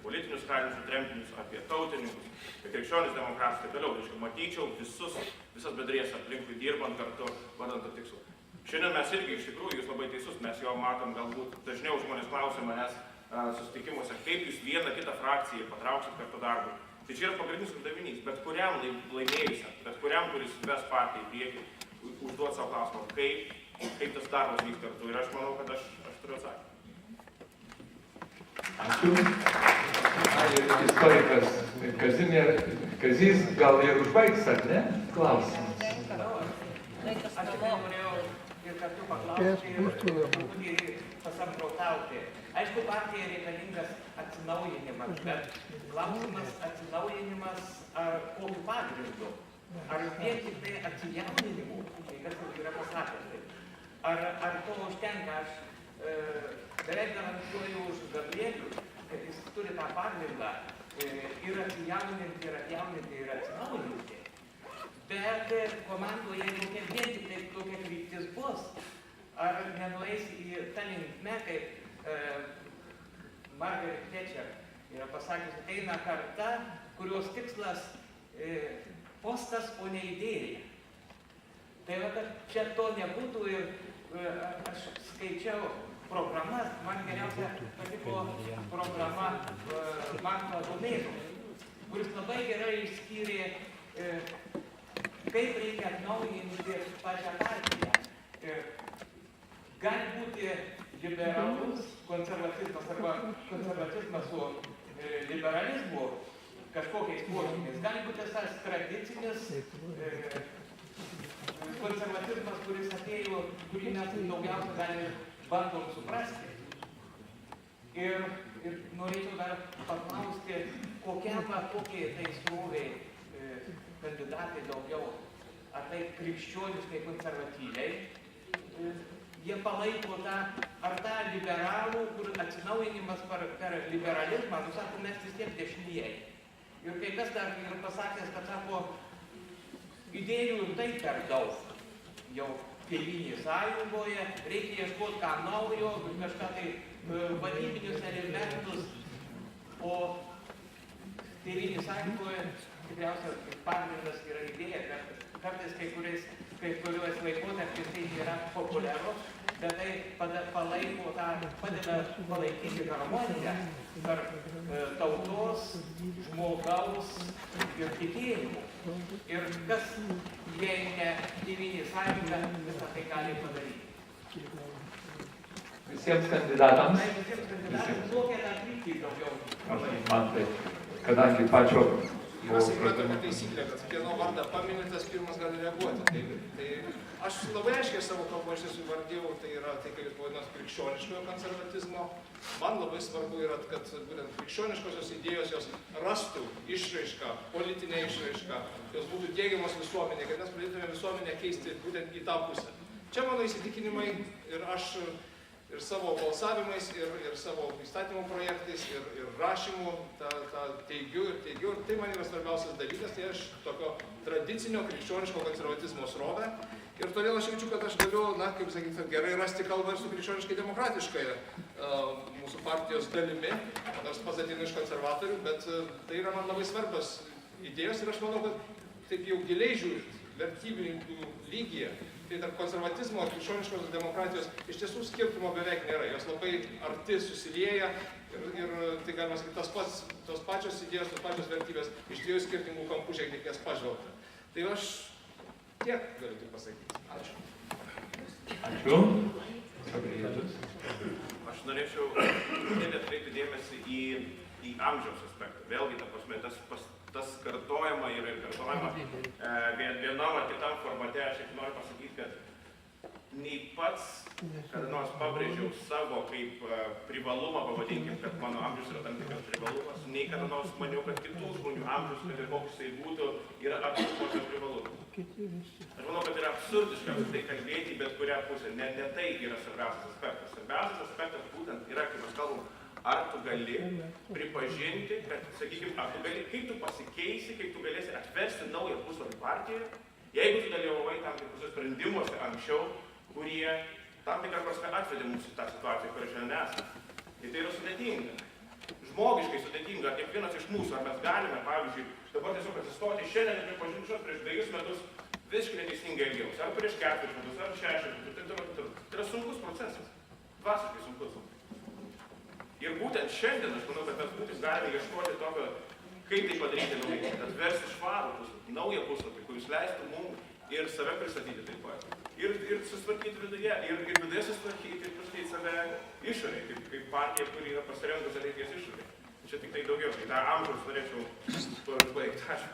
politinius kalinius ir tremtinius, apie tautininkus, apie krikščionis demokratus ir taip toliau. Tai reiškia, matyčiau visas bendrijas aplinkui dirbant kartu, vardant to tikslo. Šiandien mes irgi, iš tikrųjų, jūs labai teisus, mes jau matom galbūt dažniau žmonės klausia manęs susitikimuose, kaip jūs vieną kitą frakciją patrauksit kartu darbui. Tai čia yra pagrindinis uždavinys, bet kuriam laimėjusiam, bet kuriam, kuris ves partiją į priekį, užduoti savo klausimą, kaip tas darbas vyks kartu. Ir aš manau, kad aš turiu atsakymą. Ačiū. Istorikas Kazys gal ir užbaigs, ar ne? Klausimas. Aš norėjau ir kartu paklausti ir truputį pasamprotauti. Aišku, partija reikalingas atsinaujinimas, bet klausimas atsinaujinimas kokiu pagrindu? Ar vien tik tai atsijauninimu, kai kas jau yra pasakęs taip? Ar to užtenka? Aš beveik garantuoju už Gabrielių, kad jis turi tą pagrindą ir atsijauninti, ir atjauninti, ir atsinaujinti. Bet komandoje kokia vien tik tai tokia kryptis bus, ar nenueis į tą linkmę, kaip Margaret Thatcher yra pasakęs, ateina karta, kurios tikslas postas, o ne idėja. Tai va, kad čia to nebūtų ir aš skaičiau programas, man geriausia patiko programa Marko Adomėno, kuris labai gerai išskyrė, kaip reikia atnaujinti pačią partiją. Gali būti liberalus konservatizmas arba konservatizmas su liberalizmu kažkokiais požymiais. Gali būti tas tradicinis konservatizmas, kuris atėjo, kurį mes daugiausia gali bandom suprasti. Ir norėčiau dar paklausti, kokiai tai sroviai kandidatai daugiau, ar tai krikščioniškai konservatyviai, jie palaiko ar tą liberalų, kur atsinaujinimas per liberalizmą, sako, mes vis tiek dešinieji. Ir kai kas dar yra pasakęs, kad sako, idėjų ir tai per daug jau Tėvynės sąjungoje, reikia ieškoti ką naujo, kažką tai vadybinius elementus, o Tėvynės sąjungoje tikriausia pagrindas yra idėja, kad kartais kai kuriuos laikotarpiais tai nėra populiaru, bet tai padeda palaikyti harmoniją tarp tautos, žmogaus ir tikėjimų. Ir kas, jei ne Tėvynės sąjunga, visą tai gali padaryti. Visiems kandidatams. Man tai, kadangi pačio... Mes įpratome taisyklę, kad kieno vardą paminėtas, pirmas gali reaguoti. Tai aš labai aiškiai savo kalbą iš tiesų vardėjau, tai yra tai, kaip vadinasi, krikščioniškojo konservatizmo. Man labai svarbu yra, kad būtent krikščioniškosios idėjos jos rastų išraišką, politinę išraišką, jos būtų diegiamos visuomenė, kad mes pradėtume visuomenę keisti būtent į tą pusę. Čia mano įsitikinimai ir aš ir savo balsavimais, ir savo įstatymų projektais, ir rašymų tą teigiu, ir tai man yra svarbiausias dalykas, tai aš tokio tradicinio krikščioniško konservatizmo srovę. Ir todėl aš jaučiu, kad aš galiu, kaip sakyti, gerai rasti kalbą ir su krikščioniškai demokratiškai mūsų partijos dalimi, nors pats ateinu iš konservatorių, bet tai yra man labai svarbios idėjos ir aš manau, kad taip jau giliai žiūrint, vertybininkų lygyje, tai tarp konservatizmo ir krikščioniškos demokratijos iš tiesų skirtumo beveik nėra. Jos labai arti susilieja ir tai galima sakyti, tos pačios idėjos, tos pačios vertybės iš dviejų skirtingų kampų šiek tiek jas pažvelgta. Tai aš tiek galiu tik pasakyti. Ačiū. Ačiū. Aš norėčiau atkreipti dėmesį į amžiaus aspektą. Vėlgi, ta prasme, tas kartojama yra ir kartojama vienam ar kitam formate. Aš noriu pasakyti, kad nei pats, kada nors pabrėžiau savo kaip privalumą, pavadinkim, kad mano amžius yra tam tikras privalumas, nei kada nors maniau, kad kitų žmonių amžius, kad ir koks tai būtų, yra absoliučiai privalumas. Aš manau, kad yra absurdiška tai kalbėti bet kurią pusę. Ne tai yra svarbiausias aspektas. Svarbiausias aspektas būtent yra, kai mes kalbam, ar tu gali pripažinti, kad, sakykime, kaip tu pasikeisi, kaip tu galėsi atversti naują puslapį partijoje, jeigu tu dalyvavai tam tikrus sprendimuose anksčiau, kurie tam tikrą prasme atvedė mūsų tą situaciją, kurioje šiandien esame. Tai yra sudėtinga. Žmogiškai sudėtinga. Kiekvienas iš mūsų, ar mes galime, pavyzdžiui, dabar tiesiog atsistoti šiandien ir pripažinti prieš 2 metus visiškai neteisingai elgiausi, ar prieš 4 metus, ar 6 metus. Tai yra sunkus procesas. Dvasiškai sunkus. Ir būtent šiandien, aš manau, kad mes būtis galime ieškoti tokio, kaip tai padaryti naujai, atversti švarų puslapį, naują puslapį, kuris leistų mums ir save pristatyti taip pat. Ir susitvarkyti viduje, ir viduje susitvarkyti ir pristatyti save išorėje, kaip partija, kuri yra pasirengusi ateities išorėje. Čia tik tai daugiau, tai tą amžiaus norėčiau baigti. Ačiū.